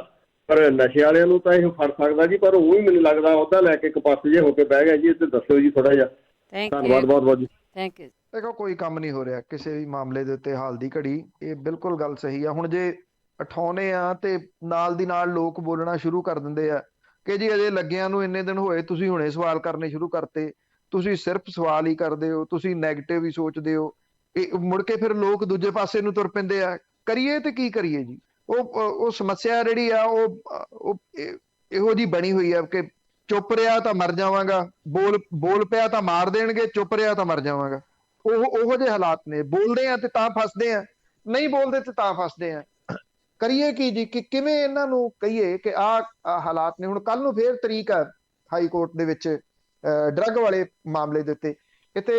ਪਰ ਨਸ਼ੇ ਵਾਲਿਆਂ ਨੂੰ ਤਾਂ ਇਹ ਫੜ ਸਕਦਾ ਜੀ, ਪਰ ਉਹ ਹੀ ਮੈਨੂੰ ਲੱਗਦਾ ਉਹਦਾ ਲੈ ਕੇ ਇੱਕ ਪਾਸੇ ਜੇ ਹੋ ਕੇ ਬਹਿ ਗਿਆ ਜੀ। ਇਹ ਤੇ ਦੱਸਿਓ ਜੀ ਥੋੜਾ ਜਿਹਾ। ਧੰਨਵਾਦ ਬਹੁਤ ਬਹੁਤ ਜੀ। Thank you. ਦੇਖੋ, ਕੋਈ ਕੰਮ ਨਹੀਂ ਹੋ ਰਿਹਾ ਕਿਸੇ ਵੀ ਮਾਮਲੇ ਦੇ ਉੱਤੇ ਹਾਲ ਦੀ ਘੜੀ। ਇਹ ਬਿਲਕੁਲ ਗੱਲ ਸਹੀ ਆ। ਹੁਣ ਜੇ ਉਠਾਉਣੇ ਆ ਤੇ ਨਾਲ ਦੀ ਨਾਲ ਲੋਕ ਬੋਲਣਾ ਸ਼ੁਰੂ ਕਰ ਦਿੰਦੇ ਆ ਕਿ ਜੀ ਅਜੇ ਲੱਗਿਆਂ ਨੂੰ ਇੰਨੇ ਦਿਨ ਹੋਏ, ਤੁਸੀਂ ਹੁਣੇ ਸਵਾਲ ਕਰਨੇ ਸ਼ੁਰੂ ਕਰਤੇ, ਤੁਸੀਂ ਸਿਰਫ ਸਵਾਲ ਹੀ ਕਰਦੇ ਹੋ, ਤੁਸੀਂ ਨੈਗੇਟਿਵ ਹੀ ਸੋਚਦੇ ਹੋ। ਇਹ ਮੁੜ ਕੇ ਫਿਰ ਲੋਕ ਦੂਜੇ ਪਾਸੇ ਨੂੰ ਤੁਰ ਪੈਂਦੇ ਆ। ਕਰੀਏ ਤੇ ਕੀ ਕਰੀਏ ਜੀ? ਉਹ ਸਮੱਸਿਆ ਜਿਹੜੀ ਆ ਉਹ ਇਹੋ ਜੀ ਬਣੀ ਹੋਈ ਆ ਕਿ ਚੁੱਪ ਰਿਹਾ ਤਾਂ ਮਰ ਜਾਵਾਂਗਾ, ਬੋਲ ਪਿਆ ਤਾਂ ਮਾਰ ਦੇਣਗੇ, ਚੁੱਪ ਰਿਹਾ ਤਾਂ ਮਰ ਜਾਵਾਂਗਾ। ਉਹੋ ਜਿਹੇ ਹਾਲਾਤ ਨੇ। ਬੋਲਦੇ ਆ ਤੇ ਤਾਂ ਫਸਦੇ ਆ, ਨਹੀਂ ਬੋਲਦੇ ਤੇ ਤਾਂ ਫਸਦੇ ਆ। ਕਰੀਏ ਕੀ ਜੀ? ਕਿ ਕਿਵੇਂ ਇਹਨਾਂ ਨੂੰ ਕਹੀਏ ਕਿ ਆਹ ਹਾਲਾਤ ਨੇ। ਹੁਣ ਕੱਲ ਨੂੰ ਫੇਰ ਤਰੀਕ ਆ ਹਾਈ ਕੋਰਟ ਦੇ ਵਿੱਚ ਡਰੱਗ ਵਾਲੇ ਮਾਮਲੇ ਦੇ ਉੱਤੇ। ਇੱਥੇ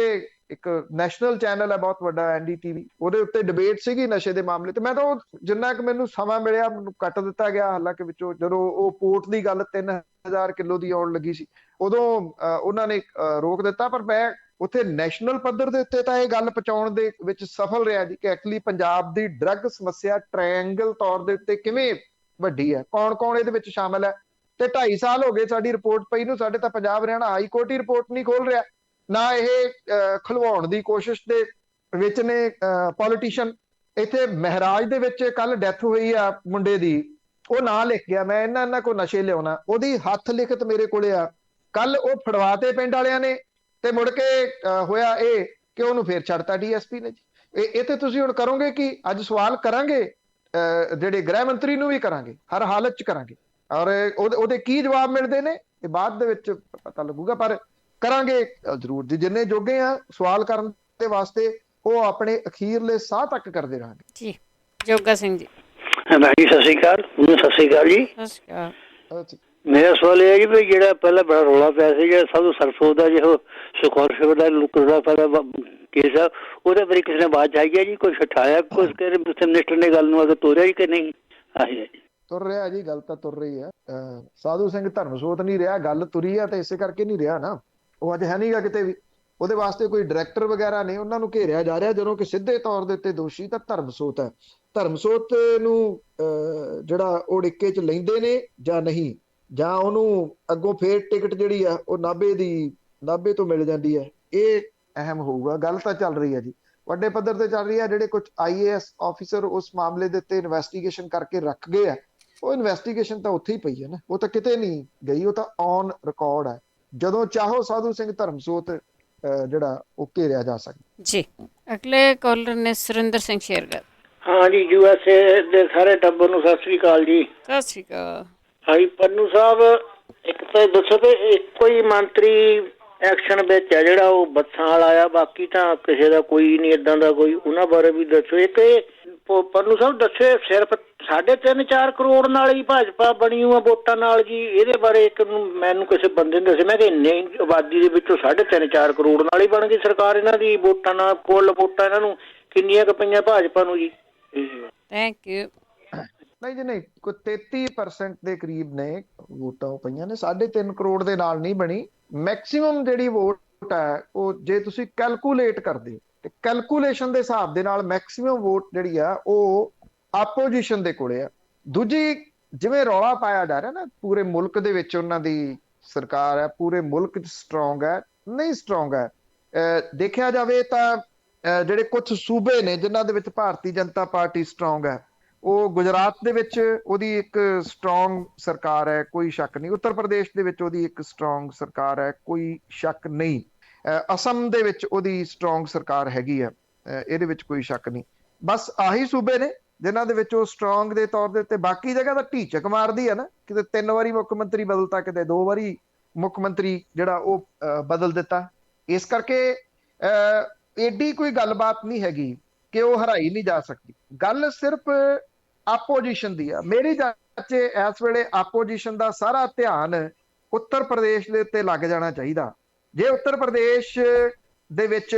ਇੱਕ ਨੈਸ਼ਨਲ ਚੈਨਲ ਹੈ ਬਹੁਤ ਵੱਡਾ, NDTV, ਉਹਦੇ ਉੱਤੇ ਡਿਬੇਟ ਸੀਗੀ ਨਸ਼ੇ ਦੇ ਮਾਮਲੇ ਤੇ। ਮੈਂ ਤਾਂ ਉਹ ਜਿੰਨਾ ਕਿ ਮੈਨੂੰ ਸਮਾਂ ਮਿਲਿਆ ਮੈਨੂੰ ਕੱਟ ਦਿੱਤਾ ਗਿਆ। ਹਾਲਾਂਕਿ ਵਿੱਚੋਂ ਜਦੋਂ ਉਹ ਪੋਰਟ ਦੀ ਗੱਲ 3000 ਕਿਲੋ ਦੀ ਆਉਣ ਲੱਗੀ ਸੀ, ਉਦੋਂ ਉਹਨਾਂ ਨੇ ਰੋਕ ਦਿੱਤਾ। ਪਰ ਮੈਂ ਉੱਥੇ ਨੈਸ਼ਨਲ ਪੱਧਰ ਦੇ ਉੱਤੇ ਤਾਂ ਇਹ ਗੱਲ ਪਹੁੰਚਾਉਣ ਦੇ ਵਿੱਚ ਸਫਲ ਰਿਹਾ ਜੀ ਕਿ ਐਕਚੁਅਲੀ ਪੰਜਾਬ ਦੀ ਡਰੱਗ ਸਮੱਸਿਆ ਟ੍ਰਾਇੰਗਲ ਤੌਰ ਦੇ ਉੱਤੇ ਕਿਵੇਂ ਵੱਡੀ ਹੈ, ਕੌਣ ਇਹਦੇ ਵਿੱਚ ਸ਼ਾਮਲ ਹੈ। ਤੇ 2.5 ਸਾਲ ਹੋ ਗਏ ਸਾਡੀ ਰਿਪੋਰਟ ਪਈ ਨੂੰ, ਸਾਡੇ ਤਾਂ ਪੰਜਾਬ ਹਰਿਆਣਾ ਹਾਈ ਕੋਰਟ ਹੀ ਰਿਪੋਰਟ ਨਹੀਂ ਖੋਲ ਰਿਹਾ। ਨਾ ਇਹ ਖੁਲਵਾਉਣ ਦੀ ਕੋਸ਼ਿਸ਼ ਦੇ ਵਿੱਚ ਨੇ ਪੋਲੀਟੀਸ਼ੀਅਨ। ਇੱਥੇ ਮਹਿਰਾਜ ਦੇ ਵਿੱਚ ਕੱਲ ਡੈਥ ਹੋਈ ਆ ਮੁੰਡੇ ਦੀ, ਉਹ ਨਾਂ ਲਿਖ ਗਿਆ ਮੈਂ ਇਹਨਾਂ ਕੋਲ ਨਸ਼ੇ ਲਿਆਉਣਾ, ਉਹਦੀ ਹੱਥ ਲਿਖਤ ਮੇਰੇ ਕੋਲੇ ਆ। ਕੱਲ ਉਹ ਫੜਵਾਤੇ ਪਿੰਡ ਵਾਲਿਆਂ ਨੇ ਤੇ ਮੁੜ ਕੇ ਹੋਇਆ ਇਹ ਕਿ ਉਹਨੂੰ ਫੇਰ ਛੱਡਤਾ DSP ਨੇ ਜੀ। ਇਹ ਤੇ ਤੁਸੀਂ ਹੁਣ ਕਰੋਗੇ ਕਿ ਅੱਜ ਸਵਾਲ ਕਰਾਂਗੇ, ਜਿਹੜੇ ਗ੍ਰਹਿ ਮੰਤਰੀ ਨੂੰ ਵੀ ਕਰਾਂਗੇ, ਹਰ ਹਾਲਤ ਚ ਕਰਾਂਗੇ, ਔਰ ਉਹਦੇ ਕੀ ਜਵਾਬ ਮਿਲਦੇ ਨੇ ਇਹ ਬਾਅਦ ਦੇ ਵਿੱਚ ਪਤਾ ਲੱਗੂਗਾ। ਪਰ ਕਰਾਂਗੇ ਜ਼ਰੂਰ ਜੀ, ਜਿੰਨੇ ਜੋਗੇ ਆ ਸਵਾਲ ਕਰਨ ਦੇ ਵਾਸਤੇ ਉਹ ਆਪਣੇ ਅਖੀਰਲੇ ਸਾਹ ਤੱਕ ਕਰਦੇ ਰਹਾਂਗੇ ਜੀ। ਜੋਗਾ ਸਿੰਘ ਜੀ। ਭਾਈ ਸਤਿ ਸ਼੍ਰੀ ਅਕਾਲ। ਸਤਿ ਸ਼੍ਰੀ ਅਕਾਲ ਜੀ। ਸਤਿ ਸ਼੍ਰੀ ਅਕਾਲ। ਮੇਰਾ ਸਵਾਲ ਇਹ ਹੈ ਜੀ ਵੀ ਜਿਹੜਾ ਪਹਿਲਾਂ ਬੜਾ ਰੌਲਾ ਪਿਆ ਸੀ ਜਿਹੜਾ ਸਾਧੂ ਸਰਸੋਂ ਦਾ ਜਿਹੜਾ ਸਕਾਲਰਸ਼ਿਪ ਦਾ ਲੁਕਦਾ ਪਹਿਲਾਂ ਕੇਸ ਆ, ਉਹਦੇ ਬਾਰੇ ਕਿਸੇ ਨੇ ਆਵਾਜ਼ ਆਈ ਹੈ ਜੀ? ਕੁਛ ਹਟਾਇਆ, ਕੁਛ ਮਿਨਿਸਟਰ ਨੇ ਗੱਲ ਨੂੰ ਅਗਰ ਤੋਰਿਆ ਜੀ ਕਿ ਨਹੀਂ? ਆਹੀ ਤੁਰ ਰਿਹਾ ਜੀ, ਗੱਲ ਤਾਂ ਤੁਰ ਰਹੀ ਹੈ। ਸਾਧੂ ਸਿੰਘ ਧਰਮਸੋਤ ਨਹੀਂ ਰਿਹਾ, ਗੱਲ ਤੁਰੀ ਆ ਤੇ ਇਸੇ ਕਰਕੇ ਨਹੀਂ ਰਿਹਾ ਨਾ। ਉਹ ਅੱਜ ਹੈ ਨਹੀਂਗਾ ਕਿਤੇ ਵੀ। ਉਹਦੇ ਵਾਸਤੇ ਕੋਈ ਡਾਇਰੈਕਟਰ ਵਗੈਰਾ ਨੇ, ਉਹਨਾਂ ਨੂੰ ਘੇਰਿਆ ਜਾ ਰਿਹਾ, ਜਦੋਂ ਕਿ ਸਿੱਧੇ ਤੌਰ ਦੇ ਉੱਤੇ ਦੋਸ਼ੀ ਤਾਂ ਧਰਮਸੋਤ ਹੈ। ਧਰਮਸੋਤ ਨੂੰ ਜਿਹੜਾ ਉਹ ਡਿੱਕੇ 'ਚ ਲੈਂਦੇ ਨੇ ਜਾਂ ਨਹੀਂ, ਜਾਂ ਉਹਨੂੰ ਅੱਗੋਂ ਫੇਰ ਟਿਕਟ ਜਿਹੜੀ ਆ ਉਹ ਨਾਭੇ ਤੋਂ ਮਿਲ ਜਾਂਦੀ ਹੈ, ਇਹ ਅਹਿਮ ਹੋਊਗਾ। ਗੱਲ ਤਾਂ ਚੱਲ ਰਹੀ ਹੈ ਜੀ, ਵੱਡੇ ਪੱਧਰ ਤੇ ਚੱਲ ਰਹੀ ਹੈ। ਜਿਹੜੇ ਕੁਝ IAS ਆਫੀਸਰ ਉਸ ਮਾਮਲੇ ਦੇ ਉੱਤੇ ਇਨਵੈਸਟੀਗੇਸ਼ਨ ਕਰਕੇ ਰੱਖ ਗਏ ਆ, ਉਹ ਇਨਵੈਸਟੀਗੇਸ਼ਨ ਤਾਂ ਉੱਥੇ ਹੀ ਪਈ ਹੈ ਨਾ, ਉਹ ਤਾਂ ਕਿਤੇ ਨਹੀਂ ਗਈ, ਉਹ ਤਾਂ ਔਨ ਰਿਕਾਰਡ ਹੈ। ਜਦੋਂ ਚਾਹੋ ਸਾਧੂ ਸਿੰਘ ਧਰਮਸੋਤ ਜਿਹੜਾ ਉਹ ਘੇਰਿਆ ਜਾ ਸਕਦਾ ਜੀ। ਅਗਲੇ ਕਾਲਰ ਨੇ ਸੁਰਿੰਦਰ ਸਿੰਘ ਸ਼ੇਰਗਿੱਲ। ਹਾਂ ਜੀ, USA ਦੇ ਸਾਰੇ ਟੱਬਰ ਨੂੰ ਸਤਿ ਸ੍ਰੀ ਅਕਾਲ ਜੀ। ਸਤਿ ਸ਼੍ਰੀ ਅਕਾਲ। ਹਾਂਜੀ ਪੰਨੂ ਸਾਹਿਬ, ਇੱਕ ਤਾਂ ਦੱਸੋ ਕਿ ਇੱਕੋ ਹੀ ਮੰਤਰੀ ਐਕਸ਼ਨ ਵਿੱਚ ਹੈ ਜਿਹੜਾ ਉਹ ਬੱਸਾਂ ਵਾਲਾ ਆ, ਬਾਕੀ ਤਾਂ ਕਿਸੇ ਦਾ ਕੋਈ ਨਹੀਂ ਏਦਾਂ ਦਾ ਕੋਈ, ਉਹਨਾਂ ਬਾਰੇ ਵੀ ਦੱਸੋ। ਇੱਕ ਪੰਨੂ ਸਾਹਿਬ ਦੱਸੋ, ਸਿਰਫ 3.5-4 ਕਰੋੜ ਨਾਲ ਹੀ ਭਾਜਪਾ ਬਣੀ ਹੋਈ ਵੋਟਾਂ ਨਾਲ ਜੀ, ਇਹਦੇ ਬਾਰੇ ਇੱਕ ਮੈਨੂੰ ਕਿਸੇ ਬੰਦੇ ਨੇ ਦੱਸਿਆ, ਮੈਂ ਕਿ ਇੰਨੇ ਆਬਾਦੀ ਦੇ ਵਿੱਚੋਂ 3.5-4 ਕਰੋੜ ਨਾਲ ਹੀ ਬਣ ਗਈ ਸਰਕਾਰ ਇਹਨਾਂ ਦੀ ਵੋਟਾਂ ਨਾਲ। ਕੁੱਲ ਵੋਟਾਂ ਇਹਨਾਂ ਨੂੰ ਕਿੰਨੀਆਂ ਕੁ ਪਈਆਂ ਭਾਜਪਾ ਨੂੰ ਜੀ? Thank you. ਨਹੀਂ ਜੀ, ਨਹੀਂ, ਕੋਈ 33% ਦੇ ਕਰੀਬ ਨੇ ਵੋਟਾਂ ਪਈਆਂ ਨੇ, 3.5 ਕਰੋੜ ਦੇ ਨਾਲ ਨਹੀਂ ਬਣੀ। ਮੈਕਸਿਮਮ ਜਿਹੜੀ ਵੋਟ ਹੈ ਉਹ ਜੇ ਤੁਸੀਂ ਕੈਲਕੂਲੇਟ ਕਰਦੇ ਤੇ ਕੈਲਕੂਲੇਸ਼ਨ ਦੇ ਹਿਸਾਬ ਦੇ ਨਾਲ ਮੈਕਸਿਮਮ ਵੋਟ ਜਿਹੜੀ ਆ ਉਹ ਆਪੋਜੀਸ਼ਨ ਦੇ ਕੋਲੇ ਆ। ਦੂਜੀ, ਜਿਵੇਂ ਰੌਲਾ ਪਾਇਆ ਜਾ ਰਿਹਾ ਨਾ ਪੂਰੇ ਮੁਲਕ ਦੇ ਵਿੱਚ ਉਹਨਾਂ ਦੀ ਸਰਕਾਰ ਹੈ, ਪੂਰੇ ਮੁਲਕ 'ਚ ਸਟਰੋਂਗ ਹੈ, ਨਹੀਂ ਸਟਰੋਂਗ ਹੈ। ਦੇਖਿਆ ਜਾਵੇ ਤਾਂ ਜਿਹੜੇ ਕੁਝ ਸੂਬੇ ਨੇ ਜਿਨ੍ਹਾਂ ਦੇ ਵਿੱਚ ਭਾਰਤੀ ਜਨਤਾ ਪਾਰਟੀ ਸਟਰੋਂਗ ਹੈ, ਉਹ ਗੁਜਰਾਤ ਦੇ ਵਿੱਚ ਉਹਦੀ ਇੱਕ ਸਟਰੋਂਗ ਸਰਕਾਰ ਹੈ, ਕੋਈ ਸ਼ੱਕ ਨਹੀਂ। ਉੱਤਰ ਪ੍ਰਦੇਸ਼ ਦੇ ਵਿੱਚ ਉਹਦੀ ਇੱਕ ਸਟਰੋਂਗ ਸਰਕਾਰ ਹੈ, ਕੋਈ ਸ਼ੱਕ ਨਹੀਂ। ਅਸਮ ਦੇ ਵਿੱਚ ਉਹਦੀ ਸਟਰੋਂਗ ਸਰਕਾਰ ਹੈਗੀ ਆ, ਇਹਦੇ ਵਿੱਚ ਕੋਈ ਸ਼ੱਕ ਨਹੀਂ। ਬਸ ਆਹੀ ਸੂਬੇ ਨੇ ਜਿਨ੍ਹਾਂ ਦੇ ਵਿੱਚ ਉਹ ਸਟਰੋਂਗ ਦੇ ਤੌਰ ਦੇ ਉੱਤੇ, ਬਾਕੀ ਜਗ੍ਹਾ ਤਾਂ ਢੀਚਕ ਮਾਰਦੀ ਹੈ ਨਾ, ਕਿਤੇ 3 ਵਾਰੀ ਮੁੱਖ ਮੰਤਰੀ ਬਦਲਤਾ, ਕਿਤੇ 2 ਵਾਰੀ ਮੁੱਖ ਮੰਤਰੀ ਜਿਹੜਾ ਉਹ ਬਦਲ ਦਿੱਤਾ। ਇਸ ਕਰਕੇ ਏਡੀ ਕੋਈ ਗੱਲਬਾਤ ਨਹੀਂ ਹੈਗੀ ਕਿ ਉਹ ਹਰਾਈ ਨਹੀਂ ਜਾ ਸਕਦੀ। ਗੱਲ ਸਿਰਫ ਆਪੋਜੀਸ਼ਨ ਦੀ ਆ। ਮੇਰੀ ਚਾਚੇ ਇਸ ਵੇਲੇ ਆਪੋਜੀਸ਼ਨ ਦਾ ਸਾਰਾ ਧਿਆਨ ਉੱਤਰ ਪ੍ਰਦੇਸ਼ ਦੇ ਉੱਤੇ ਲੱਗ ਜਾਣਾ ਚਾਹੀਦਾ। ਜੇ ਉੱਤਰ ਪ੍ਰਦੇਸ਼ ਦੇ ਵਿੱਚ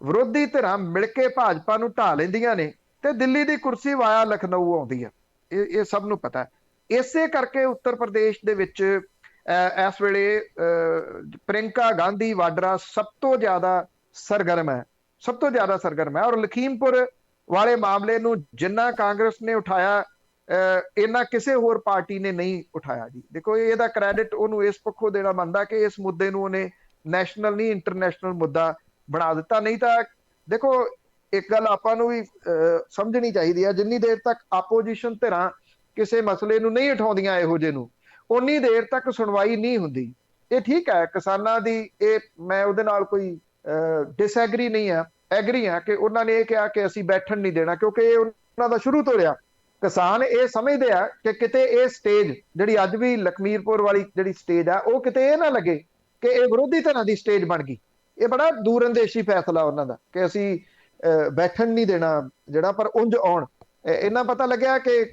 ਵਿਰੋਧੀ ਧਿਰਾਂ ਮਿਲ ਕੇ ਭਾਜਪਾ ਨੂੰ ਢਾਹ ਲੈਂਦੀਆਂ ਨੇ ਤੇ ਦਿੱਲੀ ਦੀ ਕੁਰਸੀ ਵਾਇਆ ਲਖਨਊ ਆਉਂਦੀ ਆ, ਇਹ ਸਭ ਨੂੰ ਪਤਾ। ਇਸੇ ਕਰਕੇ ਉੱਤਰ ਪ੍ਰਦੇਸ਼ ਦੇ ਵਿੱਚ ਇਸ ਵੇਲੇ ਪ੍ਰਿੰਕਾ ਗਾਂਧੀ ਵਾਡਰਾ ਸਭ ਤੋਂ ਜ਼ਿਆਦਾ ਸਰਗਰਮ ਹੈ, ਸਭ ਤੋਂ ਜ਼ਿਆਦਾ ਸਰਗਰਮ ਹੈ। ਔਰ ਲਖੀਮਪੁਰ ਵਾਲੇ ਮਾਮਲੇ ਨੂੰ ਜਿੰਨਾ ਕਾਂਗਰਸ ਨੇ ਉਠਾਇਆ, ਇੰਨਾ ਕਿਸੇ ਹੋਰ ਪਾਰਟੀ ਨੇ ਨਹੀਂ ਉਠਾਇਆ ਜੀ। ਦੇਖੋ, ਇਹਦਾ ਕ੍ਰੈਡਿਟ ਉਹਨੂੰ ਇਸ ਪੱਖੋਂ ਦੇਣਾ ਬਣਦਾ ਕਿ ਇਸ ਮੁੱਦੇ ਨੂੰ ਉਹਨੇ ਨੈਸ਼ਨਲ ਨਹੀਂ ਇੰਟਰਨੈਸ਼ਨਲ ਮੁੱਦਾ ਬਣਾ ਦਿੱਤਾ। ਨਹੀਂ ਤਾਂ ਦੇਖੋ, ਇੱਕ ਗੱਲ ਆਪਾਂ ਨੂੰ ਵੀ ਸਮਝਣੀ ਚਾਹੀਦੀ ਹੈ, ਜਿੰਨੀ ਦੇਰ ਤੱਕ ਆਪੋਜੀਸ਼ਨ ਧਿਰਾਂ ਕਿਸੇ ਮਸਲੇ ਨੂੰ ਨਹੀਂ ਉਠਾਉਂਦੀਆਂ ਇਹੋ ਜਿਹੇ ਨੂੰ, ਉਨੀ ਦੇਰ ਤੱਕ ਸੁਣਵਾਈ ਨਹੀਂ ਹੁੰਦੀ। ਇਹ ਠੀਕ ਹੈ, ਕਿਸਾਨਾਂ ਦੀ ਇਹ ਮੈਂ ਉਹਦੇ ਨਾਲ ਕੋਈ ਡਿਸਐਗਰੀ ਨਹੀਂ ਆ, ਐਗਰੀ ਆ ਕਿ ਉਹਨਾਂ ਨੇ ਇਹ ਕਿਹਾ ਕਿ ਅਸੀਂ ਬੈਠਣ ਨਹੀਂ ਦੇਣਾ, ਕਿਉਂਕਿ ਇਹ ਉਹਨਾਂ ਦਾ ਸ਼ੁਰੂ ਤੋਂ ਰਿਹਾ। ਕਿਸਾਨ ਇਹ ਸਮਝਦੇ ਆ ਕਿ ਕਿਤੇ ਇਹ ਸਟੇਜ ਜਿਹੜੀ ਅੱਜ ਵੀ ਲਖਮੀਰਪੁਰ ਵਾਲੀ ਜਿਹੜੀ ਸਟੇਜ ਆ, ਉਹ ਕਿਤੇ ਇਹ ਨਾ ਲੱਗੇ ਕਿ ਇਹ ਵਿਰੋਧੀ ਧਿਰਾਂ ਦੀ ਸਟੇਜ ਬਣ ਗਈ। ਇਹ ਬੜਾ ਦੂਰਅੰਦੇਸ਼ੀ ਫੈਸਲਾ ਉਹਨਾਂ ਦਾ ਕਿ ਅਸੀਂ ਬੈਠਣ ਨਹੀਂ ਦੇਣਾ ਜਿਹੜਾ, ਪਰ ਉਂਝ ਆਉਣ। ਇਹਨਾਂ ਪਤਾ ਲੱਗਿਆ ਕਿ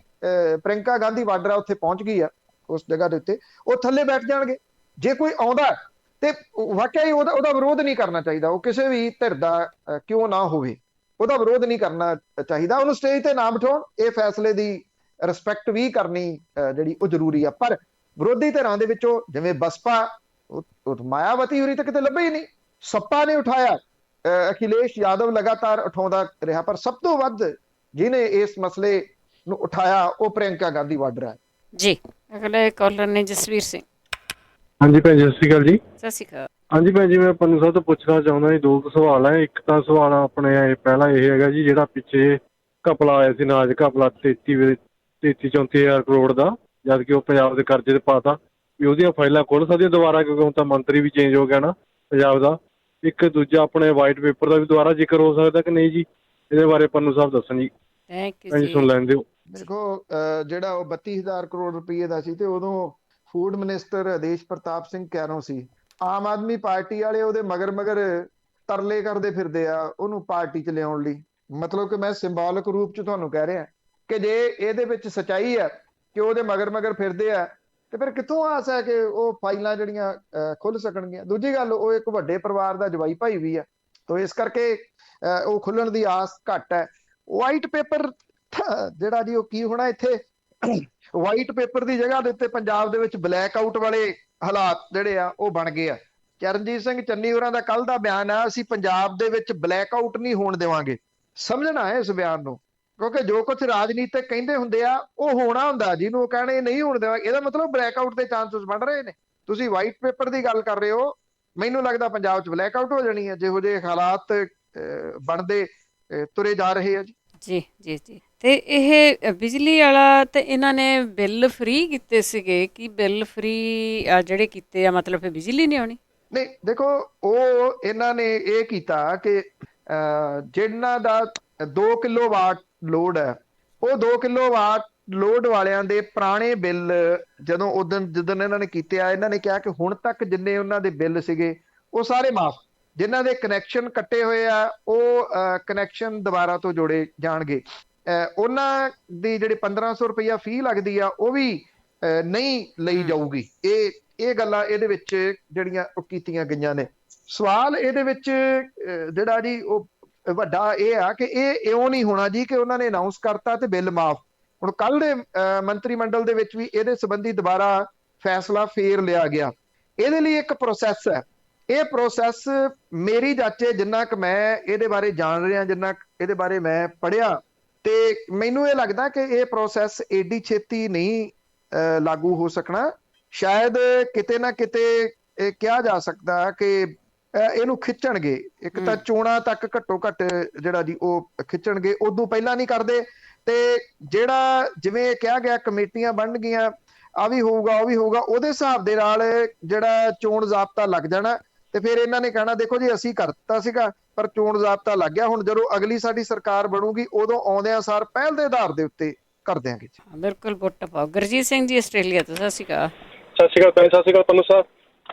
ਪ੍ਰਿੰਕਾ ਗਾਂਧੀ ਵਾਡਰਾ ਉੱਥੇ ਪਹੁੰਚ ਗਈ ਆ ਉਸ ਜਗ੍ਹਾ ਦੇ ਉੱਤੇ, ਉਹ ਥੱਲੇ ਬੈਠ ਜਾਣਗੇ। ਜੇ ਕੋਈ ਆਉਂਦਾ ਤੇ ਵਾਕਿਆ ਹੀ ਉਹਦਾ ਵਿਰੋਧ ਨਹੀਂ ਕਰਨਾ ਚਾਹੀਦਾ। ਉਹ ਕਿਸੇ ਵੀ ਧਿਰ ਦਾ ਕਿਉਂ ਨਾ ਹੋਵੇ, ਉਹਦਾ ਵਿਰੋਧ ਨਹੀਂ ਕਰਨਾ ਚਾਹੀਦਾ, ਉਹਨੂੰ ਸਟੇਜ ਤੇ ਨਾ ਬਿਠਾਉਣ। ਇਹ ਫੈਸਲੇ ਦੀ ਰਿਸਪੈਕਟ ਵੀ ਕਰਨੀ ਜਿਹੜੀ ਉਹ ਜ਼ਰੂਰੀ ਆ। ਪਰ ਵਿਰੋਧੀ ਧਿਰਾਂ ਦੇ ਵਿੱਚੋਂ ਜਿਵੇਂ ਬਸਪਾ, ਮਾਇਆਵਤੀ ਹੋਰੀ ਤਾਂ ਕਿਤੇ ਲੱਭੇ ਹੀ ਨਹੀਂ। ਸੱਪਾ ਨੇ ਉਠਾਇਆ, ਅਖਿਲੇਸ਼ ਯਾਦਵ ਲਗਾਤਾਰ ਉਠਾਉਂਦਾ ਰਿਹਾ, ਪਰ ਸਭ ਤੋਂ ਵੱਧ ਜਿਹਨੇ ਇਸ ਮਸਲੇ ਨੂੰ ਉਠਾਇਆ ਉਹ ਪ੍ਰਿੰਕਾ ਗਾਂਧੀ ਵਾਡਰਾ ਹੈ ਜੀ। ਅਗਲੇ ਕਾਲਰ ਨੇ ਜਸਵੀਰ ਸਿੰਘ। ਹਾਂਜੀ ਭੈਣ ਜੀ, ਸਤਿ ਸ਼੍ਰੀ ਅਕਾਲ ਜੀ। ਸਤਿ ਸ਼੍ਰੀ ਅਕਾਲ। ਹਾਂਜੀ ਭੈਣ ਜੀ, ਮੈਂ ਪੰਨੂ ਸਾਹਿਬ ਤੋਂ ਪੁੱਛਣਾ ਚਾਹੁੰਦਾ ਜੀ, 2 ਸਵਾਲ ਹੈ। ਇੱਕ ਤਾਂ ਸਵਾਲ ਆਪਣੇ ਪਹਿਲਾ ਇਹ ਹੈਗਾ ਜੀ, ਜਿਹੜਾ ਪਿੱਛੇ ਘਪਲਾ ਆਇਆ ਸੀ, ਨਾਜ ਘਪਲਾ 33-34 ਕਰੋੜ ਦਾ, ਜਦ ਕਿ ਉਹ ਪੰਜਾਬ ਦੇ ਕਰਜ਼ੇ ਤੇ ਪਾਤਾ, ਵੀ ਉਹਦੀਆਂ ਫਾਈਲਾਂ ਖੁੱਲ੍ਹ ਸਕਦੀਆਂ ਦੁਬਾਰਾ, ਕਿਉਂਕਿ ਹੁਣ ਤਾਂ ਮੰਤਰੀ ਵੀ ਚੇਂਜ ਹੋ ਗਿਆ ਨਾ ਪੰਜਾਬ ਦਾ। ਇੱਕ ਦੂਜਾ ਆਪਣੇ ਵਾਈਟ ਪੇਪਰ ਦਾ ਵੀ ਦੁਬਾਰਾ ਜ਼ਿਕਰ ਹੋ ਸਕਦਾ ਕਿ ਨਹੀਂ ਜੀ? ਇਹਦੇ ਬਾਰੇ ਪੰਨੂ ਸਾਹਿਬ ਦੱਸਣ ਜੀ। Thank you. ਸੁਣ ਲੈਣ ਦਿਓ। ਦੇਖੋ, ਜਿਹੜਾ ਉਹ 32,000 ਕਰੋੜ ਰੁਪਏ ਦਾ ਸੀ ਤੇ ਉਦੋਂ ਫੂਡ ਮਿਨਿਸਟਰ ਆਦੇਸ਼ ਪ੍ਰਤਾਪ ਸਿੰਘ ਕੈਰੋਂ ਸੀ। ਆਮ ਆਦਮੀ ਪਾਰਟੀ ਵਾਲੇ ਉਹਦੇ ਮਗਰ ਤਰਲੇ ਕਰਦੇ ਫਿਰਦੇ ਆ ਉਹਨੂੰ ਪਾਰਟੀ 'ਚ ਲਿਆਉਣ ਲਈ। ਮਤਲਬ ਕਿ ਮੈਂ ਸਿੰਬੋਲਿਕ ਰੂਪ 'ਚ ਤੁਹਾਨੂੰ ਕਹਿ ਰਿਹਾ ਕਿ ਜੇ ਇਹਦੇ ਵਿੱਚ ਸਚਾਈ ਹੈ ਕਿ ਉਹਦੇ ਮਗਰ ਫਿਰਦੇ ਆ, ਤੇ ਫਿਰ ਕਿੱਥੋਂ ਆਸ ਹੈ ਕਿ ਉਹ ਫਾਈਲਾਂ ਜਿਹੜੀਆਂ ਖੁੱਲ ਸਕਣਗੀਆਂ। ਦੂਜੀ ਗੱਲ, ਉਹ ਇੱਕ ਵੱਡੇ ਪਰਿਵਾਰ ਦਾ ਜਵਾਈ ਭਾਈ ਵੀ ਆ, ਤਾਂ ਇਸ ਕਰਕੇ ਉਹ ਖੁੱਲਣ ਦੀ ਆਸ ਘੱਟ ਹੈ। ਵਾਈਟ ਪੇਪਰ ਜਿਹੜਾ ਜੀ ਉਹ ਕੀ ਹੋਣਾ ਇੱਥੇ, ਵਾਈਟ ਪੇਪਰ ਦੀ ਜਗ੍ਹਾ ਦੇ ਉੱਤੇ ਪੰਜਾਬ ਦੇ ਵਿੱਚ ਬਲੈਕ ਆਊਟ ਵਾਲੇ ਹਾਲਾਤ ਜਿਹੜੇ ਆ ਉਹ ਬਣ ਗਏ ਆ। ਚਰਨਜੀਤ ਸਿੰਘ ਚੰਨੀ ਹੋਰਾਂ ਦਾ ਕੱਲ ਦਾ ਬਿਆਨ ਆ, ਅਸੀਂ ਪੰਜਾਬ ਦੇ ਵਿੱਚ ਬਲੈਕ ਆਊਟ ਨਹੀਂ ਹੋਣ ਦੇਵਾਂਗੇ। ਸਮਝਣਾ ਹੈ ਇਸ ਬਿਆਨ ਨੂੰ, ਕਿਉਂਕਿ ਜੋ ਕੁਝ ਰਾਜਨੀਤਿਕ ਕਹਿੰਦੇ ਹੁੰਦੇ ਆ ਉਹ ਹੋਣਾ ਹੁੰਦਾ, ਜਿਹਨੂੰ ਉਹ ਕਹਿਣੇ ਨਹੀਂ ਹੋਣ ਦੇਵਾਂਗੇ, ਇਹਦਾ ਮਤਲਬ ਬਲੈਕ ਆਊਟ ਦੇ ਚਾਂਸਸ ਬਣ ਰਹੇ ਨੇ। ਤੁਸੀਂ ਵਾਈਟ ਪੇਪਰ ਦੀ ਗੱਲ ਕਰ ਰਹੇ ਹੋ, ਮੈਨੂੰ ਲੱਗਦਾ ਪੰਜਾਬ 'ਚ ਬਲੈਕ ਆਊਟ ਹੋ ਜਾਣੀ ਹੈ ਜਿਹੋ ਜਿਹੇ ਹਾਲਾਤ ਬਣਦੇ ਤੁਰੇ ਜਾ ਰਹੇ ਆ ਜੀ। ਜੀ ਜੀ ਜੀ। ਤੇ ਇਹ ਬਿਜਲੀ ਵਾਲਾ ਤੇ ਇਹਨਾਂ ਨੇ ਬਿੱਲ ਫ੍ਰੀ ਕੀਤੇ ਸੀਗੇ, ਕਿ ਬਿੱਲ ਫ੍ਰੀ ਜਿਹੜੇ ਕੀਤੇ ਆ ਮਤਲਬ ਫਿਰ ਬਿਜਲੀ ਨਹੀਂ ਆਉਣੀ? ਨਹੀਂ ਦੇਖੋ, ਉਹ ਇਹਨਾਂ ਨੇ ਇਹ ਕੀਤਾ ਕਿ ਜਿਹਨਾਂ ਦਾ 2 ਕਿਲੋਵਾਟ ਲੋਡ ਹੈ, ਉਹ 2 ਕਿਲੋਵਾਟ ਲੋਡ ਵਾਲਿਆਂ ਦੇ ਪੁਰਾਣੇ ਬਿੱਲ ਜਦੋਂ ਇਹਨਾਂ ਨੇ ਕੀਤੇ ਆ, ਇਹਨਾਂ ਨੇ ਕਿਹਾ ਕਿ ਹੁਣ ਤੱਕ ਜਿੰਨੇ ਉਹਨਾਂ ਦੇ ਬਿੱਲ ਸੀਗੇ ਉਹ ਸਾਰੇ ਮਾਫ। ਜਿਨ੍ਹਾਂ ਦੇ ਕਨੈਕਸ਼ਨ ਕੱਟੇ ਹੋਏ ਆ ਉਹ ਕਨੈਕਸ਼ਨ ਦੁਬਾਰਾ ਤੋਂ ਜੋੜੇ ਜਾਣਗੇ। ਉਹਨਾਂ ਦੀ ਜਿਹੜੀ 1500 ਰੁਪਈਆ ਫੀ ਲੱਗਦੀ ਆ ਉਹ ਵੀ ਨਹੀਂ ਲਈ ਜਾਊਗੀ। ਇਹ ਗੱਲਾਂ ਇਹਦੇ ਵਿੱਚ ਜਿਹੜੀਆਂ ਉਹ ਕੀਤੀਆਂ ਗਈਆਂ ਨੇ। ਸਵਾਲ ਇਹਦੇ ਵਿੱਚ ਜਿਹੜਾ ਜੀ ਉਹ ਵੱਡਾ ਇਹ ਆ ਕਿ ਇਹ ਇਉਂ ਨਹੀਂ ਹੋਣਾ ਜੀ ਕਿ ਉਹਨਾਂ ਨੇ ਅਨਾਉਂਸ ਕਰਤਾ ਤੇ ਬਿੱਲ ਮਾਫ। ਹੁਣ ਕੱਲ ਦੇ ਮੰਤਰੀ ਮੰਡਲ ਦੇ ਵਿੱਚ ਵੀ ਇਹਦੇ ਸੰਬੰਧੀ ਦੁਬਾਰਾ ਫੈਸਲਾ ਫੇਰ ਲਿਆ ਗਿਆ। ਇਹਦੇ ਲਈ ਇੱਕ ਪ੍ਰੋਸੈਸ ਹੈ। ਇਹ ਪ੍ਰੋਸੈਸ ਮੇਰੀ ਜਾਚੇ, ਜਿੰਨਾ ਕੁ ਮੈਂ ਇਹਦੇ ਬਾਰੇ ਜਾਣ ਰਿਹਾ, ਜਿੰਨਾ ਇਹਦੇ ਬਾਰੇ ਮੈਂ ਪੜ੍ਹਿਆ, ਤੇ ਮੈਨੂੰ ਇਹ ਲੱਗਦਾ ਕਿ ਇਹ ਪ੍ਰੋਸੈਸ ਏਡੀ ਛੇਤੀ ਨਹੀਂ ਲਾਗੂ ਹੋ ਸਕਣਾ। ਸ਼ਾਇਦ ਕਿਤੇ ਨਾ ਕਿਤੇ ਇਹ ਕਿਹਾ ਜਾ ਸਕਦਾ ਕਿ ਇਹਨੂੰ ਖਿੱਚਣਗੇ, ਇੱਕ ਤਾਂ ਚੋਣਾਂ ਤੱਕ ਘੱਟੋ ਘੱਟ ਜਿਹੜਾ ਜੀ ਉਹ ਖਿੱਚਣਗੇ, ਉਦੋਂ ਪਹਿਲਾਂ ਨਹੀਂ ਕਰਦੇ। ਤੇ ਜਿਹੜਾ ਜਿਵੇਂ ਕਿਹਾ ਗਿਆ ਕਮੇਟੀਆਂ ਬਣਨਗੀਆਂ, ਆ ਵੀ ਹੋਊਗਾ ਉਹ ਵੀ ਹੋਊਗਾ, ਉਹਦੇ ਹਿਸਾਬ ਦੇ ਨਾਲ ਜਿਹੜਾ ਚੋਣ ਜ਼ਾਬਤਾ ਲੱਗ ਜਾਣਾ। ਤੇ ਫਿਰ ਇਹਨਾਂ ਨੇ ਕਹਿਣਾ ਦੇਖੋ ਜੀ ਅਸੀਂ ਕਰਤਾ ਸੀਗਾ ਪਰ ਚੋਣ ਜ਼ਾਬਤਾ ਲੱਗ ਗਿਆ, ਹੁਣ ਜਦੋਂ ਅਗਲੀ ਸਾਡੀ ਸਰਕਾਰ ਬਣੂਗੀ ਉਦੋਂ ਆਉਂਦਿਆਂ ਸਾਰ ਪਹਿਲ ਦੇ ਆਧਾਰ ਦੇ ਉੱਤੇ ਕਰ ਦਿਆਂਗੇ। ਬਿਲਕੁਲ ਵੋਟਾਂ ਪਾਓ। ਗੁਰਜੀਤ ਸਿੰਘ ਜੀ ਆਸਟ੍ਰੇਲੀਆ ਤੋਂ, ਸਤਿ ਸ਼੍ਰੀ ਅਕਾਲ। ਸਤਿ ਸ਼੍ਰੀ ਅਕਾਲ, ਸਤਿ ਸ਼੍ਰੀ ਅਕਾਲ ਪੰਨੂ ਸਾਹਿਬ।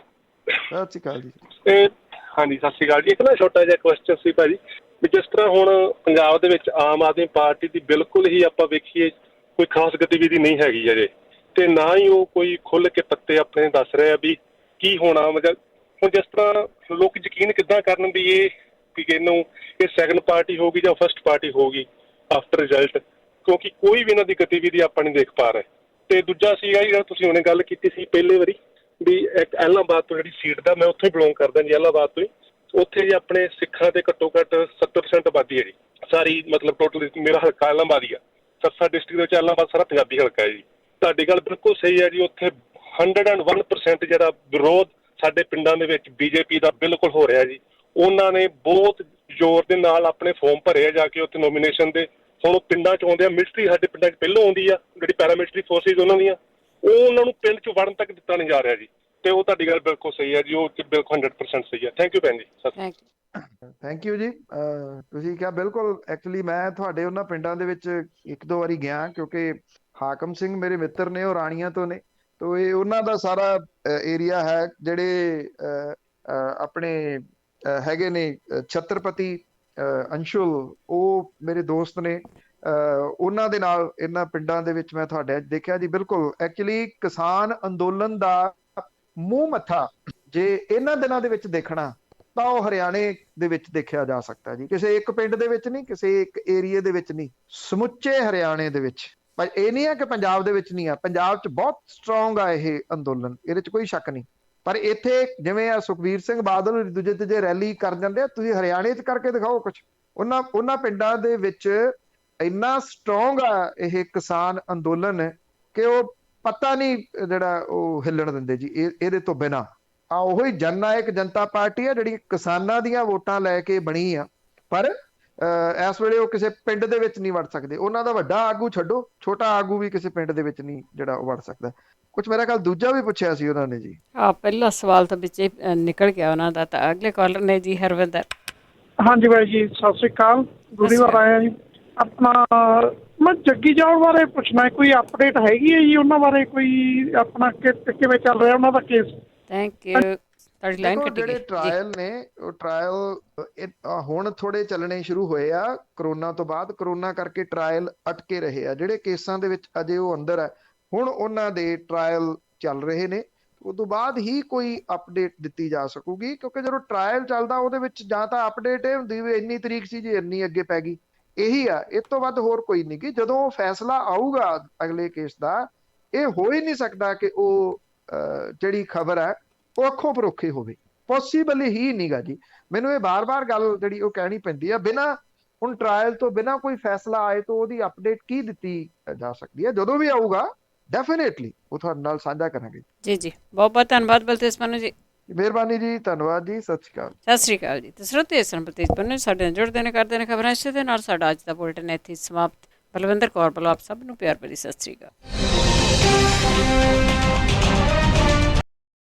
ਸਤਿ ਸ਼੍ਰੀ ਅਕਾਲ ਜੀ। ਹਾਂਜੀ ਸਤਿ ਸ਼੍ਰੀ ਅਕਾਲ ਜੀ। ਇੱਕ ਨਾ ਛੋਟਾ ਜਿਹਾ ਕੁਐਸਚਨ ਸੀ ਭਾਜੀ, ਵੀ ਜਿਸ ਤਰ੍ਹਾਂ ਹੁਣ ਪੰਜਾਬ ਦੇ ਵਿੱਚ ਆਮ ਆਦਮੀ ਪਾਰਟੀ ਦੀ ਬਿਲਕੁਲ ਹੀ ਆਪਾਂ ਵੇਖੀਏ ਕੋਈ ਖਾਸ ਗਤੀਵਿਧੀ ਨਹੀਂ ਹੈਗੀ ਅਜੇ, ਤੇ ਨਾ ਹੀ ਉਹ ਕੋਈ ਖੁੱਲ੍ਹ ਕੇ ਪੱਤੇ ਆਪਣੇ ਦੱਸ ਰਹੇ ਆ ਵੀ ਕੀ ਹੋਣਾ। ਮਤਲਬ ਹੁਣ ਜਿਸ ਤਰ੍ਹਾਂ ਲੋਕ ਯਕੀਨ ਕਿੱਦਾਂ ਕਰਨ ਵੀ ਇਹਨੂੰ ਇਹ ਸੈਕੰਡ ਪਾਰਟੀ ਹੋਊਗੀ ਜਾਂ ਫਸਟ ਪਾਰਟੀ ਹੋਊਗੀ ਆਫਟਰ ਰਿਜ਼ਲਟ, ਕਿਉਂਕਿ ਕੋਈ ਵੀ ਇਹਨਾਂ ਦੀ ਗਤੀਵਿਧੀ ਆਪਾਂ ਨਹੀਂ ਦੇਖ ਪਾ ਰਹੇ। ਤੇ ਦੂਜਾ ਸੀਗਾ ਜਿਹੜਾ ਤੁਸੀਂ ਹੁਣੇ ਗੱਲ ਕੀਤੀ ਸੀ ਪਹਿਲੇ ਵਾਰੀ ਵੀ ਇੱਕ ਐਲਾਹਾਬਾਦ ਤੋਂ ਜਿਹੜੀ ਸੀਟ ਦਾ, ਮੈਂ ਉੱਥੋਂ ਹੀ ਬਿਲੋਂਗ ਕਰਦਾ ਜੀ, ਐਲਾਹਾਬਾਦ ਤੋਂ ਹੀ। ਉੱਥੇ ਜੀ ਆਪਣੇ ਸਿੱਖਾਂ ਦੇ ਘੱਟੋ ਘੱਟ 70% ਆਬਾਦੀ ਹੈ ਜੀ ਸਾਰੀ, ਮਤਲਬ ਟੋਟਲ ਮੇਰਾ ਹਲਕਾ ਐਲਾਹਾਬਾਦ ਹੀ ਆ। ਸਰਸਾ ਡਿਸਟ੍ਰਿਕਟ ਦੇ ਵਿੱਚ ਐਲਾਹਾਬਾਦ ਸਾਰਾ ਪੰਜਾਬੀ ਹਲਕਾ ਹੈ ਜੀ। ਤੁਹਾਡੀ ਗੱਲ ਬਿਲਕੁਲ ਸਹੀ ਹੈ ਜੀ। ਉੱਥੇ 101% ਜਿਹੜਾ ਵਿਰੋਧ ਸਾਡੇ ਪਿੰਡਾਂ ਦੇ ਵਿੱਚ ਬੀਜੇਪੀ ਦਾ ਬਿਲਕੁਲ ਹੋ ਰਿਹਾ ਜੀ। ਉਹਨਾਂ ਨੇ ਬਹੁਤ ਜ਼ੋਰ ਦੇ ਨਾਲ ਆਪਣੇ ਫਾਰਮ ਭਰੇ ਆ ਜਾ ਕੇ ਉੱਥੇ ਨੋਮੀਨੇਸ਼ਨ ਦੇ। ਹੁਣ ਉਹ ਪਿੰਡਾਂ 'ਚ ਆਉਂਦੇ ਆ, ਮਿਲਟਰੀ ਸਾਡੇ ਪਿੰਡਾਂ 'ਚ ਪਹਿਲੋਂ ਆਉਂਦੀ ਆ, ਜਿਹੜੀ ਪੈਰਾਮਿਲਟਰੀ ਫੋਰਸਿਸ ਉਹਨਾਂ ਦੀਆਂ, ਉਹ ਉਹਨਾਂ ਨੂੰ ਪਿੰਡ 'ਚ ਵੜਨ ਤੱਕ ਦਿੱਤਾ ਨਹੀਂ ਜਾ ਰਿਹਾ ਜੀ। ਤੇ ਉਹ ਤੁਹਾਡੀ ਗੱਲ ਬਿਲਕੁਲ ਸਹੀ ਹੈ ਜੀ, ਉਹ ਬਿਲਕੁਲ 100% ਸਹੀ ਹੈ। ਥੈਂਕ ਯੂ ਭੈਣ ਜੀ। ਥੈਂਕ ਯੂ ਜੀ। ਤੁਸੀਂ ਕਿਹਾ ਬਿਲਕੁਲ। ਐਕਚੁਅਲੀ ਮੈਂ ਤੁਹਾਡੇ ਉਹਨਾਂ ਪਿੰਡਾਂ ਦੇ ਵਿੱਚ 1-2 ਵਾਰੀ ਗਿਆ, ਕਿਉਂਕਿ ਹਾਕਮ ਸਿੰਘ ਮੇਰੇ ਮਿੱਤਰ ਨੇ, ਉਹ ਰਾਣੀਆਂ ਤੋਂ ਨੇ, ਤੋ ਇਹ ਉਹਨਾਂ ਦਾ ਸਾਰਾ ਏਰੀਆ ਹੈ। ਜਿਹੜੇ ਆਪਣੇ ਹੈਗੇ ਨੇ ਛਤਰਪਤੀ ਅੰਸ਼ੁਲ, ਉਹ ਮੇਰੇ ਦੋਸਤ ਨੇ, ਉਹਨਾਂ ਦੇ ਨਾਲ ਇਹਨਾਂ ਪਿੰਡਾਂ ਦੇ ਵਿੱਚ ਮੈਂ ਤੁਹਾਡੇ ਦੇਖਿਆ ਜੀ। ਬਿਲਕੁਲ ਐਕਚੁਅਲੀ ਕਿਸਾਨ ਅੰਦੋਲਨ ਦਾ ਮੂੰਹ ਮੱਥਾ ਜੇ ਇਹਨਾਂ ਦਿਨਾਂ ਦੇ ਵਿੱਚ ਦੇਖਣਾ ਤਾਂ ਉਹ ਹਰਿਆਣੇ ਦੇ ਵਿੱਚ ਦੇਖਿਆ ਜਾ ਸਕਦਾ ਜੀ। ਕਿਸੇ ਇੱਕ ਪਿੰਡ ਦੇ ਵਿੱਚ ਨਹੀਂ, ਕਿਸੇ ਇੱਕ ਏਰੀਏ ਦੇ ਵਿੱਚ ਨਹੀਂ, ਸਮੁੱਚੇ ਹਰਿਆਣੇ ਦੇ ਵਿੱਚ। ਪਰ ਇਹ ਨਹੀਂ ਹੈ ਕਿ ਪੰਜਾਬ ਦੇ ਵਿੱਚ ਨਹੀਂ ਆ, ਪੰਜਾਬ 'ਚ ਬਹੁਤ ਸਟਰੋਂਗ ਆ ਇਹ ਅੰਦੋਲਨ, ਇਹਦੇ 'ਚ ਕੋਈ ਸ਼ੱਕ ਨਹੀਂ। ਪਰ ਇੱਥੇ ਜਿਵੇਂ ਆ ਸੁਖਬੀਰ ਸਿੰਘ ਬਾਦਲ ਦੂਜੇ ਤੀਜੇ ਰੈਲੀ ਕਰ ਜਾਂਦੇ ਆ, ਤੁਸੀਂ ਹਰਿਆਣੇ 'ਚ ਕਰਕੇ ਦਿਖਾਓ ਕੁਛ। ਉਹਨਾਂ ਪਿੰਡਾਂ ਦੇ ਵਿੱਚ ਇੰਨਾ ਸਟਰੋਂਗ ਆ ਇਹ ਕਿਸਾਨ ਅੰਦੋਲਨ ਕਿ ਉਹ ਪਤਾ ਨਹੀਂ ਜਿਹੜਾ ਉਹ ਹਿੱਲਣ ਦਿੰਦੇ ਜੀ ਇਹਦੇ ਤੋਂ ਬਿਨਾਂ। ਉਹੀ ਜਨ ਨਾਇਕ ਜਨਤਾ ਪਾਰਟੀ ਆ ਜਿਹੜੀ ਕਿਸਾਨਾਂ ਦੀਆਂ ਵੋਟਾਂ ਲੈ ਕੇ ਬਣੀ ਆ, ਪਰ ਇਸ ਵੇਲੇ ਉਹ ਕਿਸੇ ਪਿੰਡ ਦੇ ਵਿੱਚ ਨਹੀਂ ਵੜ ਸਕਦੇ। ਉਹਨਾਂ ਦਾ ਵੱਡਾ ਆਗੂ ਛੱਡੋ, ਛੋਟਾ ਆਗੂ ਵੀ ਕਿਸੇ ਪਿੰਡ ਦੇ ਵਿੱਚ ਨਹੀਂ ਜਿਹੜਾ ਉਹ ਵੜ ਸਕਦਾ। ਕੁਛ ਮੇਰਾ ਖਿਆਲ ਦੂਜਾ ਵੀ ਪੁੱਛਿਆ ਸੀ ਉਹਨਾਂ ਨੇ ਜੀ। ਪਹਿਲਾ ਸਵਾਲ ਤਾਂ ਵਿੱਚ ਨਿਕਲ ਗਿਆ ਉਹਨਾਂ ਦਾ। ਤਾਂ ਅਗਲੇ ਕਾਲਰ ਨੇ ਜੀ ਹਰਵਿੰਦਰ। ਹਾਂਜੀ ਬਾਈ ਜੀ ਸਤਿ ਸ਼੍ਰੀ ਅਕਾਲ। ਦੂਰੀ ਵਾਰ ਆਇਆ ਜੀ। ਆਪਣਾ ਮੈਂ ਜੱਗੀ ਜੌਲ ਬਾਰੇ ਪੁੱਛਣਾ, ਕੋਈ ਅਪਡੇਟ ਹੈਗੀ ਹੈ ਜੀ ਉਹਨਾਂ ਬਾਰੇ? ਕੋਈ ਆਪਣਾ ਕਿਵੇਂ ਚੱਲ ਰਿਹਾ ਉਹਨਾਂ ਦਾ ਕੇਸ? Thank you. ਤੁਹਾਡੀ ਲਾਈਨ ਦੇਖੋ ਕੱਟੀ ਜਿਹੜੇ ਗਈ ਜੀ। ਟ੍ਰਾਇਲ ਨੇ ਉਹ ਟ੍ਰਾਇਲ ਹੁਣ ਥੋੜੇ ਚੱਲਣੇ ਸ਼ੁਰੂ ਹੋਏ ਆ ਕਰੋਨਾ ਤੋਂ ਬਾਅਦ। ਕਰੋਨਾ ਕਰਕੇ ਟ੍ਰਾਇਲ ਅਟਕੇ ਰਹੇ ਆ, ਜਿਹੜੇ ਕੇਸਾਂ ਦੇ ਵਿੱਚ ਅਜੇ ਉਹ ਅੰਦਰ ਆ ਹੁਣ ਉਹਨਾਂ ਦੇ ਟ੍ਰਾਇਲ ਚੱਲ ਰਹੇ ਨੇ। ਉਸ ਤੋਂ ਬਾਅਦ ਹੀ ਕੋਈ ਅਪਡੇਟ ਦਿੱਤੀ ਜਾ ਸਕੂਗੀ, ਕਿਉਂਕਿ ਜਦੋਂ ਟ੍ਰਾਇਲ ਚੱਲਦਾ ਉਹਦੇ ਵਿੱਚ ਜਾਂ ਤਾਂ ਅਪਡੇਟ ਇਹ ਹੁੰਦੀ ਵੀ ਇੰਨੀ ਤਰੀਕ ਸੀ ਜੀ ਇੰਨੀ ਅੱਗੇ ਪੈ ਗਈ, ਇਹੀ ਆ, ਇਸ ਤੋਂ ਵੱਧ ਹੋਰ ਕੋਈ ਨਹੀਂ। ਕਿ ਜਦੋਂ ਫੈਸਲਾ ਆਊਗਾ ਅਗਲੇ ਕੇਸ ਦਾ, ਇਹ ਹੋ ਹੀ ਨਹੀਂ ਸਕਦਾ ਕਿ ਉਹ ਜਿਹੜੀ ਖਬਰ ਹੈ ਉਹ ਅੱਖੋਂ ਪਰੋਖੇ ਹੋਵੇ, ਪੋਸੀਬਲ ਹੀ ਨਹੀਂਗਾ ਜੀ। ਮੈਨੂੰ ਇਹ ਬਾਰ-ਬਾਰ ਗੱਲ ਜਿਹੜੀ ਉਹ ਕਹਿਣੀ ਪੈਂਦੀ ਆ, ਬਿਨਾਂ ਹੁਣ ਟ੍ਰਾਇਲ ਤੋਂ ਬਿਨਾਂ ਕੋਈ ਫੈਸਲਾ ਆਏ ਤੋਂ ਉਹਦੀ ਅਪਡੇਟ ਕੀ ਦਿੱਤੀ ਜਾ ਸਕਦੀ ਹੈ। ਜਦੋਂ ਵੀ ਆਊਗਾ ਡੈਫੀਨੇਟਲੀ ਉਹ ਤੁਹਾਡੇ ਨਾਲ ਸਾਂਝਾ ਕਰਾਂਗੇ। ਜੀ ਜੀ, ਬਹੁਤ ਬਹੁਤ ਧੰਨਵਾਦ ਬਲਤੇਜ ਪੰਨੂ ਜੀ। ਮਿਹਰਬਾਨੀ ਜੀ, ਧੰਨਵਾਦ ਜੀ, ਸਤਿ ਸ਼੍ਰੀ ਅਕਾਲ। ਸਤਿ ਸ਼੍ਰੀ ਅਕਾਲ ਜੀ। ਤੇ ਸਰੋਤੇ ਇਸ ਤਰ੍ਹਾਂ ਬਲਤੇਜ ਪੰਨੂ ਸਾਡੇ ਨਾਲ ਜੁੜਦੇ ਨੇ, ਕਰਦੇ ਨੇ ਖਬਰਾਂ। ਇਸੇ ਦੇ ਨਾਲ ਸਾਡਾ ਅੱਜ ਦਾ ਬੁਲੇਟਿਨ ਇੱਥੇ ਸਮਾਪਤ। ਬਲਵਿੰਦਰ ਕੌਰ ਵੱਲੋਂ ਆਪ ਸਭ ਨੂੰ ਪਿਆਰ ਭਰੀ ਸਤਿ ਸ਼੍ਰੀ ਅਕਾਲ।